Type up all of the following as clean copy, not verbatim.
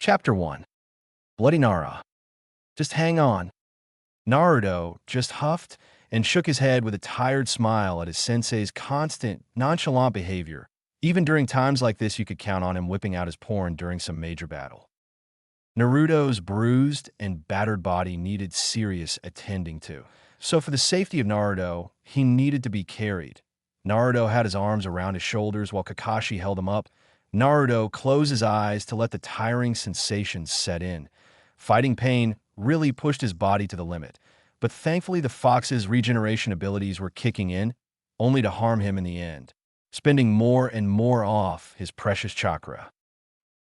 Chapter 1. Bloody Nara. Just hang on. Naruto just huffed and shook his head with a tired smile at his sensei's constant, nonchalant behavior. Even during times like this, you could count on him whipping out his porn during some major battle. Naruto's bruised and battered body needed serious attending to. So for the safety of Naruto, he needed to be carried. Naruto had his arms around his shoulders while Kakashi held him up. Naruto closed his eyes to let the tiring sensations set in. Fighting pain really pushed his body to the limit, but thankfully the fox's regeneration abilities were kicking in, only to harm him in the end, spending more and more off his precious chakra.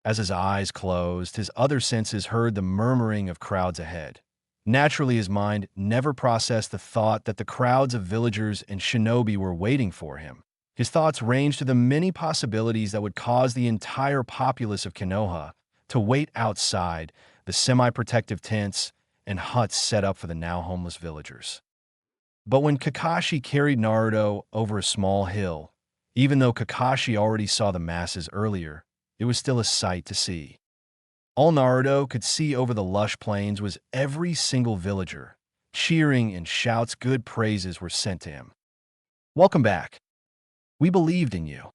As his eyes closed, his other senses heard the murmuring of crowds ahead. Naturally, his mind never processed the thought that the crowds of villagers and shinobi were waiting for him. His thoughts ranged to the many possibilities that would cause the entire populace of Konoha to wait outside the semi-protective tents and huts set up for the now homeless villagers. But when Kakashi carried Naruto over a small hill, even though Kakashi already saw the masses earlier, it was still a sight to see. All Naruto could see over the lush plains was every single villager, cheering and shouts good praises were sent to him. "Welcome back. We believed in you.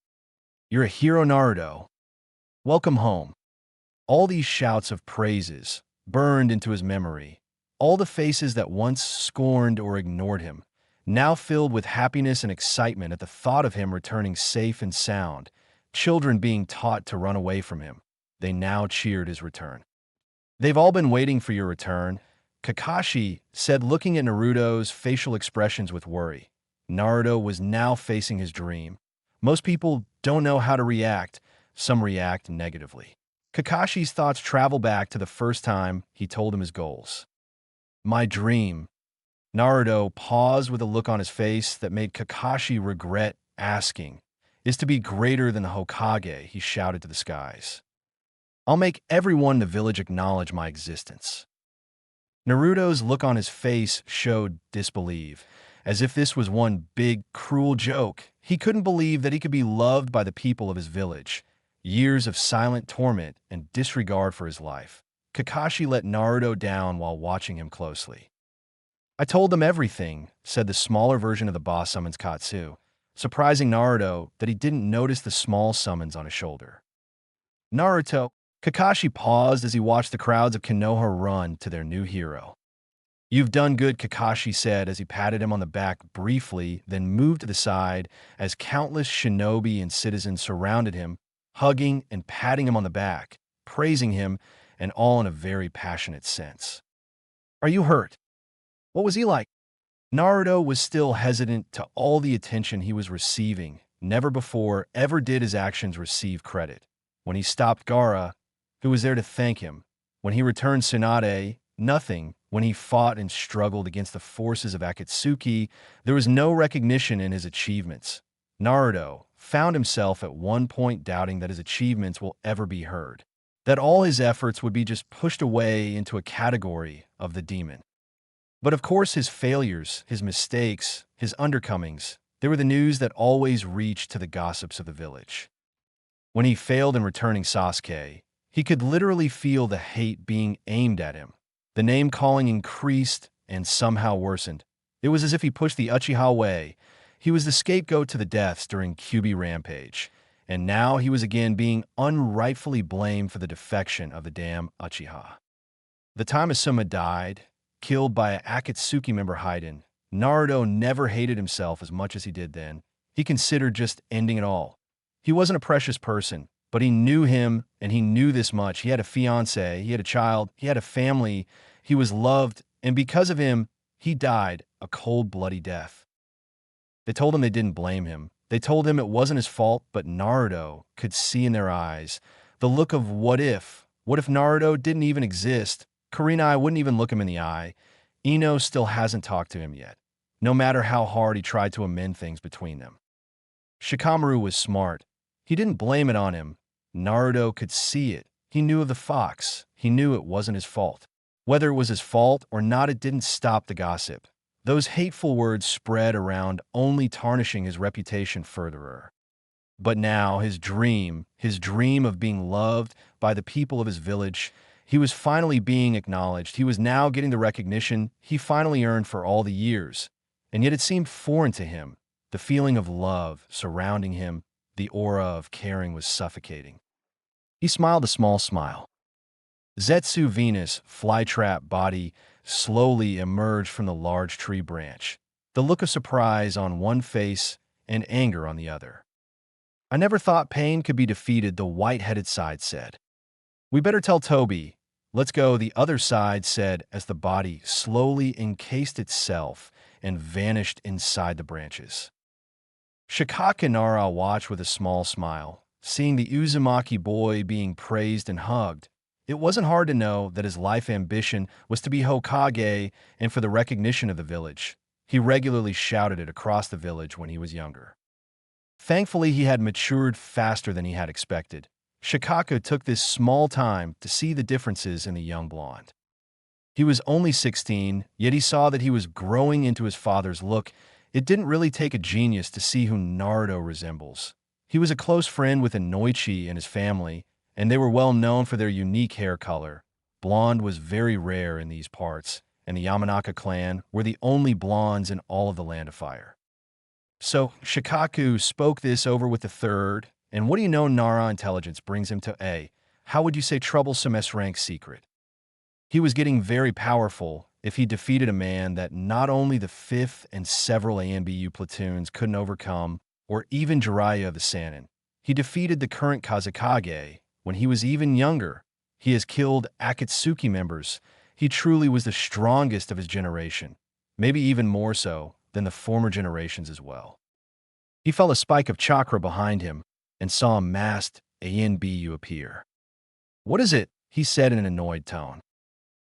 You're a hero, Naruto. Welcome home." All these shouts of praises burned into his memory. All the faces that once scorned or ignored him, now filled with happiness and excitement at the thought of him returning safe and sound. Children being taught to run away from him, they now cheered his return. "They've all been waiting for your return," Kakashi said, looking at Naruto's facial expressions with worry. Naruto was now facing his dream. Most people don't know how to react. Some react negatively. Kakashi's thoughts travel back to the first time he told him his goals. "My dream." Naruto paused with a look on his face that made Kakashi regret asking, "Is to be greater than the Hokage," he shouted to the skies. "I'll make everyone in the village acknowledge my existence." Naruto's look on his face showed disbelief, as if this was one big, cruel joke. He couldn't believe that he could be loved by the people of his village. Years of silent torment and disregard for his life. Kakashi let Naruto down while watching him closely. "I told them everything," said the smaller version of the boss summons Katsu, surprising Naruto that he didn't notice the small summons on his shoulder. "Naruto," Kakashi paused as he watched the crowds of Konoha run to their new hero. "You've done good," Kakashi said as he patted him on the back briefly, then moved to the side as countless shinobi and citizens surrounded him, hugging and patting him on the back, praising him, and all in a very passionate sense. "Are you hurt? What was he like?" Naruto was still hesitant to all the attention he was receiving. Never before ever did his actions receive credit. When he stopped Gaara, who was there to thank him? When he returned Tsunade, nothing. When he fought and struggled against the forces of Akatsuki, there was no recognition in his achievements. Naruto found himself at one point doubting that his achievements will ever be heard, that all his efforts would be just pushed away into a category of the demon. But of course his failures, his mistakes, his undercomings, they were the news that always reached to the gossips of the village. When he failed in returning Sasuke, he could literally feel the hate being aimed at him. The name-calling increased and somehow worsened. It was as if he pushed the Uchiha away. He was the scapegoat to the deaths during Kyuubi Rampage, and now he was again being unrightfully blamed for the defection of the damn Uchiha. The time Asuma died, killed by an Akatsuki member Haiden, Naruto never hated himself as much as he did then. He considered just ending it all. He wasn't a precious person, but he knew him, and he knew this much. He had a fiancé, he had a child, he had a family, he was loved, and because of him, he died a cold, bloody death. They told him they didn't blame him. They told him it wasn't his fault, but Naruto could see in their eyes the look of what if? What if Naruto didn't even exist? Kurenai wouldn't even look him in the eye. Ino still hasn't talked to him yet, no matter how hard he tried to amend things between them. Shikamaru was smart. He didn't blame it on him. Naruto could see it. He knew of the fox. He knew it wasn't his fault. Whether it was his fault or not, it didn't stop the gossip. Those hateful words spread around, only tarnishing his reputation further. But now his dream of being loved by the people of his village, he was finally being acknowledged. He was now getting the recognition he finally earned for all the years. And yet it seemed foreign to him. The feeling of love surrounding him, the aura of caring was suffocating. He smiled a small smile. Zetsu Venus' flytrap body slowly emerged from the large tree branch, the look of surprise on one face and anger on the other. I never thought pain could be defeated, the white-headed side said. We better tell Toby. Let's go, the other side said as the body slowly encased itself and vanished inside the branches. Shikaka Nara watched with a small smile, seeing the Uzumaki boy being praised and hugged. It wasn't hard to know that his life ambition was to be Hokage and for the recognition of the village. He regularly shouted it across the village when he was younger. Thankfully, he had matured faster than he had expected. Shikaka took this small time to see the differences in the young blonde. He was only 16, yet he saw that he was growing into his father's look. It didn't really take a genius to see who Naruto resembles. He was a close friend with Inoichi and his family, and they were well known for their unique hair color. Blonde was very rare in these parts, and the Yamanaka clan were the only blondes in all of the Land of Fire. So Shikaku spoke this over with the third, and what do you know, Nara intelligence brings him to A. How would you say troublesome S-rank secret? He was getting very powerful if he defeated a man that not only the 5th and several AMBU platoons couldn't overcome, or even Jiraiya of the Sannin. He defeated the current Kazekage when he was even younger. He has killed Akatsuki members. He truly was the strongest of his generation, maybe even more so than the former generations as well. He felt a spike of chakra behind him and saw a masked ANBU appear. What is it? He said in an annoyed tone.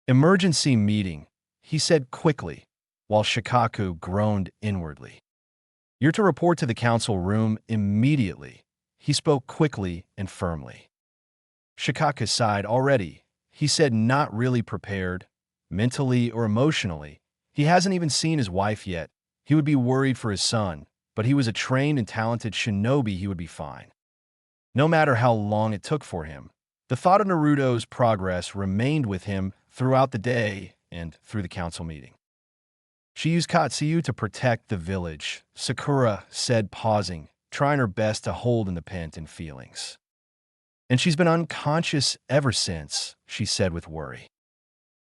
Emergency meeting, he said quickly, while Shikaku groaned inwardly. You're to report to the council room immediately. He spoke quickly and firmly. Shikaku sighed already. He said not really prepared, mentally or emotionally. He hasn't even seen his wife yet. He would be worried for his son, but he was a trained and talented shinobi. He would be fine. No matter how long it took for him, the thought of Naruto's progress remained with him throughout the day and through the council meeting. She used Katsuyu to protect the village, Sakura said, pausing, trying her best to hold in the pent-in feelings. And she's been unconscious ever since, she said with worry.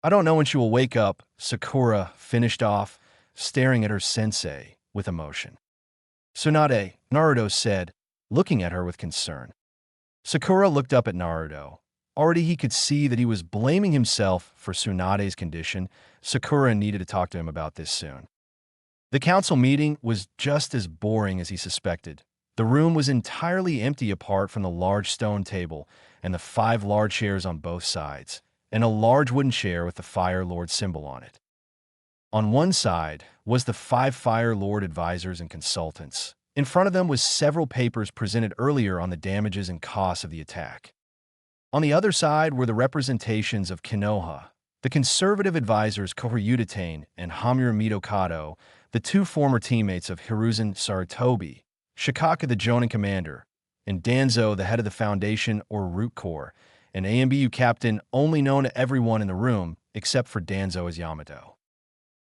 I don't know when she will wake up, Sakura finished off, staring at her sensei with emotion. Tsunade, Naruto said, looking at her with concern. Sakura looked up at Naruto. Already he could see that he was blaming himself for Tsunade's condition. Sakura needed to talk to him about this soon. The council meeting was just as boring as he suspected. The room was entirely empty apart from the large stone table and the 5 large chairs on both sides, and a large wooden chair with the Fire Lord symbol on it. On one side was the 5 Fire Lord advisors and consultants. In front of them was several papers presented earlier on the damages and costs of the attack. On the other side were the representations of Konoha, the conservative advisors Kohyutatane and Hamura Mitokado, the 2 former teammates of Hiruzen Sarutobi, Shikaka the Jonin commander, and Danzo the head of the Foundation or Root Corps, an AMBU captain only known to everyone in the room except for Danzo as Yamato.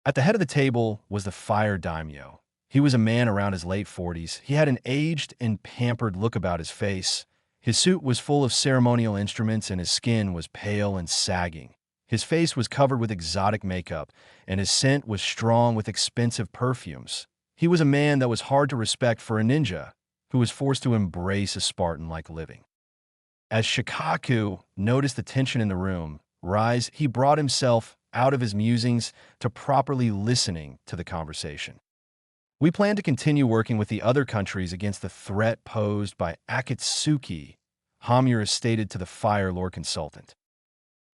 At the head of the table was the Fire Daimyo. He was a man around his late 40s. He had an aged and pampered look about his face. His suit was full of ceremonial instruments and his skin was pale and sagging. His face was covered with exotic makeup, and his scent was strong with expensive perfumes. He was a man that was hard to respect for a ninja, who was forced to embrace a Spartan-like living. As Shikaku noticed the tension in the room rise, he brought himself out of his musings to properly listening to the conversation. We plan to continue working with the other countries against the threat posed by Akatsuki, Hamura stated to the Fire Lord consultant.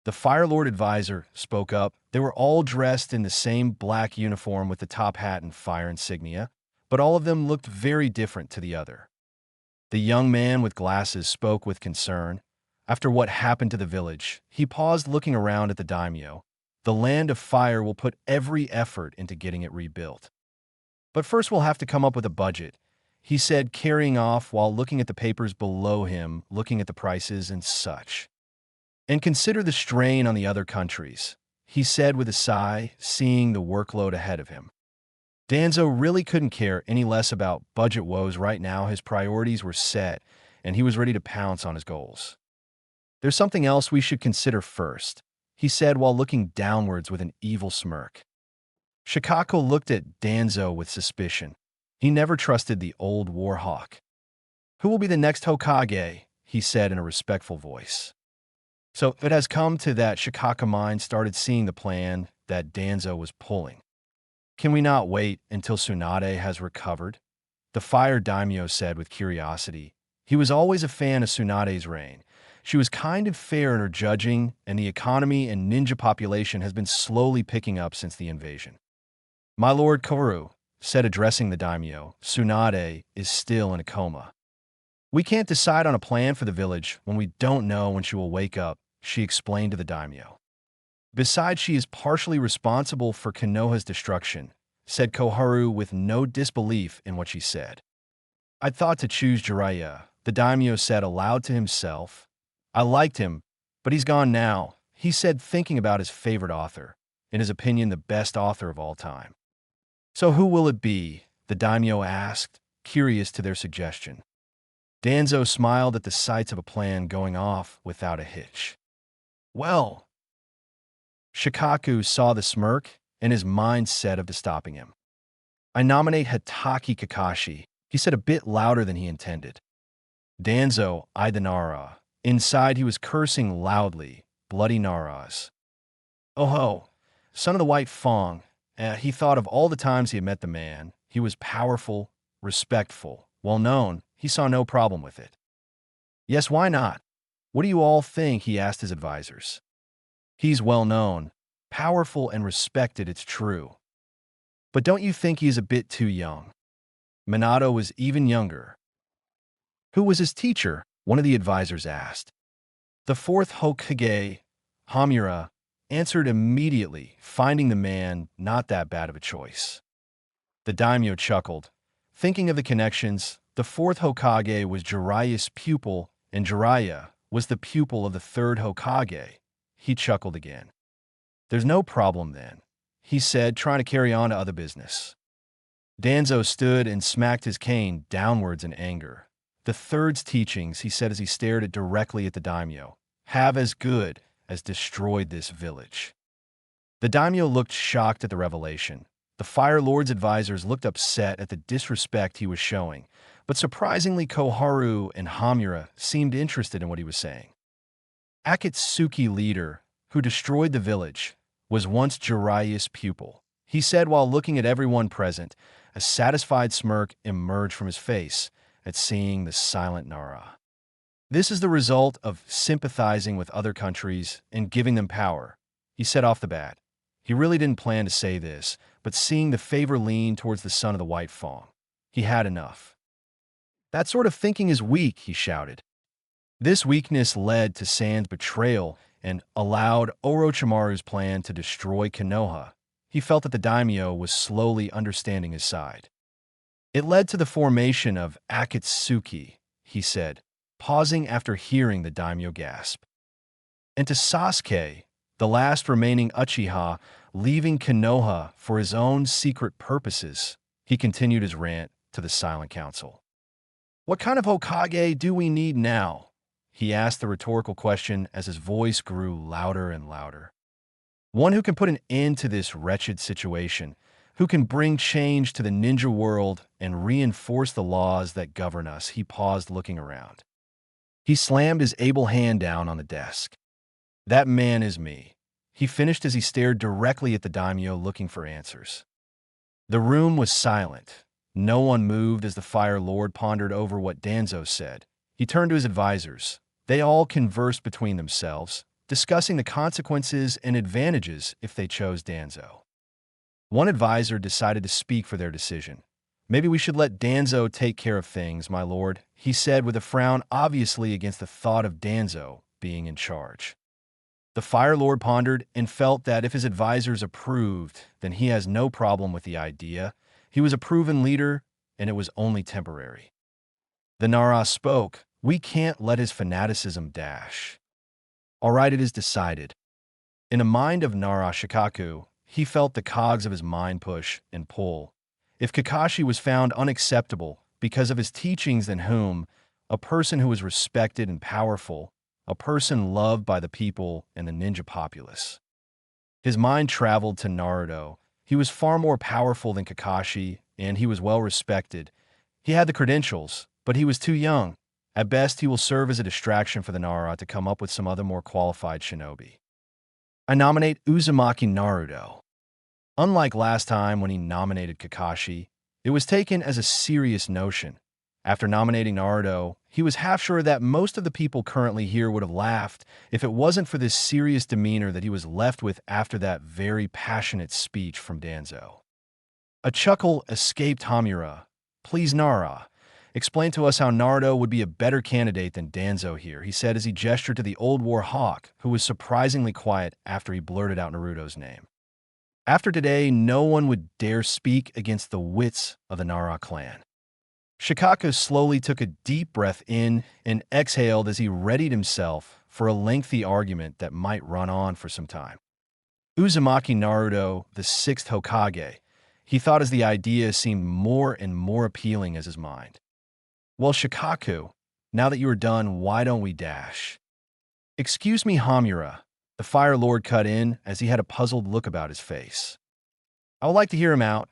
The Fire Lord advisor spoke up. They were all dressed in the same black uniform with the top hat and fire insignia, but all of them looked very different to the other. The young man with glasses spoke with concern. After what happened to the village, he paused looking around at the daimyo. The Land of Fire will put every effort into getting it rebuilt. But first we'll have to come up with a budget. he said, carrying off while looking at the papers below him, looking at the prices and such. And consider the strain on the other countries, he said with a sigh, seeing the workload ahead of him. Danzo really couldn't care any less about budget woes right now. His priorities were set, and he was ready to pounce on his goals. There's something else we should consider first, he said while looking downwards with an evil smirk. Shikako looked at Danzo with suspicion. He never trusted the old war hawk. Who will be the next Hokage? He said in a respectful voice. So it has come to that. Shikako mind started seeing the plan that Danzo was pulling. Can we not wait until Tsunade has recovered? The fire daimyo said with curiosity. He was always a fan of Tsunade's reign. She was kind of fair in her judging, and the economy and ninja population has been slowly picking up since the invasion. My lord Kaoru said, addressing the daimyo, Tsunade is still in a coma. We can't decide on a plan for the village when we don't know when she will wake up, she explained to the daimyo. Besides, she is partially responsible for Konoha's destruction, said Koharu with no disbelief in what she said. I'd thought to choose Jiraiya, the daimyo said aloud to himself. I liked him, but he's gone now, he said, thinking about his favorite author, in his opinion the best author of all time. So who will it be? The daimyo asked, curious to their suggestion. Danzo smiled at the sights of a plan going off without a hitch. Well, Shikaku saw the smirk, and his mind set up to stopping him. I nominate Hatake Kakashi, he said a bit louder than he intended. Danzo eyed the Nara. Inside, he was cursing loudly, bloody Naras. Oh ho, son of the White Fong. He thought of all the times he had met the man. He was powerful, respectful, well-known. He saw no problem with it. Yes, why not? What do you all think? He asked his advisors. He's well-known, powerful, and respected, it's true. But don't you think he's a bit too young? Minato was even younger. Who was his teacher? One of the advisors asked. The fourth Hokage, Hamura, answered immediately, finding the man not that bad of a choice. The daimyo chuckled. Thinking of the connections, the fourth Hokage was Jiraiya's pupil, and Jiraiya was the pupil of the third Hokage. He chuckled again. There's no problem then, he said, trying to carry on to other business. Danzo stood and smacked his cane downwards in anger. The third's teachings, he said as he stared directly at the daimyo, have as good as destroyed this village. The daimyo looked shocked at the revelation. The Fire Lord's advisors looked upset at the disrespect he was showing, but surprisingly Koharu and Hamura seemed interested in what he was saying. Akatsuki leader, who destroyed the village, was once Jiraiya's pupil, he said while looking at everyone present. A satisfied smirk emerged from his face at seeing the silent Nara. This is the result of sympathizing with other countries and giving them power, he said off the bat. He really didn't plan to say this, but seeing the favor lean towards the son of the White Fong, he had enough. That sort of thinking is weak, he shouted. This weakness led to Sand's betrayal and allowed Orochimaru's plan to destroy Konoha. He felt that the daimyo was slowly understanding his side. It led to the formation of Akatsuki, he said, pausing after hearing the daimyo gasp. And to Sasuke, the last remaining Uchiha, leaving Konoha for his own secret purposes, he continued his rant to the Silent Council. What kind of Hokage do we need now? He asked the rhetorical question as his voice grew louder and louder. One who can put an end to this wretched situation, who can bring change to the ninja world and reinforce the laws that govern us. He paused, looking around. He slammed his able hand down on the desk. That man is me, he finished as he stared directly at the daimyo, looking for answers. The room was silent. No one moved as the Fire Lord pondered over what Danzo said. He turned to his advisors. They all conversed between themselves, discussing the consequences and advantages if they chose Danzo. One advisor decided to speak for their decision. Maybe we should let Danzo take care of things, my lord, he said with a frown, obviously against the thought of Danzo being in charge. The Fire Lord pondered and felt that if his advisors approved, then he has no problem with the idea. He was a proven leader, and it was only temporary. The Nara spoke, "We can't let his fanaticism dash. All right, it is decided." In the mind of Nara Shikaku, he felt the cogs of his mind push and pull. If Kakashi was found unacceptable because of his teachings, then whom? A person who was respected and powerful, a person loved by the people and the ninja populace. His mind traveled to Naruto. He was far more powerful than Kakashi, and he was well respected. He had the credentials, but he was too young. At best, he will serve as a distraction for the Nara to come up with some other more qualified shinobi. I nominate Uzumaki Naruto. Unlike last time when he nominated Kakashi, it was taken as a serious notion. After nominating Naruto, he was half sure that most of the people currently here would have laughed if it wasn't for this serious demeanor that he was left with after that very passionate speech from Danzo. A chuckle escaped Hamura. "Please, Nara, explain to us how Naruto would be a better candidate than Danzo here," he said as he gestured to the old war hawk, who was surprisingly quiet after he blurted out Naruto's name. After today, no one would dare speak against the wits of the Nara clan. Shikaku slowly took a deep breath in and exhaled as he readied himself for a lengthy argument that might run on for some time. Uzumaki Naruto, the sixth Hokage, he thought as the idea seemed more and more appealing as his mind. "Well, Shikaku, now that you are done, why don't we dash?" "Excuse me, Hamura," the Fire Lord cut in as he had a puzzled look about his face. "I would like to hear him out.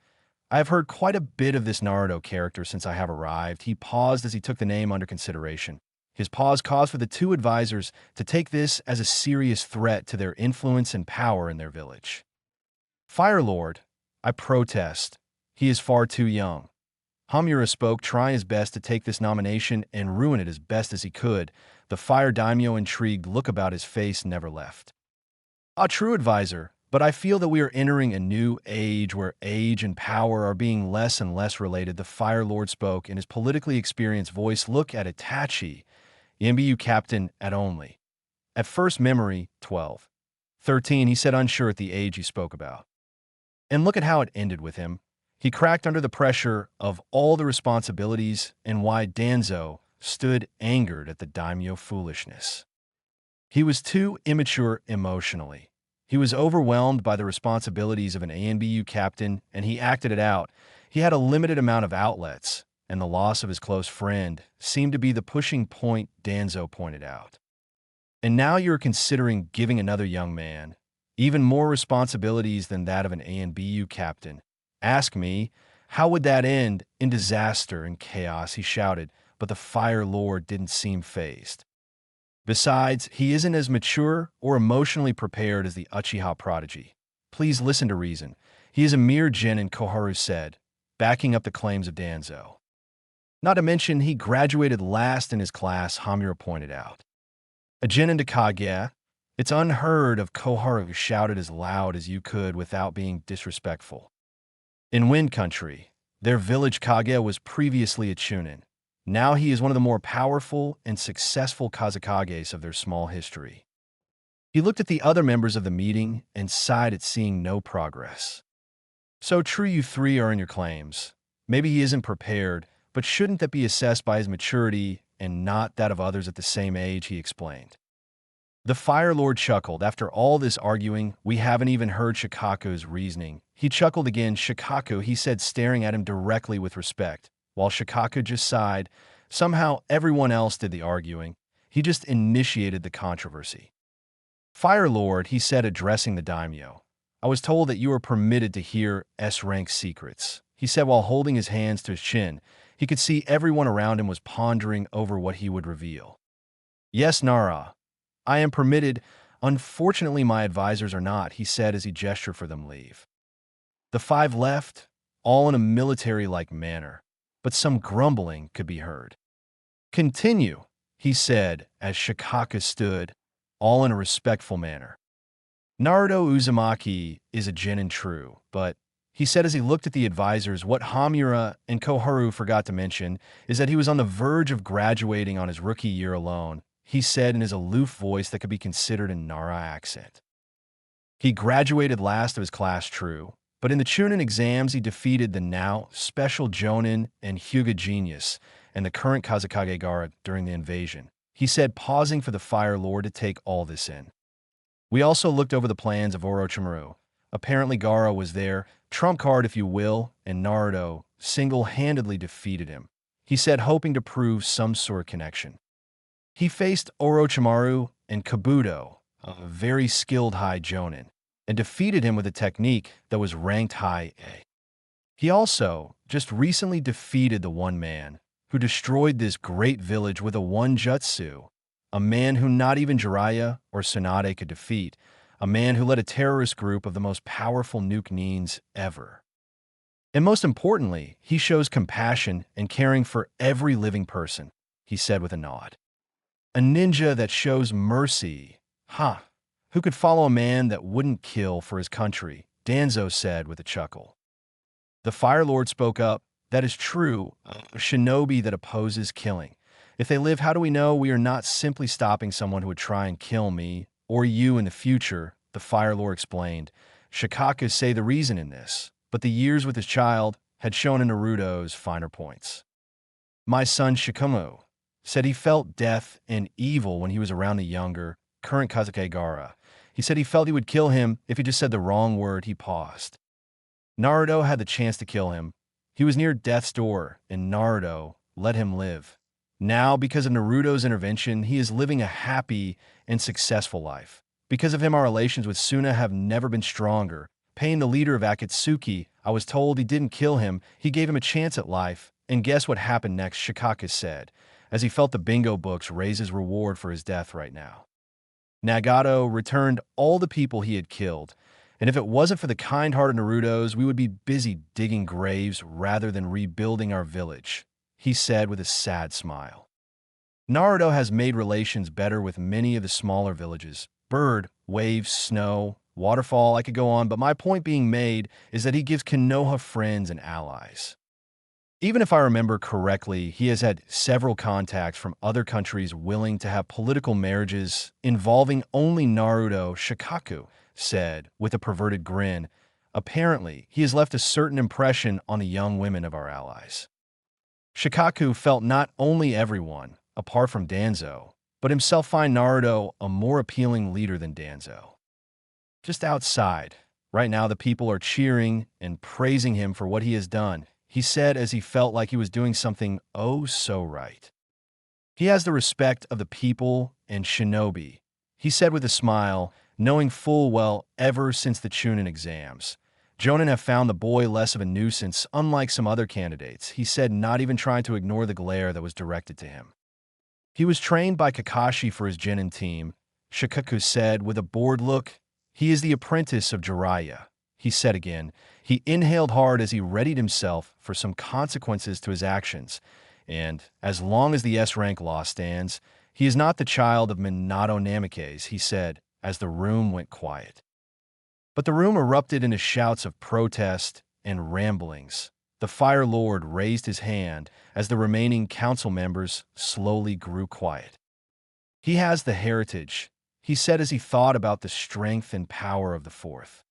I have heard quite a bit of this Naruto character since I have arrived." He paused as he took the name under consideration. His pause caused for the two advisors to take this as a serious threat to their influence and power in their village. "Fire Lord, I protest. He is far too young." Hamura spoke, trying his best to take this nomination and ruin it as best as he could. The Fire Daimyo intrigued look about his face never left. "A true advisor, but I feel that we are entering a new age where age and power are being less and less related." The Fire Lord spoke in his politically experienced voice. "Look at Itachi, the MBU captain at only. At first memory, 12. 13, he said, unsure at the age he spoke about. And look at how it ended with him. He cracked under the pressure of all the responsibilities and why Danzo stood angered at the daimyo foolishness. He was too immature emotionally. He was overwhelmed by the responsibilities of an ANBU captain, and he acted it out. He had a limited amount of outlets, and the loss of his close friend seemed to be the pushing point Danzo pointed out. And now you're considering giving another young man even more responsibilities than that of an ANBU captain. Ask me, how would that end? In disaster and chaos, he shouted, but the Fire Lord didn't seem fazed. Besides, he isn't as mature or emotionally prepared as the Uchiha prodigy. Please listen to reason. He is a mere genin, Koharu said, backing up the claims of Danzo. Not to mention, he graduated last in his class, Hamura pointed out. A genin to Kage? It's unheard of, Koharu shouted as loud as you could without being disrespectful. In Wind Country, their village Kage was previously a Chunin. Now he is one of the more powerful and successful Kazekages of their small history. He looked at the other members of the meeting and sighed at seeing no progress. So true you three are in your claims. Maybe he isn't prepared, but shouldn't that be assessed by his maturity and not that of others at the same age, he explained. The Fire Lord chuckled. After all this arguing, we haven't even heard Shikaku's reasoning. He chuckled again. Shikaku, he said, staring at him directly with respect, while Shikaku just sighed. Somehow everyone else did the arguing. He just initiated the controversy. Fire Lord, he said, addressing the daimyo. I was told that you are permitted to hear S-rank secrets, he said while holding his hands to his chin. He could see everyone around him was pondering over what he would reveal. Yes, Nara. I am permitted. Unfortunately, my advisors are not, he said as he gestured for them leave. The five left, all in a military-like manner, but some grumbling could be heard. Continue, he said as Shikaku stood, all in a respectful manner. Naruto Uzumaki is a genin true, but, he said as he looked at the advisors, what Hamura and Koharu forgot to mention is that he was on the verge of graduating on his rookie year alone, he said in his aloof voice that could be considered a Nara accent. He graduated last of his class, true, But in the Chunin exams, he defeated the now special Jonin and Hyuga genius and the current Kazakage Gaara during the invasion. He said, pausing for the Fire Lord to take all this in. We also looked over the plans of Orochimaru. Apparently Gaara was there, trump card if you will, and Naruto single-handedly defeated him. He said, hoping to prove some sort of connection. He faced Orochimaru and Kabuto, a very skilled high Jonin, and defeated him with a technique that was ranked high A. He also just recently defeated the one man who destroyed this great village with a one jutsu, a man who not even Jiraiya or Tsunade could defeat, a man who led a terrorist group of the most powerful nuke nines ever. And most importantly, he shows compassion and caring for every living person, he said with a nod. A ninja that shows mercy. Ha! Who could follow a man that wouldn't kill for his country? Danzo said with a chuckle. The Fire Lord spoke up. That is true. A shinobi that opposes killing. If they live, how do we know we are not simply stopping someone who would try and kill me or you in the future? The Fire Lord explained. Shikaku say the reason in this, but the years with his child had shown in Naruto's finer points. My son Shikamaru said he felt death and evil when he was around the younger, current Kazakage Gaara. He said he felt he would kill him if he just said the wrong word. He paused. Naruto had the chance to kill him. He was near death's door, and Naruto let him live. Now, because of Naruto's intervention, he is living a happy and successful life. Because of him, our relations with Suna have never been stronger. Pain, the leader of Akatsuki, I was told he didn't kill him. He gave him a chance at life. And guess what happened next, Shikaku said, as he felt the bingo books raise his reward for his death right now. Nagato returned all the people he had killed, and if it wasn't for the kind-hearted Narutos, we would be busy digging graves rather than rebuilding our village, he said with a sad smile. Naruto has made relations better with many of the smaller villages. Bird, wave, snow, waterfall, I could go on, but my point being made is that he gives Konoha friends and allies. Even if I remember correctly, he has had several contacts from other countries willing to have political marriages involving only Naruto, Shikaku said with a perverted grin. Apparently, he has left a certain impression on the young women of our allies. Shikaku felt not only everyone, apart from Danzo, but himself find Naruto a more appealing leader than Danzo. Just outside, right now the people are cheering and praising him for what he has done, he said as he felt like he was doing something oh so right. He has the respect of the people and shinobi, he said with a smile, knowing full well ever since the Chunin exams. Jonin have found the boy less of a nuisance, unlike some other candidates, he said, not even trying to ignore the glare that was directed to him. He was trained by Kakashi for his Genin team, Shikaku said with a bored look. He is the apprentice of Jiraiya, he said again. He inhaled hard as he readied himself for some consequences to his actions, and as long as the S-rank law stands, he is not the child of Minato Namikaze, he said, as the room went quiet. But the room erupted into shouts of protest and ramblings. The Fire Lord raised his hand as the remaining council members slowly grew quiet. He has the heritage, he said as he thought about the strength and power of the Fourth.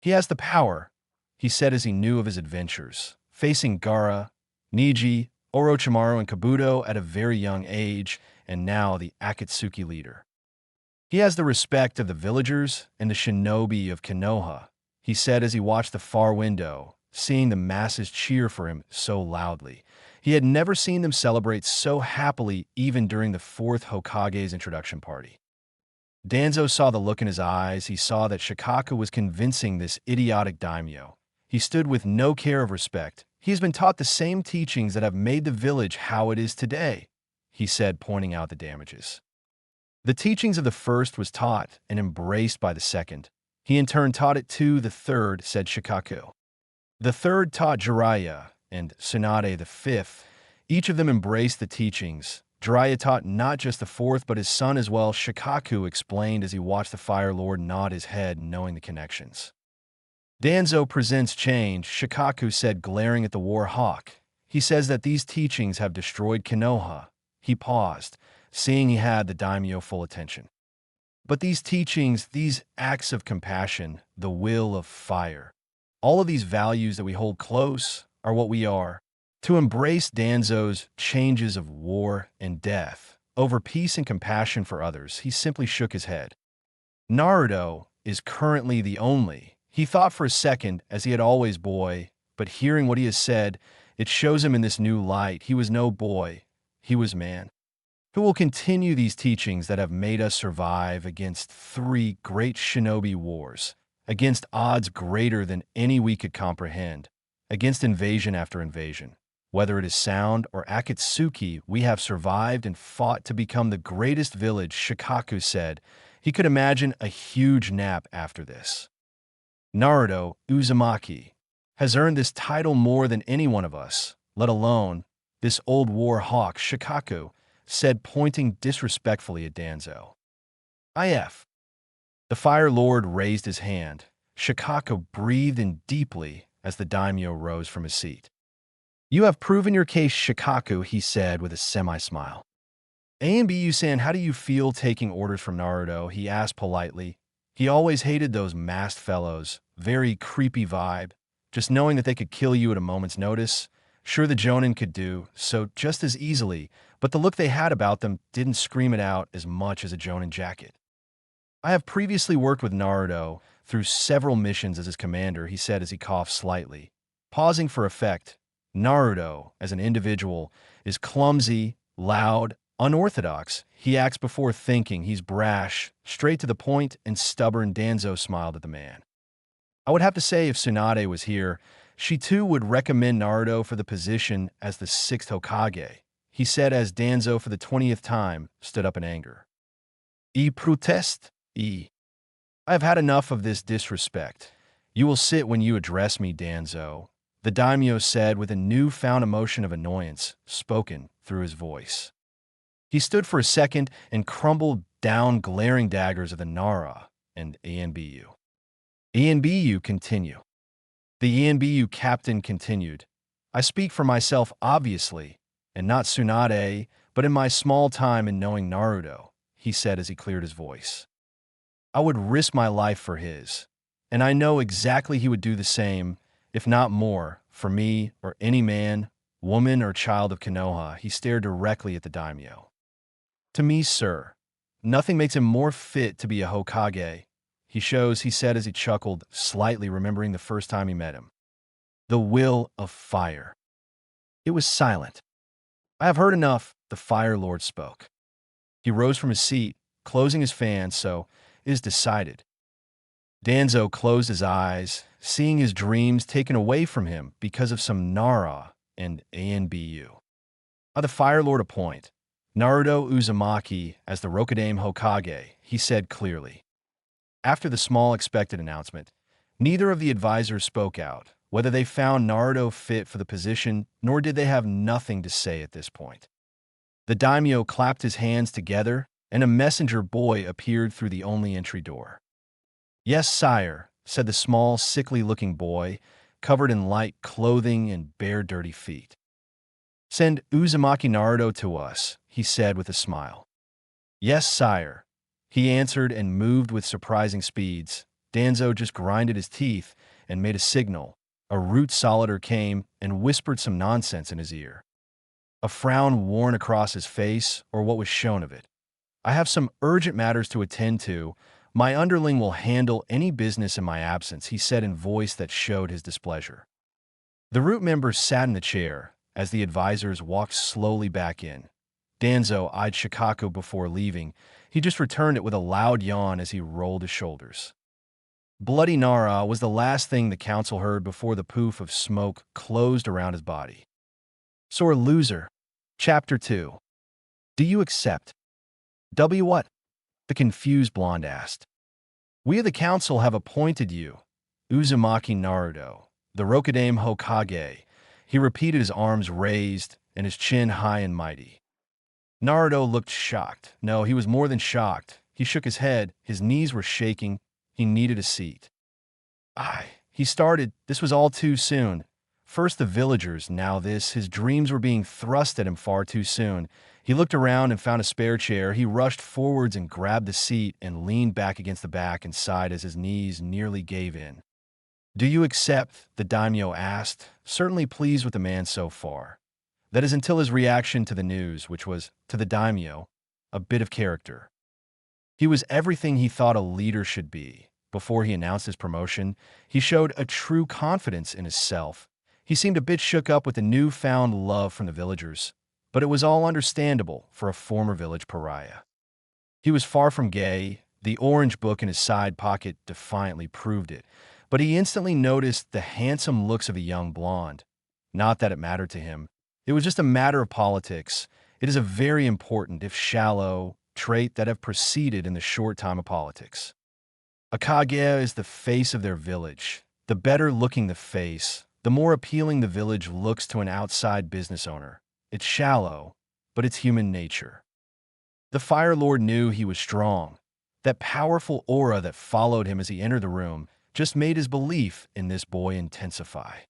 He has the power, he said as he knew of his adventures, facing Gaara, Neji, Orochimaru, and Kabuto at a very young age, and now the Akatsuki leader. He has the respect of the villagers and the shinobi of Konoha, he said as he watched the far window, seeing the masses cheer for him so loudly. He had never seen them celebrate so happily even during the fourth Hokage's introduction party. Danzo saw the look in his eyes. He saw that Shikaku was convincing this idiotic daimyo. He stood with no care of respect. He has been taught the same teachings that have made the village how it is today, he said, pointing out the damages. The teachings of the first was taught and embraced by the second. He in turn taught it to the third, said Shikaku. The third taught Jiraiya and Tsunade the fifth. Each of them embraced the teachings. Jiraiya taught not just the fourth, but his son as well, Shikaku explained as he watched the Fire Lord nod his head, knowing the connections. Danzo presents change, Shikaku said, glaring at the War Hawk. He says that these teachings have destroyed Konoha. He paused, seeing he had the daimyo full attention. But these teachings, these acts of compassion, the will of fire, All of these values that we hold close are what we are. To embrace Danzo's changes of war and death over peace and compassion for others, he simply shook his head. Naruto is currently the only. He thought for a second, as he had always boy, but hearing what he has said, it shows him in this new light. He was no boy, he was man, who will continue these teachings that have made us survive against 3 great shinobi wars, against odds greater than any we could comprehend, against invasion after invasion. Whether it is Sound or Akatsuki, we have survived and fought to become the greatest village. Shikaku said he could imagine a huge nap after this. Naruto Uzumaki has earned this title more than any one of us, let alone this old war hawk, Shikaku said, pointing disrespectfully at Danzo. IF. The Fire Lord raised his hand. Shikaku breathed in deeply as the daimyo rose from his seat. You have proven your case, Shikaku, he said with a semi-smile. Ambu-san, how do you feel taking orders from Naruto? He asked politely. He always hated those masked fellows, very creepy vibe, just knowing that they could kill you at a moment's notice. Sure, the Jonin could do so just as easily, but the look they had about them didn't scream it out as much as a Jonin jacket. I have previously worked with Naruto through several missions as his commander, he said as he coughed slightly. Pausing for effect, Naruto, as an individual, is clumsy, loud, unorthodox. He acts before thinking. He's brash, straight to the point, and stubborn. Danzo smiled at the man. I would have to say if Tsunade was here, she too would recommend Naruto for the position as the 6th Hokage, he said as Danzo for the 20th time stood up in anger. Protest? I have had enough of this disrespect. You will sit when you address me, Danzo, the daimyo said with a newfound emotion of annoyance spoken through his voice. He stood for a second and crumbled down glaring daggers at the Nara and Anbu. Anbu continue. The Anbu captain continued. I speak for myself, obviously, and not Tsunade, but in my small time in knowing Naruto, he said as he cleared his voice. I would risk my life for his, and I know exactly he would do the same, if not more, for me or any man, woman, or child of Konoha. He stared directly at the daimyo. To me, sir, nothing makes him more fit to be a Hokage. He said as he chuckled, slightly remembering the first time he met him. The will of fire. It was silent. I have heard enough, the Fire Lord spoke. He rose from his seat, closing his fan, so it is decided. Danzo closed his eyes, seeing his dreams taken away from him because of some Nara and Anbu. The Fire Lord appoint Naruto Uzumaki as the Rokudame Hokage, he said clearly. After the small expected announcement, neither of the advisors spoke out, whether they found Naruto fit for the position, nor did they have nothing to say at this point. The daimyo clapped his hands together, and a messenger boy appeared through the only entry door. Yes, sire, said the small, sickly-looking boy, covered in light clothing and bare dirty feet. Send Uzumaki Naruto to us, he said with a smile. Yes, sire, he answered and moved with surprising speeds. Danzo just grinded his teeth and made a signal. A root solider came and whispered some nonsense in his ear. A frown worn across his face, or what was shown of it. I have some urgent matters to attend to. My underling will handle any business in my absence, he said in voice that showed his displeasure. The root member sat in the chair as the advisors walked slowly back in. Danzo eyed Shikaku before leaving. He just returned it with a loud yawn as he rolled his shoulders. Bloody Nara was the last thing the council heard before the poof of smoke closed around his body. Sore loser. Chapter 2. Do you accept? What? The confused blonde asked. We of the council have appointed you, Uzumaki Naruto, the Rokudame Hokage. He repeated, his arms raised and his chin high and mighty. Naruto looked shocked. No, he was more than shocked. He shook his head. His knees were shaking. He needed a seat. He started. This was all too soon. First the villagers, now this. His dreams were being thrust at him far too soon. He looked around and found a spare chair. He rushed forwards and grabbed the seat and leaned back against the back and sighed as his knees nearly gave in. "Do you accept?" the daimyo asked, certainly pleased with the man so far. That is until his reaction to the news, which was, to the daimyo, a bit of character. He was everything he thought a leader should be. Before he announced his promotion, he showed a true confidence in himself. He seemed a bit shook up with the newfound love from the villagers, but it was all understandable for a former village pariah. He was far from gay. The orange book in his side pocket defiantly proved it, but he instantly noticed the handsome looks of a young blonde. Not that it mattered to him. It was just a matter of politics. It is a very important, if shallow, trait that have proceeded in the short time of politics. A Hokage is the face of their village. The better looking the face, the more appealing the village looks to an outside business owner. It's shallow, but it's human nature. The Fire Lord knew he was strong. That powerful aura that followed him as he entered the room just made his belief in this boy intensify.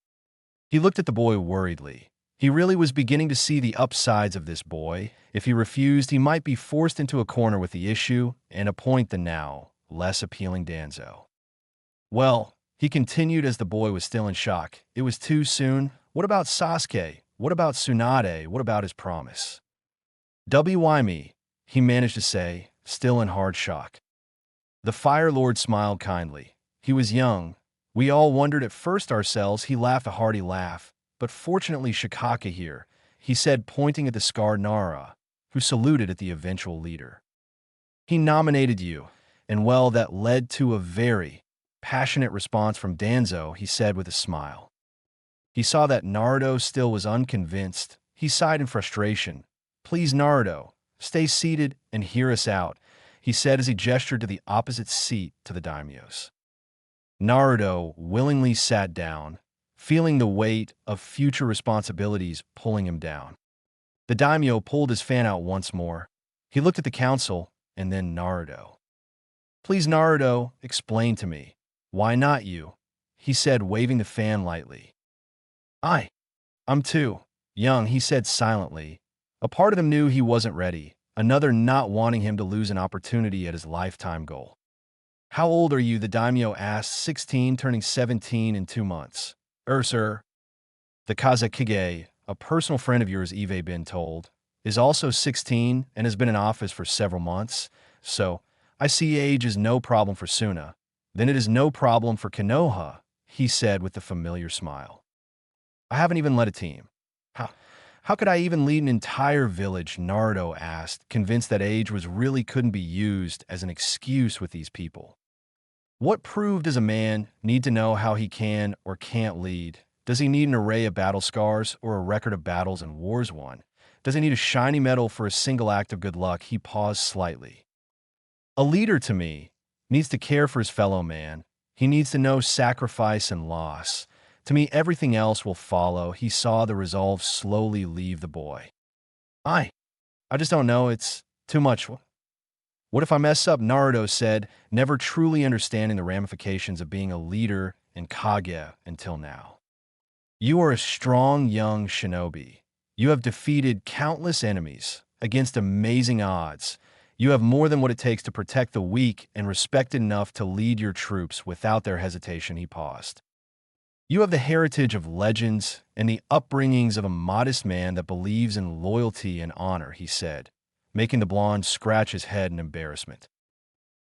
He looked at the boy worriedly. He really was beginning to see the upsides of this boy. If he refused, he might be forced into a corner with the issue and appoint the now less appealing Danzo. Well, he continued as the boy was still in shock. It was too soon. What about Sasuke? What about Tsunade? What about his promise? Why me? He managed to say, still in hard shock. The Fire Lord smiled kindly. He was young. We all wondered at first ourselves. He laughed a hearty laugh. But fortunately Shikaka here, he said, pointing at the scarred Nara, who saluted at the eventual leader. He nominated you, and well, that led to a very passionate response from Danzo, he said with a smile. He saw that Naruto still was unconvinced. He sighed in frustration. Please, Naruto, stay seated and hear us out, he said as he gestured to the opposite seat to the daimyos. Naruto willingly sat down, feeling the weight of future responsibilities pulling him down. The daimyo pulled his fan out once more. He looked at the council and then Naruto. Please, Naruto, explain to me. Why not you? He said, waving the fan lightly. I'm too young, he said silently. A part of him knew he wasn't ready, another not wanting him to lose an opportunity at his lifetime goal. How old are you? The daimyo asked. 16, turning 17 in 2 months. Sir. The Kazekage, a personal friend of yours, Ive been told, is also 16 and has been in office for several months, so I see age is no problem for Suna. Then it is no problem for Konoha, he said with a familiar smile. I haven't even led a team. How could I even lead an entire village? Naruto asked, convinced that age couldn't be used as an excuse with these people. What proof does a man need to know how he can or can't lead? Does he need an array of battle scars or a record of battles and wars won? Does he need a shiny medal for a single act of good luck? He paused slightly. A leader, to me, needs to care for his fellow man. He needs to know sacrifice and loss. To me, everything else will follow. He saw the resolve slowly leave the boy. I just don't know. It's too much. What if I mess up? Naruto said, never truly understanding the ramifications of being a leader in Kage until now. You are a strong young shinobi. You have defeated countless enemies against amazing odds. You have more than what it takes to protect the weak and respected enough to lead your troops without their hesitation. He paused. You have the heritage of legends and the upbringings of a modest man that believes in loyalty and honor, he said, making the blonde scratch his head in embarrassment.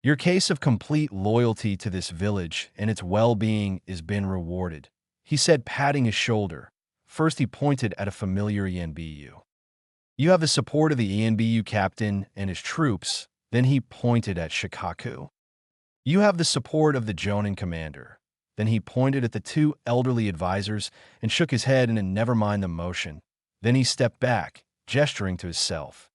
Your case of complete loyalty to this village and its well-being has been rewarded, he said, patting his shoulder. First he pointed at a familiar ENBU. You have the support of the ENBU captain and his troops. Then he pointed at Shikaku. You have the support of the Jonin commander. Then he pointed at the 2 elderly advisors and shook his head in a never mind the motion. Then he stepped back, gesturing to himself.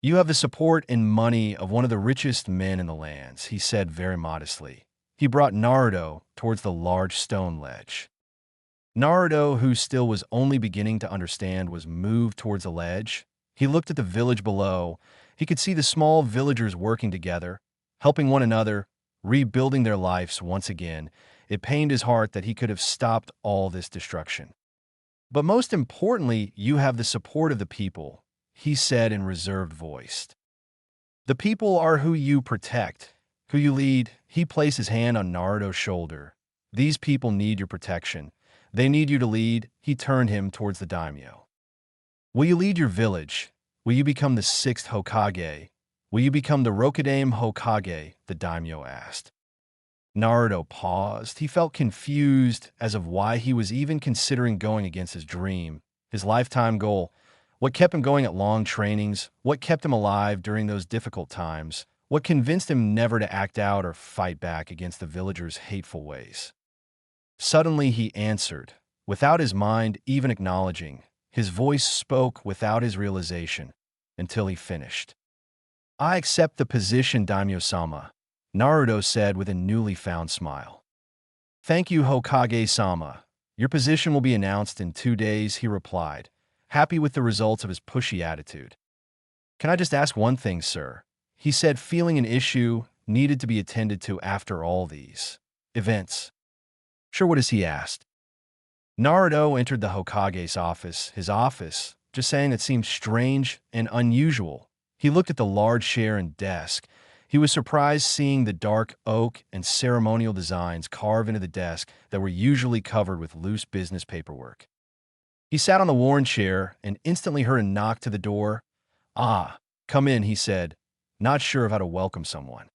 You have the support and money of one of the richest men in the lands, he said very modestly. He brought Naruto towards the large stone ledge. Naruto, who still was only beginning to understand, was moved towards the ledge. He looked at the village below. He could see the small villagers working together, helping one another, rebuilding their lives once again. It pained his heart that he could have stopped all this destruction. But most importantly, you have the support of the people, he said in reserved voice. The people are who you protect, who you lead. He placed his hand on Naruto's shoulder. These people need your protection. They need you to lead." He turned him towards the daimyo. "Will you lead your village? Will you become the sixth Hokage? Will you become the Rokudame Hokage?" the daimyo asked. Naruto paused. He felt confused as of why he was even considering going against his dream, his lifetime goal. What kept him going at long trainings? What kept him alive during those difficult times? What convinced him never to act out or fight back against the villagers' hateful ways? Suddenly he answered, without his mind even acknowledging. His voice spoke without his realization, until he finished. "I accept the position, Daimyo-sama," Naruto said with a newly found smile. "Thank you, Hokage-sama. Your position will be announced in 2 days," he replied, happy with the results of his pushy attitude. "Can I just ask one thing, sir?" he said, feeling an issue needed to be attended to after all these events. "Sure, what is?" he asked. Naruto entered the Hokage's office, just saying it seemed strange and unusual. He looked at the large chair and desk. He was surprised seeing the dark oak and ceremonial designs carved into the desk that were usually covered with loose business paperwork. He sat on the worn chair and instantly heard a knock to the door. "Ah, come in," he said, not sure of how to welcome someone.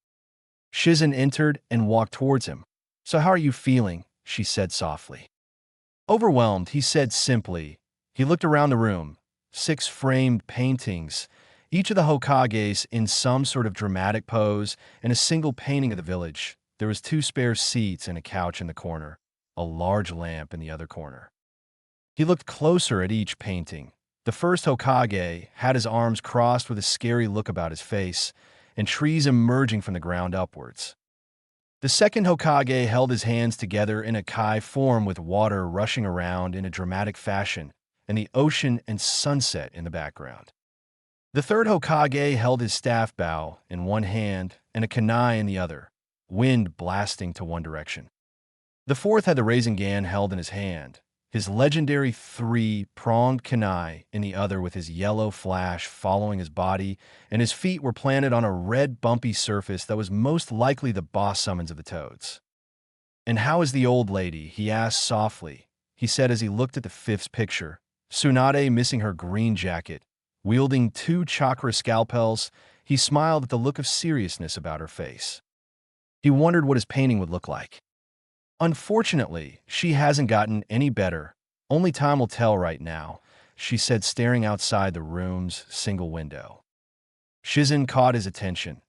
Shizen entered and walked towards him. "So how are you feeling?" she said softly. "Overwhelmed," he said simply. He looked around the room. 6 framed paintings, each of the Hokages in some sort of dramatic pose, and a single painting of the village. There was 2 spare seats and a couch in the corner, a large lamp in the other corner. He looked closer at each painting. The first Hokage had his arms crossed with a scary look about his face, and trees emerging from the ground upwards. The second Hokage held his hands together in a kai form with water rushing around in a dramatic fashion, and the ocean and sunset in the background. The third Hokage held his staff bow in one hand and a kunai in the other, wind blasting to one direction. The fourth had the Rasengan held in his hand, his legendary 3-pronged kunai in the other, with his yellow flash following his body, and his feet were planted on a red bumpy surface that was most likely the boss summons of the toads. "And how is the old lady?" he asked softly. He said as he looked at the fifth picture, Tsunade missing her green jacket, wielding 2 chakra scalpels. He smiled at the look of seriousness about her face. He wondered what his painting would look like. "Unfortunately, she hasn't gotten any better. Only time will tell right now," she said, staring outside the room's single window. Shizen caught his attention.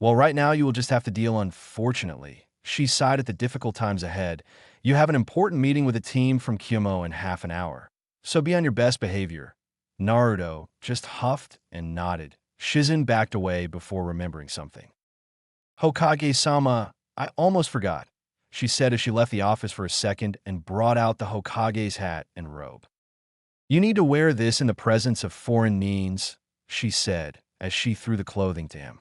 "Well, right now you will just have to deal, unfortunately." She sighed at the difficult times ahead. "You have an important meeting with a team from Kyomo in half an hour, so be on your best behavior." Naruto just huffed and nodded. Shizen backed away before remembering something. "Hokage-sama, I almost forgot," she said as she left the office for a second and brought out the Hokage's hat and robe. "You need to wear this in the presence of foreign neens," she said as she threw the clothing to him.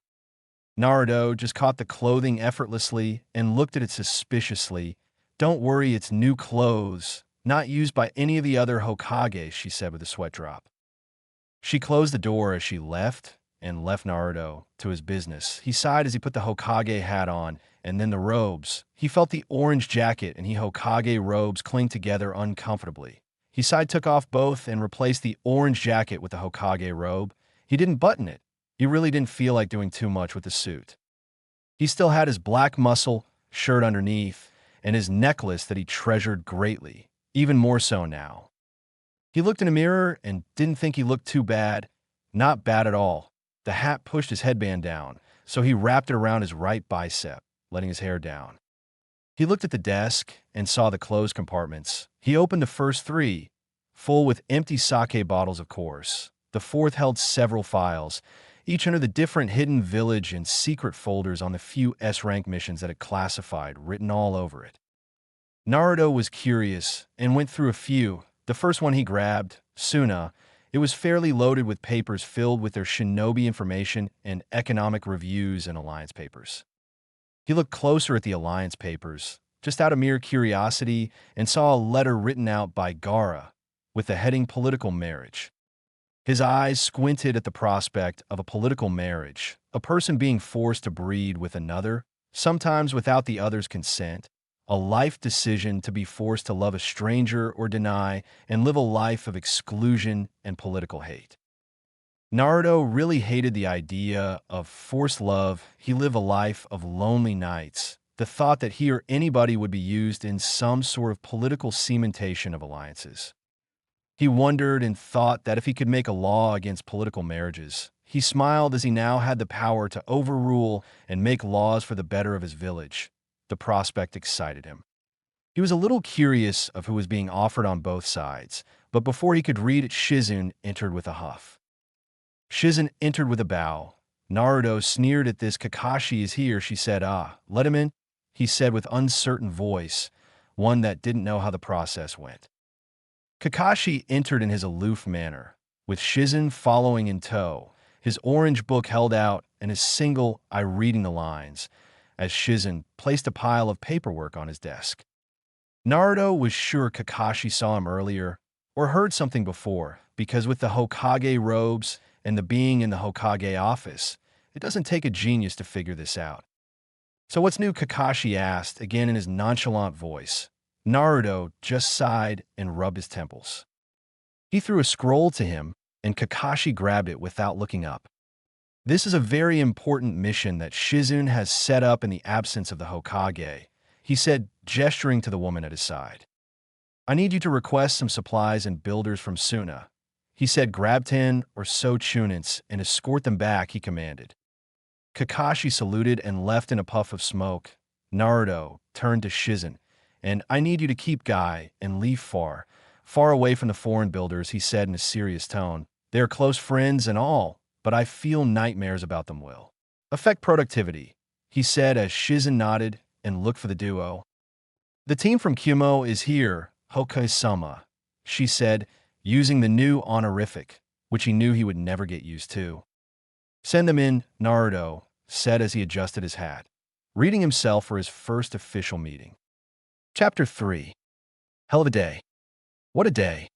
Naruto just caught the clothing effortlessly and looked at it suspiciously. "Don't worry, it's new clothes, not used by any of the other Hokage," she said with a sweat drop. She closed the door as she left Naruto to his business. He sighed as he put the Hokage hat on, and then the robes. He felt the orange jacket and Hokage robes cling together uncomfortably. He sighed, took off both, and replaced the orange jacket with the Hokage robe. He didn't button it. He really didn't feel like doing too much with the suit. He still had his black muscle shirt underneath, and his necklace that he treasured greatly, even more so now. He looked in a mirror and didn't think he looked too bad. Not bad at all. The hat pushed his headband down, so he wrapped it around his right bicep, letting his hair down. He looked at the desk and saw the closed compartments. He opened the first 3, full with empty sake bottles, of course. The fourth held several files, each under the different hidden village and secret folders on the few S-rank missions that it classified, written all over it. Naruto was curious and went through a few. The first one he grabbed, Suna. It was fairly loaded with papers filled with their shinobi information and economic reviews and alliance papers. He looked closer at the alliance papers, just out of mere curiosity, and saw a letter written out by Gaara, with the heading Political Marriage. His eyes squinted at the prospect of a political marriage, a person being forced to breed with another, sometimes without the other's consent, a life decision to be forced to love a stranger or deny and live a life of exclusion and political hate. Naruto really hated the idea of forced love. He lived a life of lonely nights. The thought that he or anybody would be used in some sort of political cementation of alliances. He wondered and thought that if he could make a law against political marriages, he smiled as he now had the power to overrule and make laws for the better of his village. The prospect excited him. He was a little curious of who was being offered on both sides, but before he could read it, Shizune entered with a huff. Shizune entered with a bow. Naruto sneered at this. Kakashi is here, she said. Ah, let him in, he said with uncertain voice, one that didn't know how the process went. Kakashi entered in his aloof manner, with Shizune following in tow, his orange book held out and his single eye reading the lines, as Shizune placed a pile of paperwork on his desk. Naruto was sure Kakashi saw him earlier, or heard something before, because with the Hokage robes and the being in the Hokage office, it doesn't take a genius to figure this out. So what's new? Kakashi asked, again in his nonchalant voice. Naruto just sighed and rubbed his temples. He threw a scroll to him, and Kakashi grabbed it without looking up. This is a very important mission that Shizune has set up in the absence of the Hokage, he said, gesturing to the woman at his side. I need you to request some supplies and builders from Suna. He said, grab 10 or so chunins and escort them back, he commanded. Kakashi saluted and left in a puff of smoke. Naruto turned to Shizune. And I need you to keep Guy and leave far away from the foreign builders, he said in a serious tone. They are close friends and all, but I feel nightmares about them will affect productivity, he said as Shizune nodded and looked for the duo. The team from Kumo is here, Hokage-sama, she said, using the new honorific, which he knew he would never get used to. Send them in, Naruto said as he adjusted his hat, reading himself for his first official meeting. Chapter 3. Hell of a day. What a day.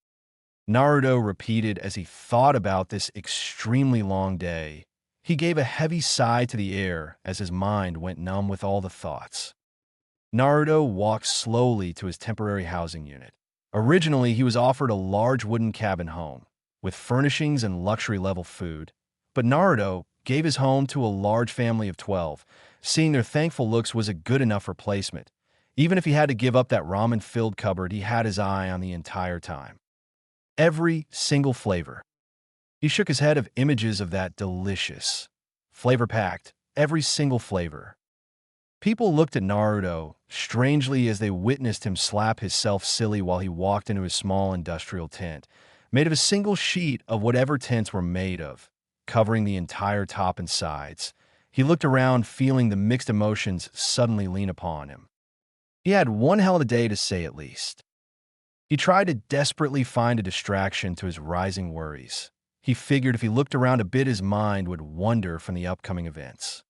Naruto repeated as he thought about this extremely long day. He gave a heavy sigh to the air as his mind went numb with all the thoughts. Naruto walked slowly to his temporary housing unit. Originally, he was offered a large wooden cabin home, with furnishings and luxury-level food, but Naruto gave his home to a large family of 12. Seeing their thankful looks was a good enough replacement. Even if he had to give up that ramen-filled cupboard, he had his eye on the entire time. Every single flavor. He shook his head of images of that delicious, flavor-packed, every single flavor. People looked at Naruto strangely as they witnessed him slap himself silly while he walked into his small industrial tent, made of a single sheet of whatever tents were made of, covering the entire top and sides. He looked around, feeling the mixed emotions suddenly lean upon him. He had one hell of a day, to say at least. He tried to desperately find a distraction to his rising worries. He figured if he looked around a bit, his mind would wander from the upcoming events.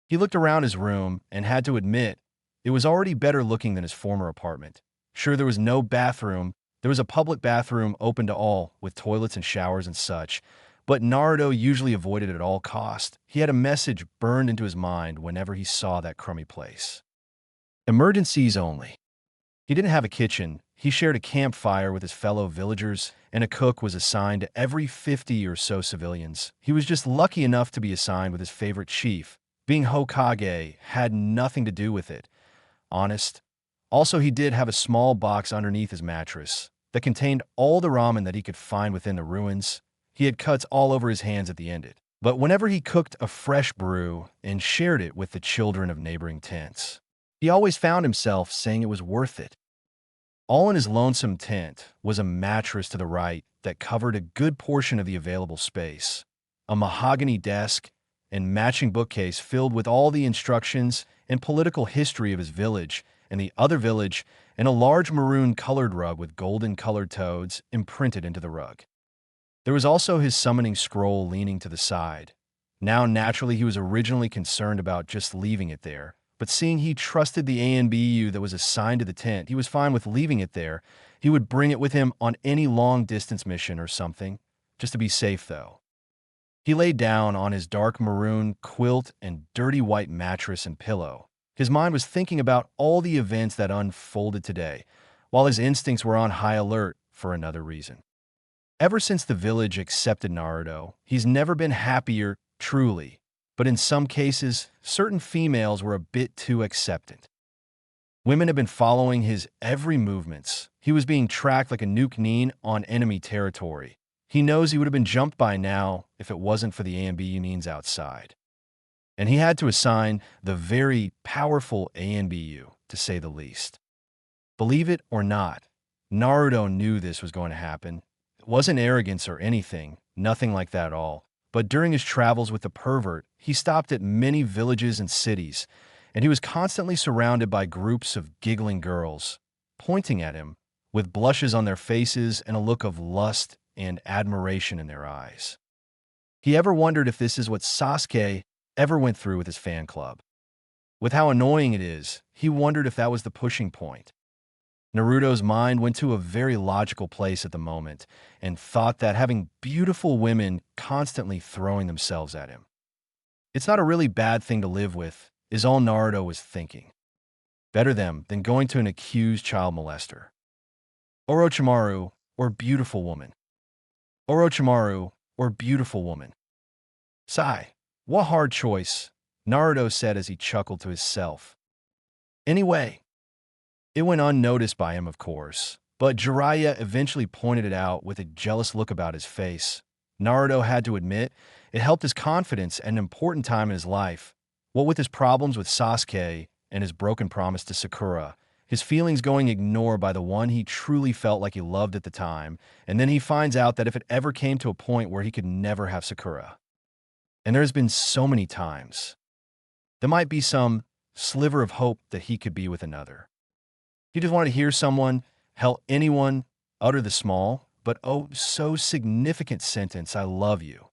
He looked around his room and had to admit it was already better looking than his former apartment. Sure, there was no bathroom. There was a public bathroom open to all, with toilets and showers and such, but Naruto usually avoided it at all cost. He had a message burned into his mind whenever he saw that crummy place. Emergencies only. He didn't have a kitchen. He shared a campfire with his fellow villagers, and a cook was assigned to every 50 or so civilians. He was just lucky enough to be assigned with his favorite chief. Being Hokage had nothing to do with it. Honest. Also, he did have a small box underneath his mattress that contained all the ramen that he could find within the ruins. He had cuts all over his hands at the end of it. But whenever he cooked a fresh brew and shared it with the children of neighboring tents, he always found himself saying it was worth it. All in his lonesome tent was a mattress to the right that covered a good portion of the available space, a mahogany desk, and matching bookcase filled with all the instructions and political history of his village and the other village, and a large maroon-colored rug with golden-colored toads imprinted into the rug. There was also his summoning scroll leaning to the side. Now, naturally, he was originally concerned about just leaving it there, but seeing he trusted the ANBU that was assigned to the tent, he was fine with leaving it there. He would bring it with him on any long-distance mission or something, just to be safe, though. He lay down on his dark maroon quilt and dirty white mattress and pillow, His mind was thinking about all the events that unfolded today, while his instincts were on high alert for another reason. Ever since the village accepted Naruto, he's never been happier, truly. But in some cases, certain females were a bit too acceptant. Women had been following his every movements. He was being tracked like a nuke neen on enemy territory. He knows he would have been jumped by now if it wasn't for the AMB units outside. And he had to assign the very powerful ANBU, to say the least. Believe it or not, Naruto knew this was going to happen. It wasn't arrogance or anything, nothing like that at all. But during his travels with the pervert, he stopped at many villages and cities, and he was constantly surrounded by groups of giggling girls, pointing at him, with blushes on their faces and a look of lust and admiration in their eyes. He ever wondered if this is what Sasuke ever went through with his fan club? With how annoying it is, he wondered if that was the pushing point. Naruto's mind went to a very logical place at the moment and thought that having beautiful women constantly throwing themselves at him, it's not a really bad thing to live with, is all Naruto was thinking. Better them than going to an accused child molester. Orochimaru, or beautiful woman. Orochimaru, or beautiful woman. Sigh, what hard choice, Naruto said as he chuckled to himself. Anyway, it went unnoticed by him, of course, but Jiraiya eventually pointed it out with a jealous look about his face. Naruto had to admit it helped his confidence at an important time in his life. What with his problems with Sasuke and his broken promise to Sakura, his feelings going ignored by the one he truly felt like he loved at the time, and then he finds out that if it ever came to a point where he could never have Sakura. And there's been so many times. There might be some sliver of hope that he could be with another. He just wanted to hear someone, hell, anyone, utter the small, but oh, so significant sentence, I love you.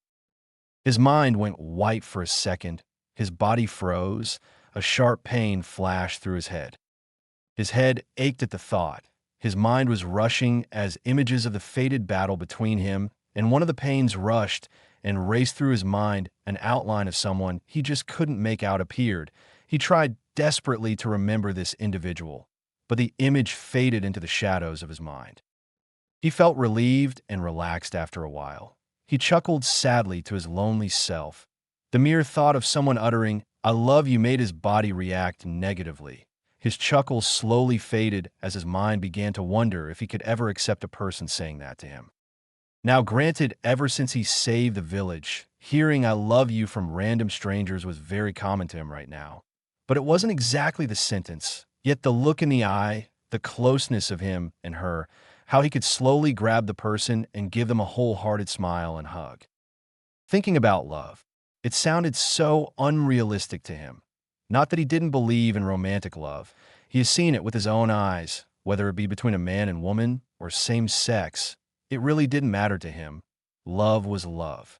His mind went white for a second. His body froze. A sharp pain flashed through his head. His head ached at the thought. His mind was rushing as images of the fated battle between him, and one of the pains rushed and raced through his mind. An outline of someone he just couldn't make out appeared. He tried desperately to remember this individual, but the image faded into the shadows of his mind. He felt relieved and relaxed after a while. He chuckled sadly to his lonely self. The mere thought of someone uttering, "I love you," made his body react negatively. His chuckle slowly faded as his mind began to wonder if he could ever accept a person saying that to him. Now, granted, ever since he saved the village, hearing "I love you" from random strangers was very common to him right now. But it wasn't exactly the sentence. Yet the look in the eye, the closeness of him and her, how he could slowly grab the person and give them a wholehearted smile and hug. Thinking about love, it sounded so unrealistic to him. Not that he didn't believe in romantic love. He has seen it with his own eyes, whether it be between a man and woman or same sex. It really didn't matter to him. Love was love.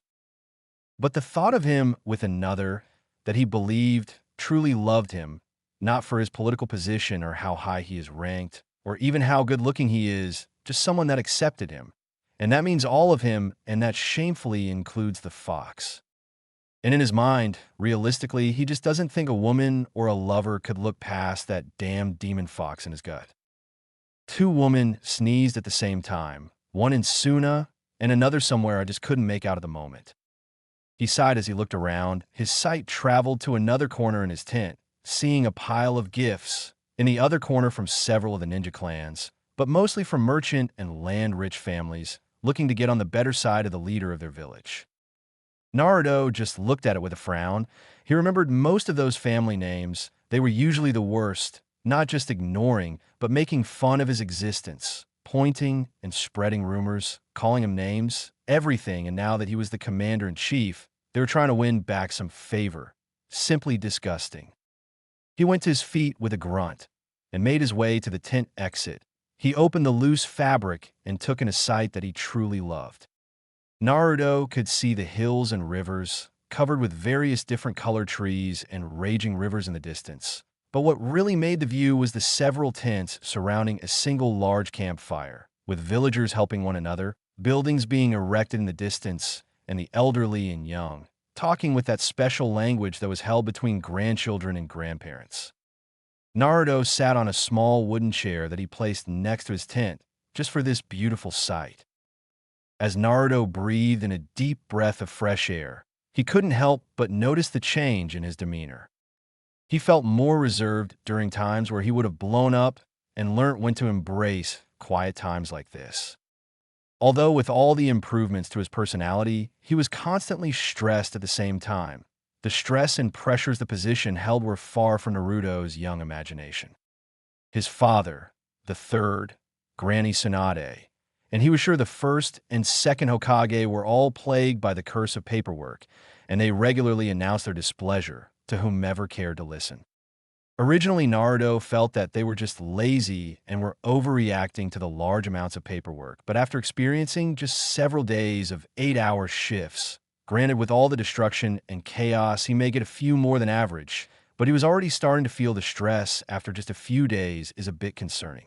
But the thought of him with another that he believed truly loved him, not for his political position or how high he is ranked, or even how good-looking he is, just someone that accepted him. And that means all of him, and that shamefully includes the fox. And in his mind, realistically, he just doesn't think a woman or a lover could look past that damn demon fox in his gut. Two women sneezed at the same time, one in Suna and another somewhere I just couldn't make out at the moment. He sighed as he looked around. His sight traveled to another corner in his tent, seeing a pile of gifts in the other corner from several of the ninja clans, but mostly from merchant and land-rich families looking to get on the better side of the leader of their village. Naruto just looked at it with a frown. He remembered most of those family names. They were usually the worst, not just ignoring, but making fun of his existence, pointing and spreading rumors, calling him names, everything. And now that he was the commander-in-chief, they were trying to win back some favor. Simply disgusting. He went to his feet with a grunt and made his way to the tent exit. He opened the loose fabric and took in a sight that he truly loved. Naruto could see the hills and rivers, covered with various different colored trees and raging rivers in the distance. But what really made the view was the several tents surrounding a single large campfire, with villagers helping one another, buildings being erected in the distance, and the elderly and young talking with that special language that was held between grandchildren and grandparents. Naruto sat on a small wooden chair that he placed next to his tent, just for this beautiful sight. As Naruto breathed in a deep breath of fresh air, he couldn't help but notice the change in his demeanor. He felt more reserved during times where he would have blown up and learnt when to embrace quiet times like this. Although with all the improvements to his personality, he was constantly stressed at the same time. The stress and pressures the position held were far from Naruto's young imagination. His father, the third, Granny Tsunade, and he was sure the first and second Hokage were all plagued by the curse of paperwork, and they regularly announced their displeasure to whomever cared to listen. Originally, Naruto felt that they were just lazy and were overreacting to the large amounts of paperwork, but after experiencing just several days of 8-hour shifts, granted with all the destruction and chaos, he may get a few more than average, but he was already starting to feel the stress after just a few days is a bit concerning.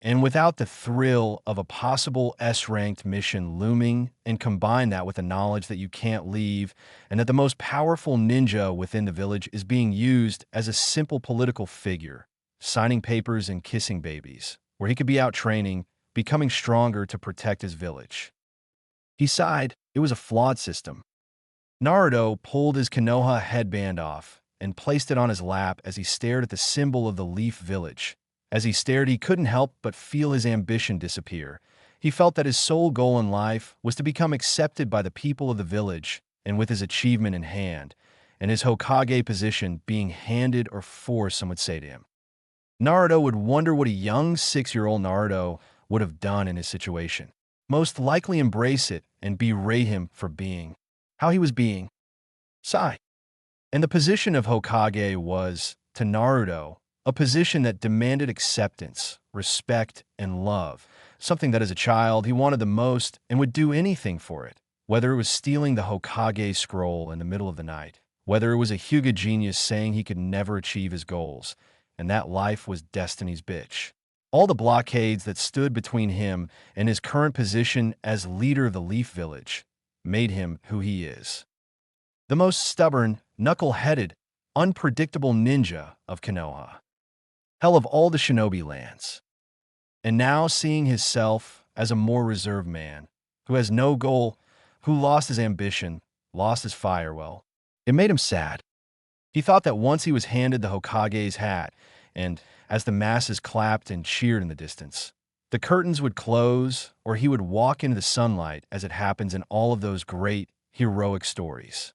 And without the thrill of a possible S-ranked mission looming, and combine that with the knowledge that you can't leave, and that the most powerful ninja within the village is being used as a simple political figure, signing papers and kissing babies, where he could be out training, becoming stronger to protect his village. He sighed. It was a flawed system. Naruto pulled his Konoha headband off and placed it on his lap as he stared at the symbol of the Leaf Village. As he stared, he couldn't help but feel his ambition disappear. He felt that his sole goal in life was to become accepted by the people of the village, and with his achievement in hand, and his Hokage position being handed or forced, some would say to him. Naruto would wonder what a young 6-year-old Naruto would have done in his situation. Most likely embrace it and berate him for being how he was being. Sigh. And the position of Hokage was, to Naruto, a position that demanded acceptance, respect, and love, something that as a child he wanted the most and would do anything for it, whether it was stealing the Hokage scroll in the middle of the night, whether it was a Hyuga genius saying he could never achieve his goals, and that life was destiny's bitch. All the blockades that stood between him and his current position as leader of the Leaf Village made him who he is. The most stubborn, knuckle-headed, unpredictable ninja of Konoha. Hell of all the shinobi lands. And now seeing himself as a more reserved man, who has no goal, who lost his ambition, lost his fire, well, it made him sad. He thought that once he was handed the Hokage's hat, and as the masses clapped and cheered in the distance, the curtains would close, or he would walk into the sunlight as it happens in all of those great, heroic stories.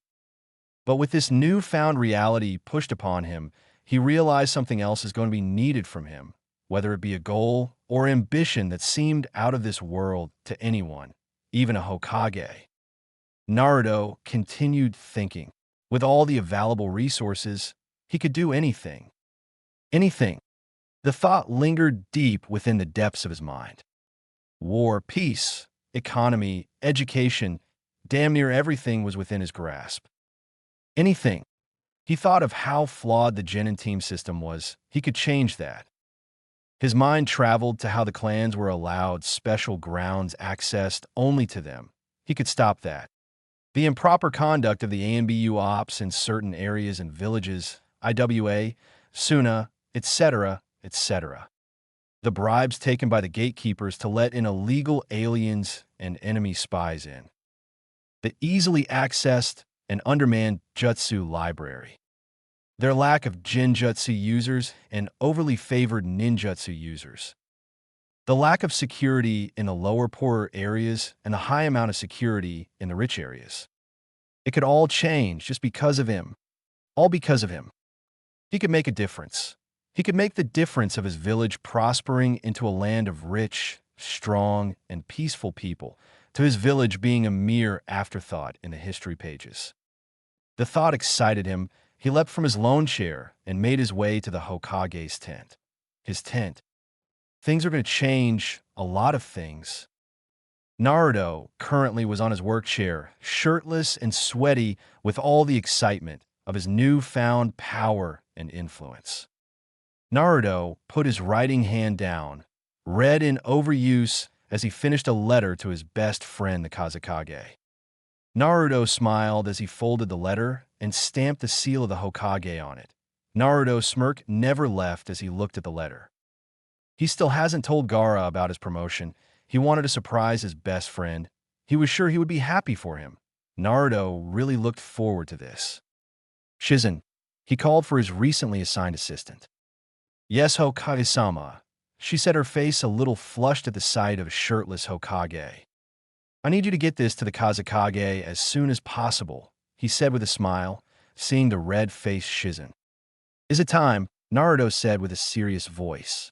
But with this newfound reality pushed upon him, he realized something else is going to be needed from him, whether it be a goal or ambition that seemed out of this world to anyone, even a Hokage. Naruto continued thinking. With all the available resources, he could do anything. Anything. The thought lingered deep within the depths of his mind. War, peace, economy, education, damn near everything was within his grasp. Anything. He thought of how flawed the Genin team system was. He could change that. His mind traveled to how the clans were allowed special grounds accessed only to them. He could stop that. The improper conduct of the ANBU ops in certain areas and villages, IWA, Suna, etc., etc. The bribes taken by the gatekeepers to let in illegal aliens and enemy spies in. The easily accessed and undermanned jutsu library. Their lack of genjutsu users and overly favored ninjutsu users. The lack of security in the lower poorer areas and the high amount of security in the rich areas. It could all change just because of him. All because of him. He could make a difference. He could make the difference of his village prospering into a land of rich, strong, and peaceful people, to his village being a mere afterthought in the history pages. The thought excited him. He leapt from his lone chair and made his way to the Hokage's tent. His tent. Things are going to change, a lot of things. Naruto currently was on his work chair, shirtless and sweaty with all the excitement of his newfound power and influence. Naruto put his writing hand down, read in overuse as he finished a letter to his best friend, the Kazekage. Naruto smiled as he folded the letter and stamped the seal of the Hokage on it. Naruto's smirk never left as he looked at the letter. He still hasn't told Gaara about his promotion. He wanted to surprise his best friend. He was sure he would be happy for him. Naruto really looked forward to this. Shizen, he called for his recently assigned assistant. Yes, Hokage-sama. She said, her face a little flushed at the sight of a shirtless Hokage. I need you to get this to the Kazekage as soon as possible, he said with a smile, seeing the red-faced Shizen. Is it time? Naruto said with a serious voice.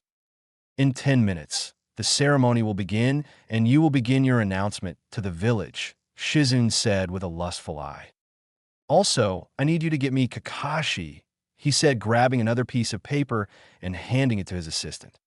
In 10 minutes, the ceremony will begin, and you will begin your announcement to the village, Shizen said with a lustful eye. Also, I need you to get me Kakashi, he said, grabbing another piece of paper and handing it to his assistant.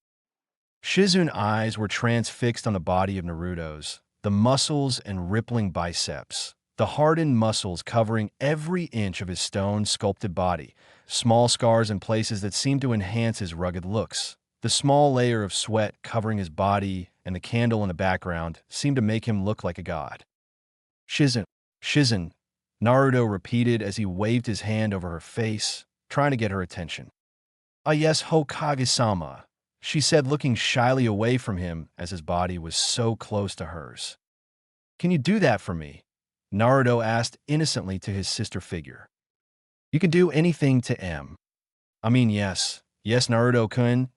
Shizen's eyes were transfixed on the body of Naruto's, the muscles and rippling biceps, the hardened muscles covering every inch of his stone-sculpted body, small scars in places that seemed to enhance his rugged looks. The small layer of sweat covering his body and the candle in the background seemed to make him look like a god. Shizen, Shizen, Naruto repeated as he waved his hand over her face, trying to get her attention. Ah yes, Hokage-sama, she said, looking shyly away from him as his body was so close to hers. Can you do that for me? Naruto asked innocently to his sister figure. You can do anything to M. I mean, yes, Naruto-kun.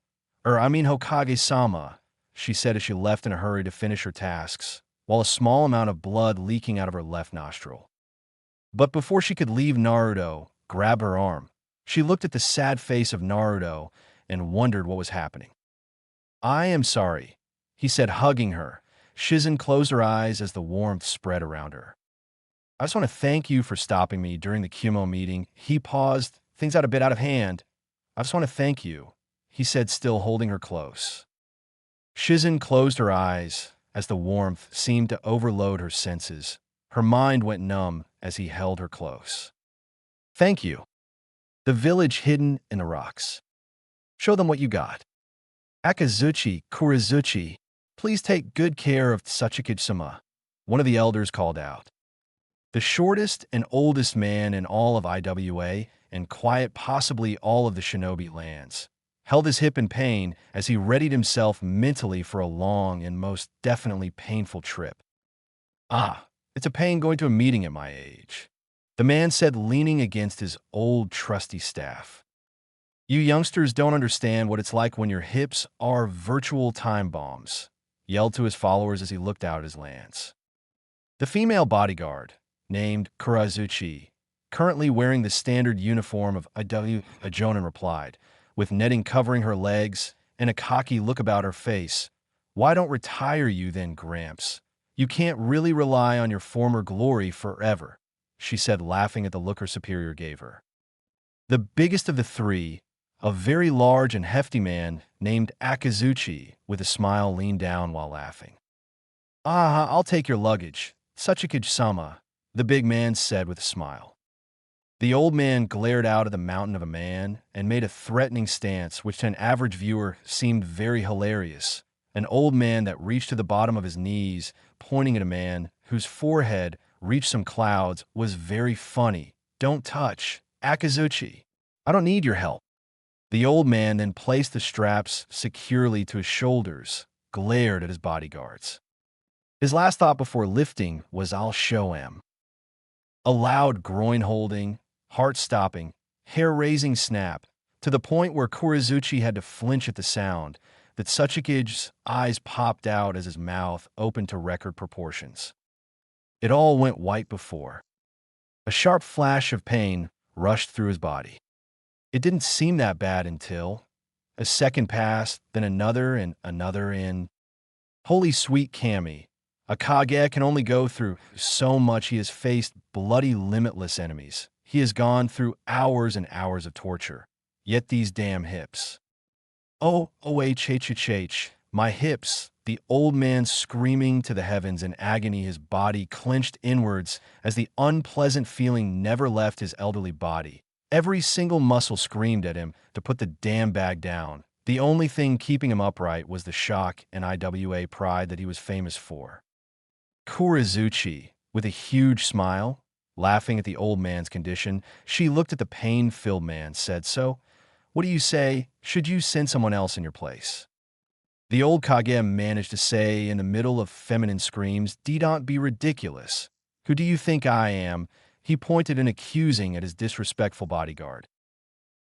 Hokage-sama, she said as she left in a hurry to finish her tasks, while a small amount of blood leaking out of her left nostril. But before she could leave, Naruto grabbed her arm. She looked at the sad face of Naruto and wondered what was happening. I am sorry, he said, hugging her. Shizen closed her eyes as the warmth spread around her. I just want to thank you for stopping me during the Kumo meeting. He paused. Things got a bit out of hand. I just want to thank you, he said, still holding her close. Shizen closed her eyes as the warmth seemed to overload her senses. Her mind went numb as he held her close. Thank you. The village hidden in the rocks. Show them what you got. Akazuchi, Kurizuchi, please take good care of Tsuchikage-sama, one of the elders called out. The shortest and oldest man in all of IWA, and quiet possibly all of the shinobi lands, held his hip in pain as he readied himself mentally for a long and most definitely painful trip. Ah, it's a pain going to a meeting at my age, the man said, leaning against his old trusty staff. You youngsters don't understand what it's like when your hips are virtual time bombs, yelled to his followers as he looked out at his lance. The female bodyguard, named Kurizuchi, currently wearing the standard uniform of IWA Jonin, replied, with netting covering her legs and a cocky look about her face. Why don't retire you then, Gramps? You can't really rely on your former glory forever, she said, laughing at the look her superior gave her. The biggest of the three, a very large and hefty man named Akazuchi, with a smile, leaned down while laughing. Ah, I'll take your luggage, Tsuchikage-sama, the big man said with a smile. The old man glared out at the mountain of a man and made a threatening stance, which to an average viewer seemed very hilarious. An old man that reached to the bottom of his knees, pointing at a man whose forehead reached some clouds, was very funny. Don't touch, Akazuchi. I don't need your help. The old man then placed the straps securely to his shoulders, glared at his bodyguards. His last thought before lifting was, I'll show him. A loud groin-holding, heart-stopping, hair-raising snap, to the point where Kurizuchi had to flinch at the sound, that Tsuchikage's eyes popped out as his mouth opened to record proportions. It all went white before. A sharp flash of pain rushed through his body. It didn't seem that bad until a second passed, then another and another in. Holy sweet Kami, a Kage can only go through so much. He has faced bloody limitless enemies. He has gone through hours and hours of torture. Yet these damn hips. Oh, my hips, the old man screaming to the heavens in agony, his body clenched inwards as the unpleasant feeling never left his elderly body. Every single muscle screamed at him to put the damn bag down. The only thing keeping him upright was the shock and IWA pride that he was famous for. Kurizuchi, with a huge smile, Laughing at the old man's condition, she looked at the pain-filled man, said, "So, what do you say? Should you send someone else in your place?" The old Kage managed to say in the middle of feminine screams, "Don't be ridiculous. Who do you think I am?" He pointed an accusing at his disrespectful bodyguard.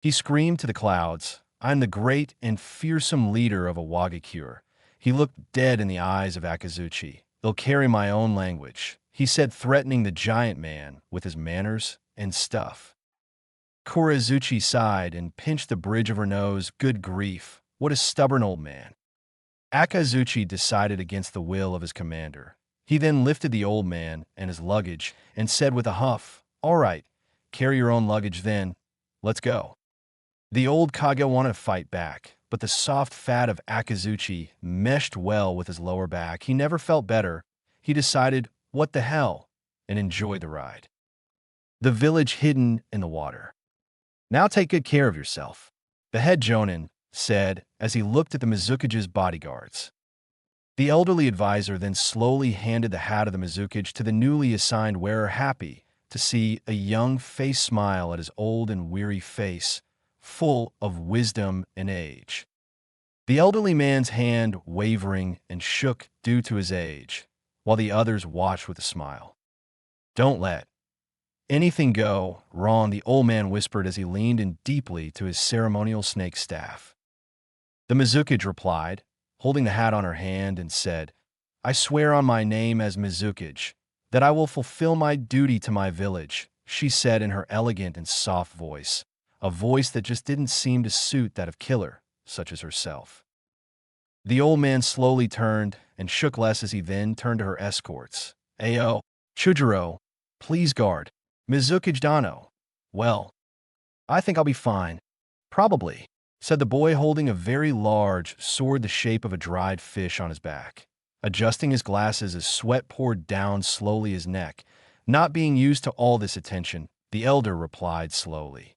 He screamed to the clouds, "I'm the great and fearsome leader of a Wagakure." He looked dead in the eyes of Akazuchi. "They'll carry my own language," he said, threatening the giant man with his manners and stuff. Korazuchi sighed and pinched the bridge of her nose. Good grief, what a stubborn old man. Akazuchi decided against the will of his commander. He then lifted the old man and his luggage and said with a huff, "All right, carry your own luggage then. Let's go." The old Kage wanted to fight back, but the soft fat of Akazuchi meshed well with his lower back. He never felt better. He decided, what the hell, and enjoyed the ride. The village hidden in the water. "Now take good care of yourself," the head jonin said as he looked at the Mizukage's bodyguards. The elderly advisor then slowly handed the hat of the Mizukage to the newly assigned wearer, happy to see a young face smile at his old and weary face, full of wisdom and age. The elderly man's hand wavering and shook due to his age, while the others watched with a smile. "Don't let anything go wrong," the old man whispered as he leaned in deeply to his ceremonial snake staff. The Mizukage replied, holding the hat on her hand, and said, "I swear on my name as Mizukage that I will fulfill my duty to my village," she said in her elegant and soft voice, a voice that just didn't seem to suit that of killer, such as herself. The old man slowly turned and shook less as he then turned to her escorts. "Ayo, Chujiro, please guard Mizukage Dano." "Well, I think I'll be fine. Probably," said the boy, holding a very large sword the shape of a dried fish on his back. Adjusting his glasses as sweat poured down slowly his neck, not being used to all this attention, the elder replied slowly.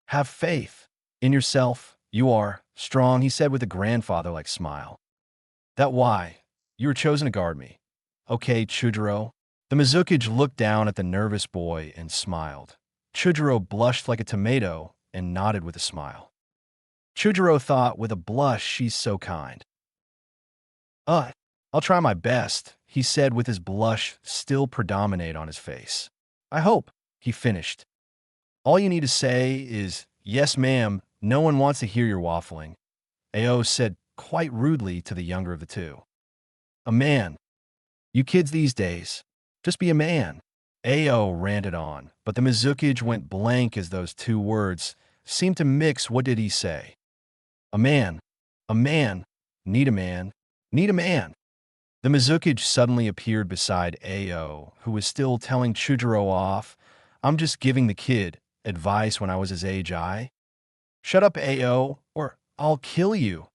"Have faith in yourself. You are strong," he said with a grandfather-like smile. "That why you were chosen to guard me. Okay, Chujiro." The Mizukage looked down at the nervous boy and smiled. Chujiro blushed like a tomato and nodded with a smile. Chujiro thought with a blush, "She's so kind." I'll try my best," he said with his blush still predominate on his face. "I hope," he finished. "All you need to say is, 'Yes, ma'am, no one wants to hear your waffling,'" Ao said quite rudely to the younger of the two. "A man. You kids these days. Just be a man." Ao ranted on, but the Mizukage went blank as those two words seemed to mix. What did he say? A man. A man. Need a man. Need a man. The Mizukage suddenly appeared beside Ao, who was still telling Chujiro off. "I'm just giving the kid advice when I was his age. Shut up, Ao, or I'll kill you."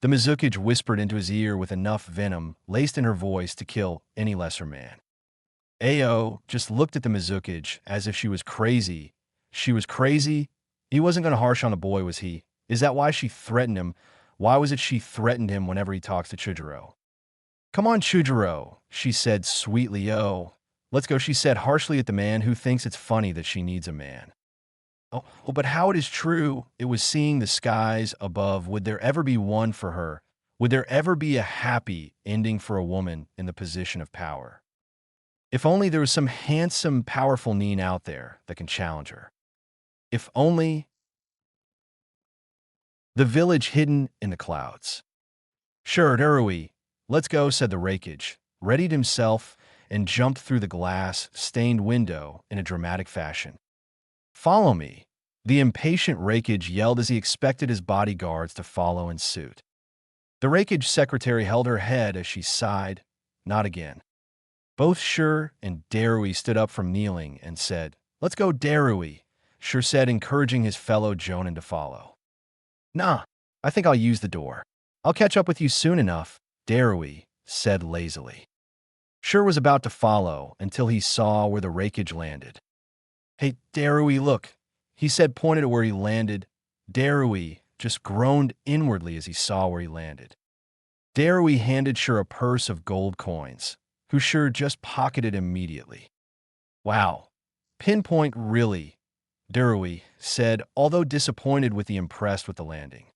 The Mizukage whispered into his ear with enough venom laced in her voice to kill any lesser man. Ao just looked at the Mizukage as if she was crazy. She was crazy? He wasn't going to harsh on the boy, was he? Is that why she threatened him? Why was it she threatened him whenever he talks to Chujiro? "Come on, Chujiro," she said sweetly. "Oh, let's go," she said harshly at the man who thinks it's funny that she needs a man. Oh, but how it is true, it was seeing the skies above. Would there ever be one for her? Would there ever be a happy ending for a woman in the position of power? If only there was some handsome, powerful Nin out there that can challenge her. If only. The village hidden in the clouds. "Sure, Darui, let's go," said the Rakage, readied himself, and jumped through the glass-stained window in a dramatic fashion. "Follow me," the impatient Rakage yelled as he expected his bodyguards to follow in suit. The Rakage secretary held her head as she sighed, "Not again." Both Sure and Darui stood up from kneeling and said, "Let's go, Darui," Sure said, encouraging his fellow Jonin to follow. "Nah, I think I'll use the door. I'll catch up with you soon enough," Darui said lazily. Sure was about to follow until he saw where the Rakage landed. "Hey, Darui, look," he said, pointed at where he landed. Darui just groaned inwardly as he saw where he landed. Darui handed Sure a purse of gold coins, who Sure just pocketed immediately. "Wow, Pinpoint really, Durui said, although disappointed with the impressed with the landing.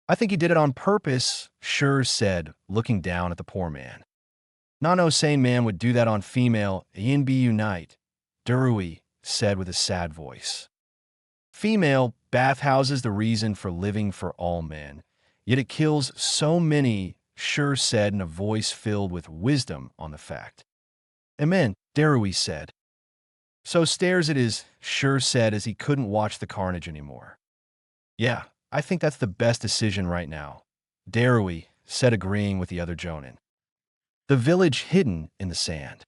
I think he did it on purpose, Sure said, looking down at the poor man. No sane man would do that on female, Yin unite, Durui said with a sad voice. Female bathhouses the reason for living for all men, yet it kills so many, Sure said in a voice filled with wisdom on the fact. Amen, Darui said. So stairs it is, Sure said as he couldn't watch the carnage anymore. Yeah, I think that's the best decision right now, Darui said, agreeing with the other Jonin. The village hidden in the sand.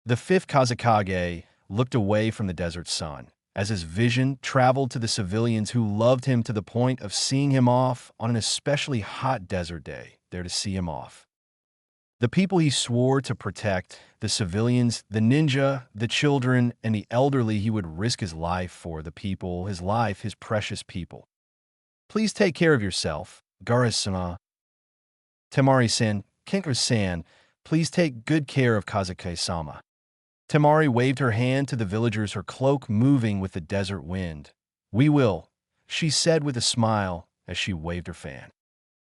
The fifth Kazakage looked away from the desert sun as his vision traveled to the civilians who loved him to the point of seeing him off on an especially hot desert day, there to see him off. The people he swore to protect, the civilians, the ninja, the children, and the elderly he would risk his life for, the people, his life, his precious people. Please take care of yourself, Gaara-sama. Temari-san, Kinkar-san, please take good care of Kazake-sama. Temari waved her hand to the villagers, her cloak moving with the desert wind. We will, she said with a smile as she waved her fan.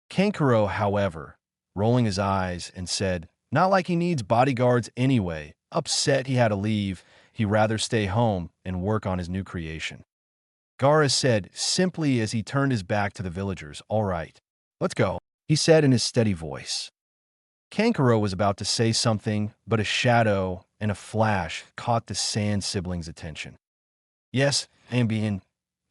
Kankuro, however, rolling his eyes and said, not like he needs bodyguards anyway, upset he had to leave, he'd rather stay home and work on his new creation. Gaara said simply as he turned his back to the villagers, all right, let's go, he said in his steady voice. Kankuro was about to say something, but a shadow and a flash caught the Sand siblings' attention. Yes, Ambian,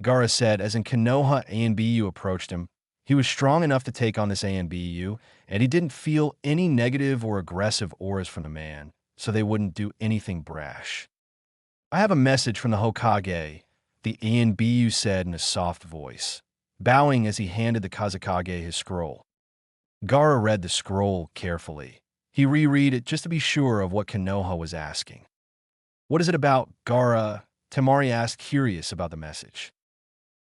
Gaara said as in Konoha Anbu approached him. He was strong enough to take on this Anbu, and he didn't feel any negative or aggressive auras from the man, so they wouldn't do anything brash. I have a message from the Hokage, the Anbu said in a soft voice, bowing as he handed the Kazakage his scroll. Gaara read the scroll carefully. He reread it just to be sure of what Konoha was asking. What is it about, Gaara? Temari asked, curious about the message.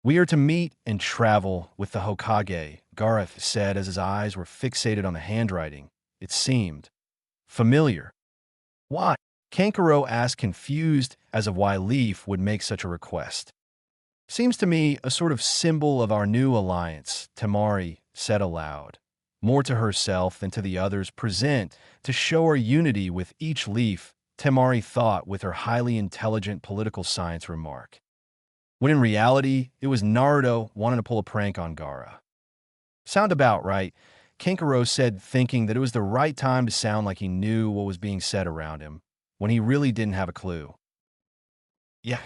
We are to meet and travel with the Hokage, Gaara said as his eyes were fixated on the handwriting. It seemed familiar. Why? Kankuro asked, confused as of why Leaf would make such a request. Seems to me a sort of symbol of our new alliance, Temari said aloud. More to herself than to the others present, to show our unity with each Leaf, Temari thought with her highly intelligent political science remark. When in reality, it was Naruto wanting to pull a prank on Gaara. Sound about right, Kankuro said, thinking that it was the right time to sound like he knew what was being said around him, when he really didn't have a clue. Yeah.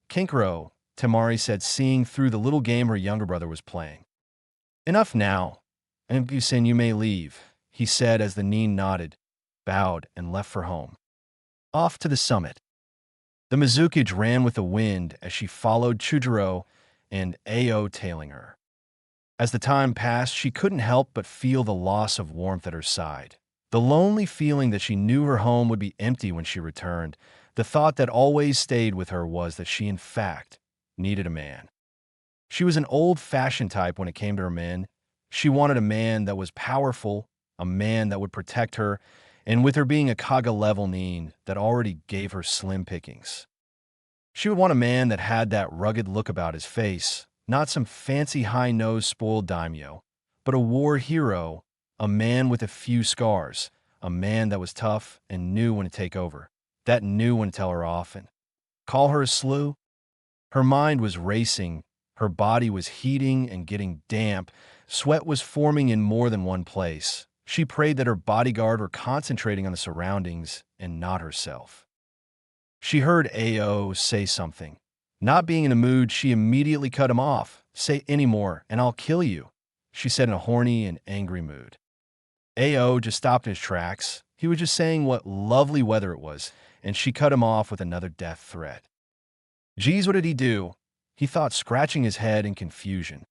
Kankuro, Temari said, seeing through the little game her younger brother was playing. Enough now. Ambu-san, you may leave, he said as the Nin nodded, bowed, and left for home. Off to the summit. The Mizukage ran with the wind as she followed Chujiro and Ao tailing her. As the time passed, she couldn't help but feel the loss of warmth at her side. The lonely feeling that she knew her home would be empty when she returned. The thought that always stayed with her was that she, in fact, needed a man. She was an old-fashioned type when it came to her men. She wanted a man that was powerful, a man that would protect her, and with her being a Kaga-level Nin, that already gave her slim pickings. She would want a man that had that rugged look about his face, not some fancy high-nosed spoiled daimyo, but a war hero, a man with a few scars, a man that was tough and knew when to take over, that knew when to tell her off and call her a slew. Her mind was racing, her body was heating and getting damp, sweat was forming in more than one place. She prayed that her bodyguard were concentrating on the surroundings and not herself. She heard Ao say something. Not being in the mood, she immediately cut him off. Say any more, and I'll kill you, she said in a horny and angry mood. Ao just stopped in his tracks. He was just saying what lovely weather it was, and she cut him off with another death threat. Geez, what did he do? He thought, scratching his head in confusion.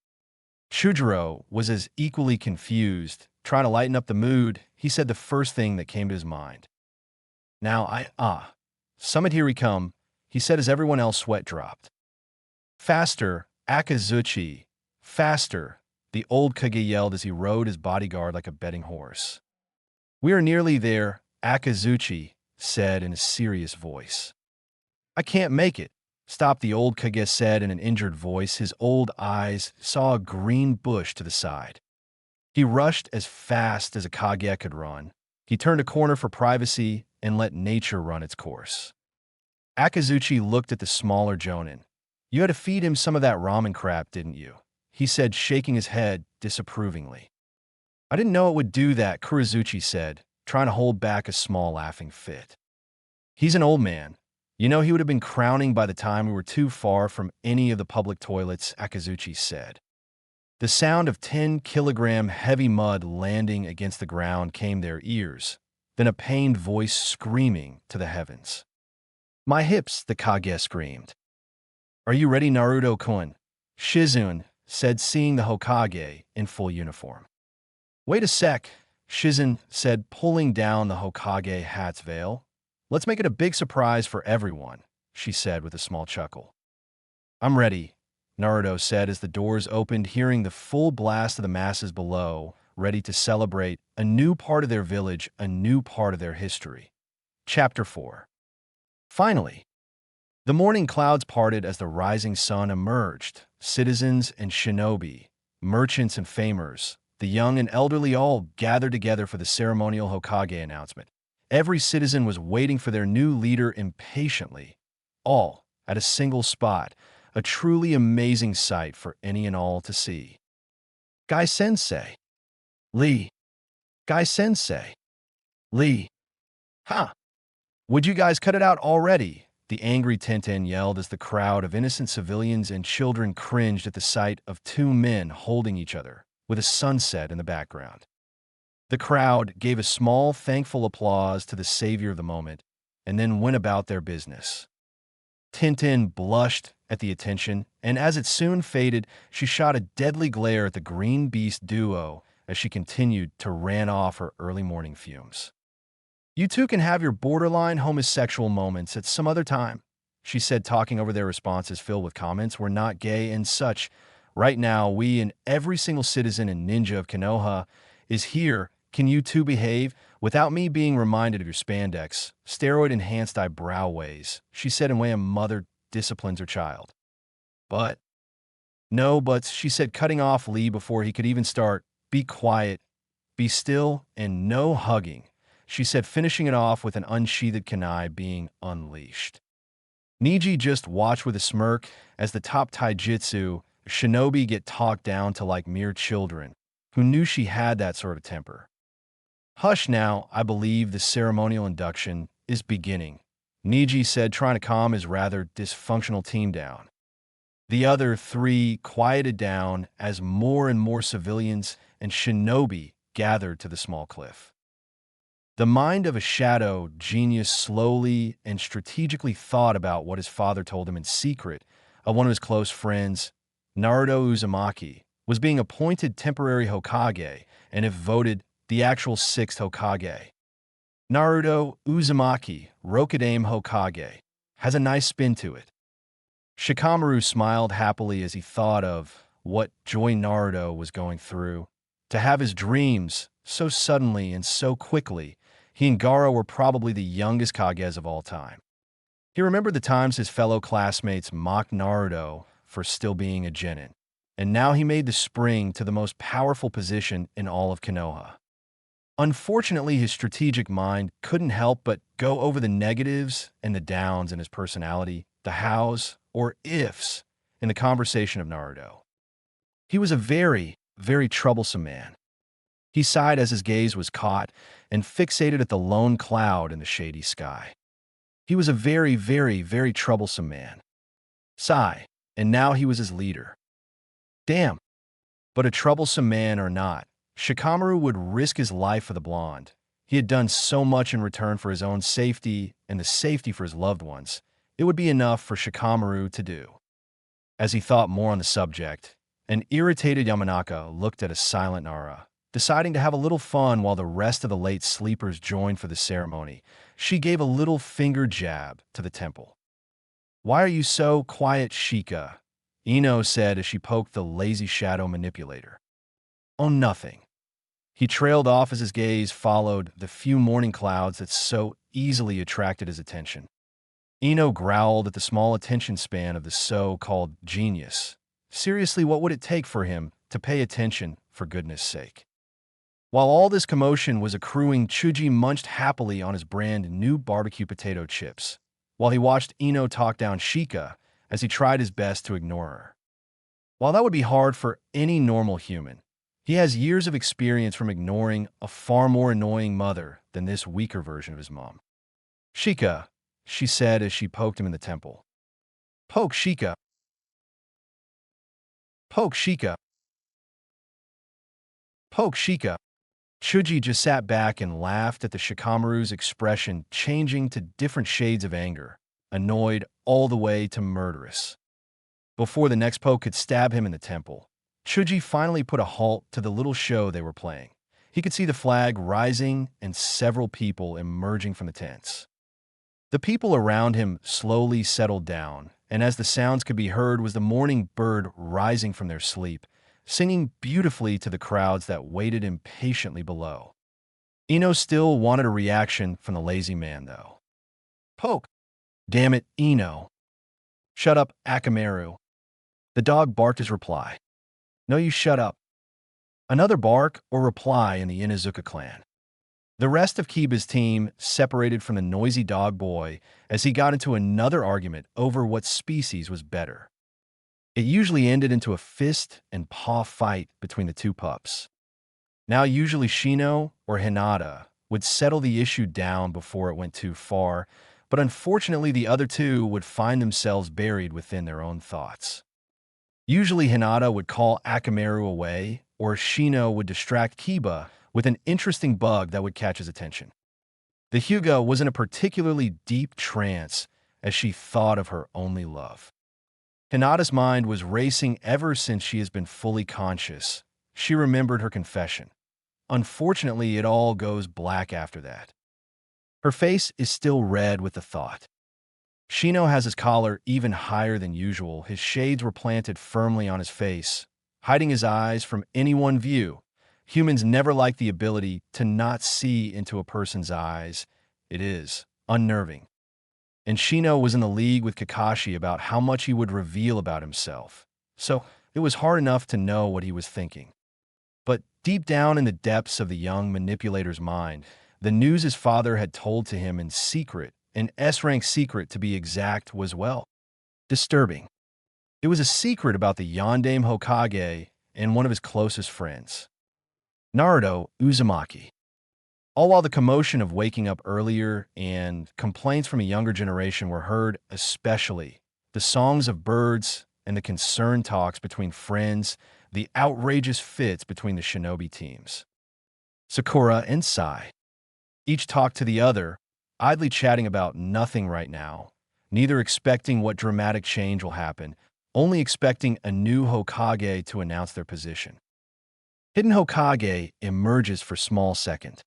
Chujiro was as equally confused. Trying to lighten up the mood, he said the first thing that came to his mind. Now summit, here we come, he said as everyone else sweat dropped. Faster, Akazuchi, faster, the old Kage yelled as he rode his bodyguard like a betting horse. We are nearly there, Akazuchi said in a serious voice. I can't make it. Stop, the old Kage said in an injured voice. His old eyes saw a green bush to the side. He rushed as fast as a Kage could run. He turned a corner for privacy and let nature run its course. Akazuchi looked at the smaller Jonin. You had to feed him some of that ramen crap, didn't you? He said, shaking his head disapprovingly. I didn't know it would do that, Kurizuchi said, trying to hold back a small laughing fit. He's an old man. You know, he would have been crowning by the time we were too far from any of the public toilets, Akazuchi said. The sound of 10-kilogram heavy mud landing against the ground came their ears, then a pained voice screaming to the heavens. My hips, the Kage screamed. Are you ready, Naruto-kun? Shizune said, seeing the Hokage in full uniform. Wait a sec, Shizune said, pulling down the Hokage hat's veil. Let's make it a big surprise for everyone, she said with a small chuckle. I'm ready, Naruto said as the doors opened, hearing the full blast of the masses below, ready to celebrate a new part of their village, a new part of their history. Chapter 4. Finally, the morning clouds parted as the rising sun emerged. Citizens and shinobi, merchants and famers, the young and elderly all gathered together for the ceremonial Hokage announcement. Every citizen was waiting for their new leader impatiently, all at a single spot, a truly amazing sight for any and all to see. Gai-sensei. Lee. Gai-sensei. Lee. Ha! Would you guys cut it out already? The angry Tenten yelled as the crowd of innocent civilians and children cringed at the sight of two men holding each other, with a sunset in the background. The crowd gave a small, thankful applause to the savior of the moment, and then went about their business. Tintin blushed at the attention, and as it soon faded, she shot a deadly glare at the green beast duo as she continued to ran off her early morning fumes. You two can have your borderline homosexual moments at some other time, she said, talking over their responses filled with comments, we're not gay and such. Right now, we and every single citizen and ninja of Konoha is here. Can you two behave without me being reminded of your spandex, steroid-enhanced eyebrow ways, she said in a way a mother disciplines her child. But, no buts, she said, cutting off Lee before he could even start. Be quiet, be still, and no hugging, she said, finishing it off with an unsheathed kunai being unleashed. Niji just watched with a smirk as the top taijutsu shinobi get talked down to like mere children, who knew she had that sort of temper. Hush now, I believe the ceremonial induction is beginning, Niji said, trying to calm his rather dysfunctional team down. The other three quieted down as more and more civilians and shinobi gathered to the small cliff. The mind of a shadow genius slowly and strategically thought about what his father told him in secret of one of his close friends, Naruto Uzumaki, was being appointed temporary Hokage and if voted the actual 6th Hokage. Naruto Uzumaki, Rokudaime Hokage, has a nice spin to it. Shikamaru smiled happily as he thought of what joy Naruto was going through. To have his dreams so suddenly and so quickly, he and Gaara were probably the youngest Kages of all time. He remembered the times his fellow classmates mocked Naruto for still being a genin, and now he made the spring to the most powerful position in all of Konoha. Unfortunately, his strategic mind couldn't help but go over the negatives and the downs in his personality, the hows or ifs in the conversation of Naruto. He was a very, very troublesome man. He sighed as his gaze was caught and fixated at the lone cloud in the shady sky. He was a very, very, very troublesome man. Sigh, and now he was his leader. Damn. But a troublesome man or not, Shikamaru would risk his life for the blonde. He had done so much in return for his own safety and the safety for his loved ones. It would be enough for Shikamaru to do. As he thought more on the subject, an irritated Yamanaka looked at a silent Nara, deciding to have a little fun while the rest of the late sleepers joined for the ceremony. She gave a little finger jab to the temple. Why are you so quiet, Shika? Ino said as she poked the lazy shadow manipulator. Oh, nothing. He trailed off as his gaze followed the few morning clouds that so easily attracted his attention. Ino growled at the small attention span of the so-called genius. Seriously, what would it take for him to pay attention, for goodness sake? While all this commotion was accruing, Chuji munched happily on his brand new barbecue potato chips, while he watched Ino talk down Shika as he tried his best to ignore her. While that would be hard for any normal human, he has years of experience from ignoring a far more annoying mother than this weaker version of his mom. Shika, she said as she poked him in the temple. Poke Shika. Poke Shika. Poke Shika. Chuji just sat back and laughed at the Shikamaru's expression changing to different shades of anger, annoyed all the way to murderous. Before the next poke could stab him in the temple, Chuji finally put a halt to the little show they were playing. He could see the flag rising and several people emerging from the tents. The people around him slowly settled down, and as the sounds could be heard was the morning bird rising from their sleep, singing beautifully to the crowds that waited impatiently below. Ino still wanted a reaction from the lazy man, though. Poke! Damn it, Ino! Shut up, Akamaru! The dog barked his reply. No, you shut up. Another bark or reply in the Inuzuka clan. The rest of Kiba's team separated from the noisy dog boy as he got into another argument over what species was better. It usually ended into a fist and paw fight between the two pups. Now usually Shino or Hinata would settle the issue down before it went too far, but unfortunately the other two would find themselves buried within their own thoughts. Usually Hinata would call Akamaru away, or Shino would distract Kiba with an interesting bug that would catch his attention. The Hyuga was in a particularly deep trance as she thought of her only love. Hinata's mind was racing ever since she has been fully conscious. She remembered her confession. Unfortunately, it all goes black after that. Her face is still red with the thought. Shino has his collar even higher than usual. His shades were planted firmly on his face, hiding his eyes from any one view. Humans never like the ability to not see into a person's eyes. It is unnerving. And Shino was in the league with Kakashi about how much he would reveal about himself. So it was hard enough to know what he was thinking. But deep down in the depths of the young manipulator's mind, the news his father had told to him in secret, an S-rank secret to be exact, was, well, disturbing. It was a secret about the Yondaime Hokage and one of his closest friends, Naruto Uzumaki. All while the commotion of waking up earlier and complaints from a younger generation were heard, especially the songs of birds and the concerned talks between friends, the outrageous fits between the shinobi teams. Sakura and Sai each talked to the other, idly chatting about nothing right now, neither expecting what dramatic change will happen, only expecting a new Hokage to announce their position. Hidden Hokage emerges for small second.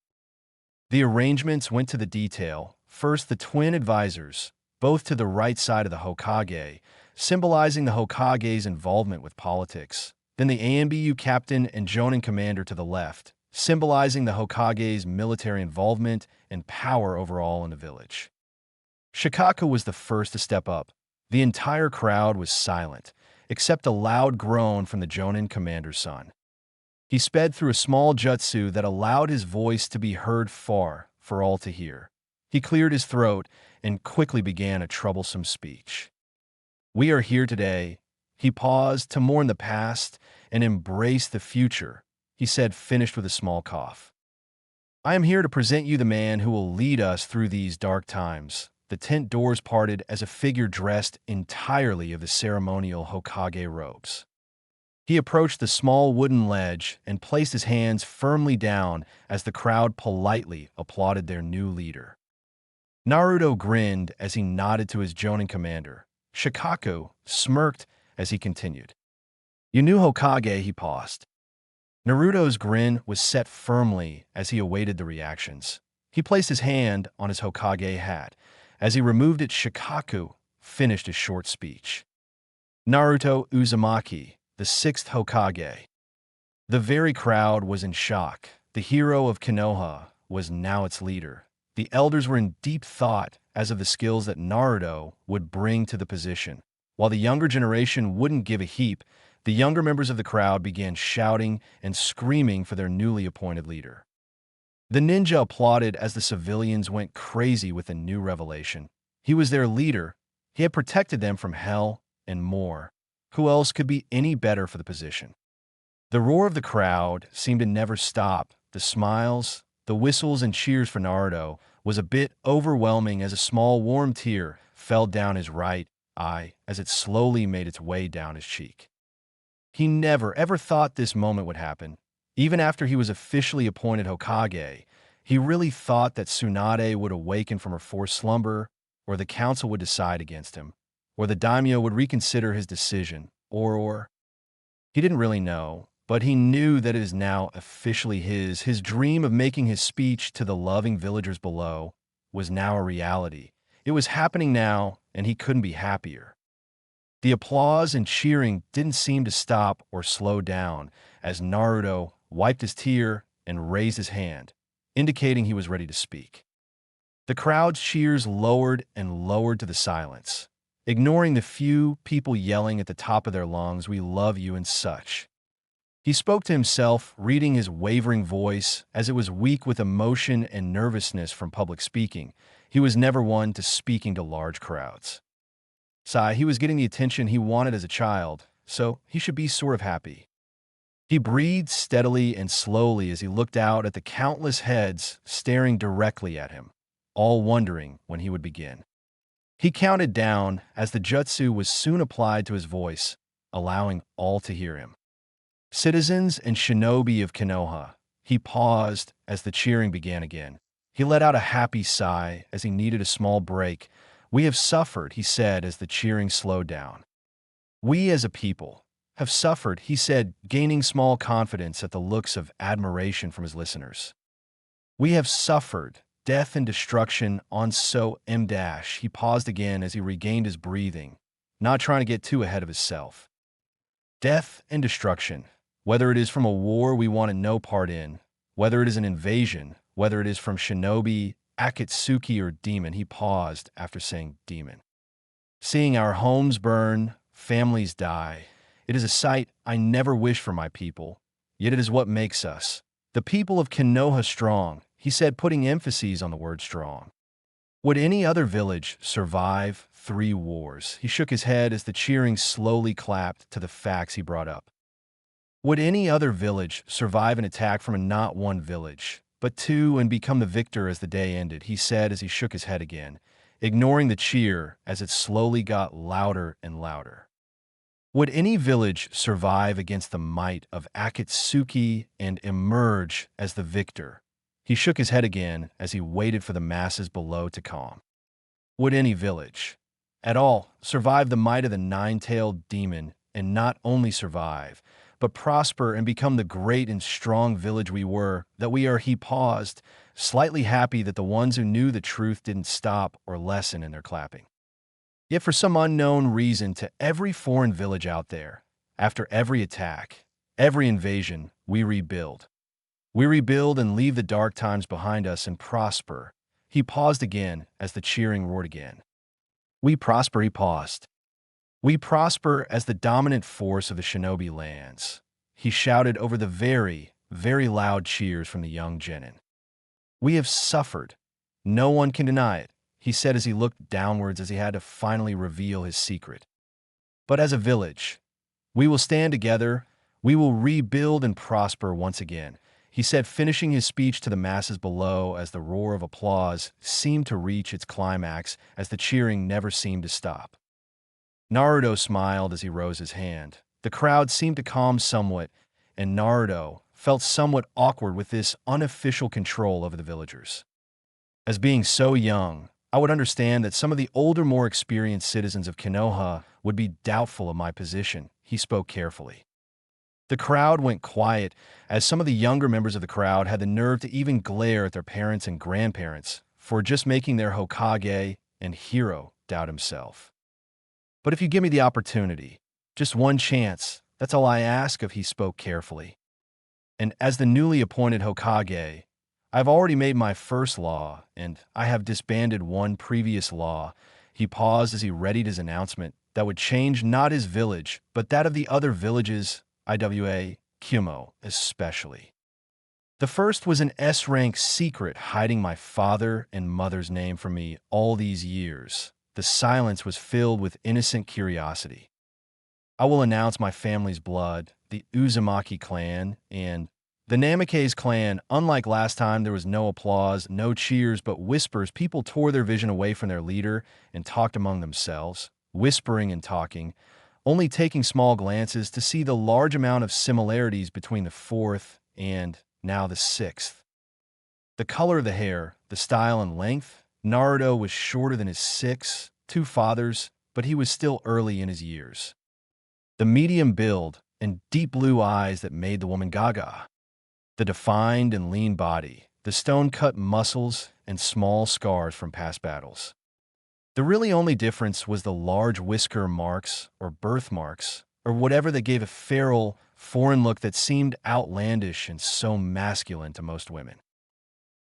The arrangements went to the detail. First, the twin advisors, both to the right side of the Hokage, symbolizing the Hokage's involvement with politics. Then the AMBU captain and Jonin commander to the left, symbolizing the Hokage's military involvement and power overall in the village. Shikaku was the first to step up. The entire crowd was silent, except a loud groan from the Jonin commander's son. He sped through a small jutsu that allowed his voice to be heard far for all to hear. He cleared his throat and quickly began a troublesome speech. We are here today. He paused to mourn the past and embrace the future, he said, finished with a small cough. I am here to present you the man who will lead us through these dark times. The tent doors parted as a figure dressed entirely of the ceremonial Hokage robes. He approached the small wooden ledge and placed his hands firmly down as the crowd politely applauded their new leader. Naruto grinned as he nodded to his Jonin commander. Shikaku smirked as he continued. You knew Hokage, he paused. Naruto's grin was set firmly as he awaited the reactions. He placed his hand on his Hokage hat. As he removed it, Shikaku finished his short speech. Naruto Uzumaki, the 6th Hokage. The very crowd was in shock. the hero of Konoha, was now its leader. The elders were in deep thought as of the skills that Naruto would bring to the position. While the younger generation wouldn't give a heap, the younger members of the crowd began shouting and screaming for their newly appointed leader. The ninja applauded as the civilians went crazy with the new revelation. He was their leader. He had protected them from hell and more. Who else could be any better for the position? The roar of the crowd seemed to never stop. The smiles, the whistles and cheers for Naruto was a bit overwhelming as a small warm tear fell down his right eye as it slowly made its way down his cheek. He never, ever thought this moment would happen. Even after he was officially appointed Hokage, he really thought that Tsunade would awaken from her forced slumber, or the council would decide against him, or the daimyo would reconsider his decision, or he didn't really know, but he knew that it is now officially his. His dream of making his speech to the loving villagers below was now a reality. It was happening now, and he couldn't be happier. The applause and cheering didn't seem to stop or slow down as Naruto wiped his tear and raised his hand, indicating he was ready to speak. The crowd's cheers lowered and lowered to the silence, ignoring the few people yelling at the top of their lungs, "We love you," and such. He spoke to himself, reading his wavering voice as it was weak with emotion and nervousness from public speaking. He was never one to speaking to large crowds. He was getting the attention he wanted as a child, so he should be sort of happy. He breathed steadily and slowly as he looked out at the countless heads staring directly at him, all wondering when he would begin. He counted down as the jutsu was soon applied to his voice, allowing all to hear him. "Citizens and shinobi of Konoha." He paused as the cheering began again. He let out a happy sigh as he needed a small break. "We have suffered," he said as the cheering slowed down. "We as a people have suffered," he said, gaining small confidence at the looks of admiration from his listeners. "We have suffered death and destruction on so m-." He paused again as he regained his breathing, not trying to get too ahead of himself. "Death and destruction. Whether it is from a war we wanted no part in, whether it is an invasion, whether it is from shinobi, Akatsuki, or demon." He paused after saying demon. "Seeing our homes burn, families die. It is a sight I never wish for my people, yet it is what makes us, the people of Konoha, strong," he said, putting emphasis on the word strong. "Would any other village survive 3 wars? He shook his head as the cheering slowly clapped to the facts he brought up. "Would any other village survive an attack from not 1 village, but 2 and become the victor as the day ended?" he said as he shook his head again, ignoring the cheer as it slowly got louder and louder. "Would any village survive against the might of Akatsuki and emerge as the victor?" He shook his head again as he waited for the masses below to calm. "Would any village at all survive the might of the 9-tailed demon, and not only survive, but prosper and become the great and strong village we were, that we are?" He paused, slightly happy that the ones who knew the truth didn't stop or lessen in their clapping. Yet for some unknown reason, to every foreign village out there, after every attack, every invasion, we rebuild. We rebuild and leave the dark times behind us and prosper. He paused again as the cheering roared again. "We prosper," he paused. "We prosper as the dominant force of the shinobi lands," he shouted over the very, very loud cheers from the young genin. "We have suffered. No one can deny it," he said as he looked downwards as he had to finally reveal his secret. "But as a village, we will stand together. We will rebuild and prosper once again," he said, finishing his speech to the masses below as the roar of applause seemed to reach its climax as the cheering never seemed to stop. Naruto smiled as he rose his hand. The crowd seemed to calm somewhat, and Naruto felt somewhat awkward with this unofficial control over the villagers. "As being so young, I would understand that some of the older, more experienced citizens of Konoha would be doubtful of my position," he spoke carefully. The crowd went quiet as some of the younger members of the crowd had the nerve to even glare at their parents and grandparents for just making their Hokage and hero doubt himself. "But if you give me the opportunity, just one chance, that's all I ask of," he spoke carefully. And as the newly appointed Hokage, I've already made my first law, and I have disbanded one previous law. He paused as he readied his announcement that would change not his village, but that of the other villages, IWA, Kyumo especially. The first was an S-rank secret hiding my father and mother's name from me all these years. The silence was filled with innocent curiosity. I will announce my family's blood, the Uzumaki clan, and the Namikaze clan. Unlike last time, there was no applause, no cheers, but whispers. People tore their vision away from their leader and talked among themselves, whispering and talking, only taking small glances to see the large amount of similarities between the fourth and now the sixth. The color of the hair, the style and length. Naruto was shorter than his two fathers, but he was still early in his years. The medium build and deep blue eyes that made the woman gaga. The defined and lean body, the stone-cut muscles and small scars from past battles. The really only difference was the large whisker marks or birthmarks, or whatever that gave a feral, foreign look that seemed outlandish and so masculine to most women.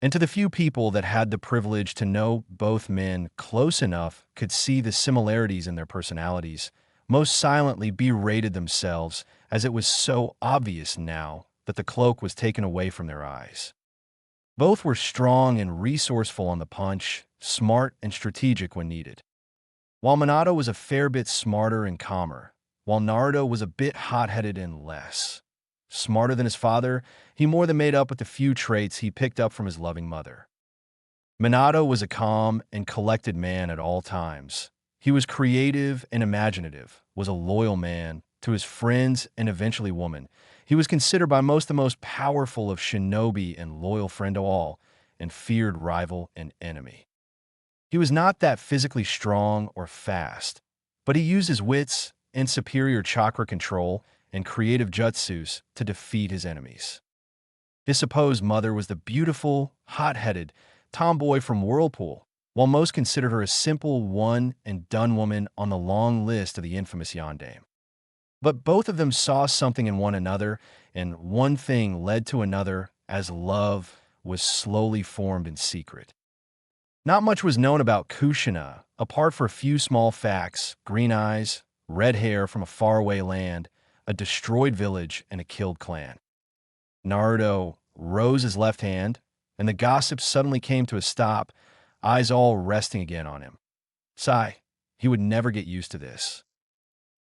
And to the few people that had the privilege to know both men close enough could see the similarities in their personalities, most silently berated themselves as it was so obvious now that the cloak was taken away from their eyes. Both were strong and resourceful on the punch, smart and strategic when needed. While Minato was a fair bit smarter and calmer, while Naruto was a bit hot-headed and less. Smarter than his father, he more than made up with the few traits he picked up from his loving mother. Minato was a calm and collected man at all times. He was creative and imaginative, was a loyal man to his friends and eventually woman. He was considered by most the most powerful of shinobi and loyal friend to all, and feared rival and enemy. He was not that physically strong or fast, but he used his wits and superior chakra control and creative jutsus to defeat his enemies. His supposed mother was the beautiful, hot-headed tomboy from Whirlpool, while most considered her a simple one-and-done woman on the long list of the infamous Yondaime. But both of them saw something in one another, and one thing led to another as love was slowly formed in secret. Not much was known about Kushina, apart from a few small facts: green eyes, red hair from a faraway land, a destroyed village, and a killed clan. Naruto rose his left hand, and the gossip suddenly came to a stop, eyes all resting again on him. Sigh, he would never get used to this.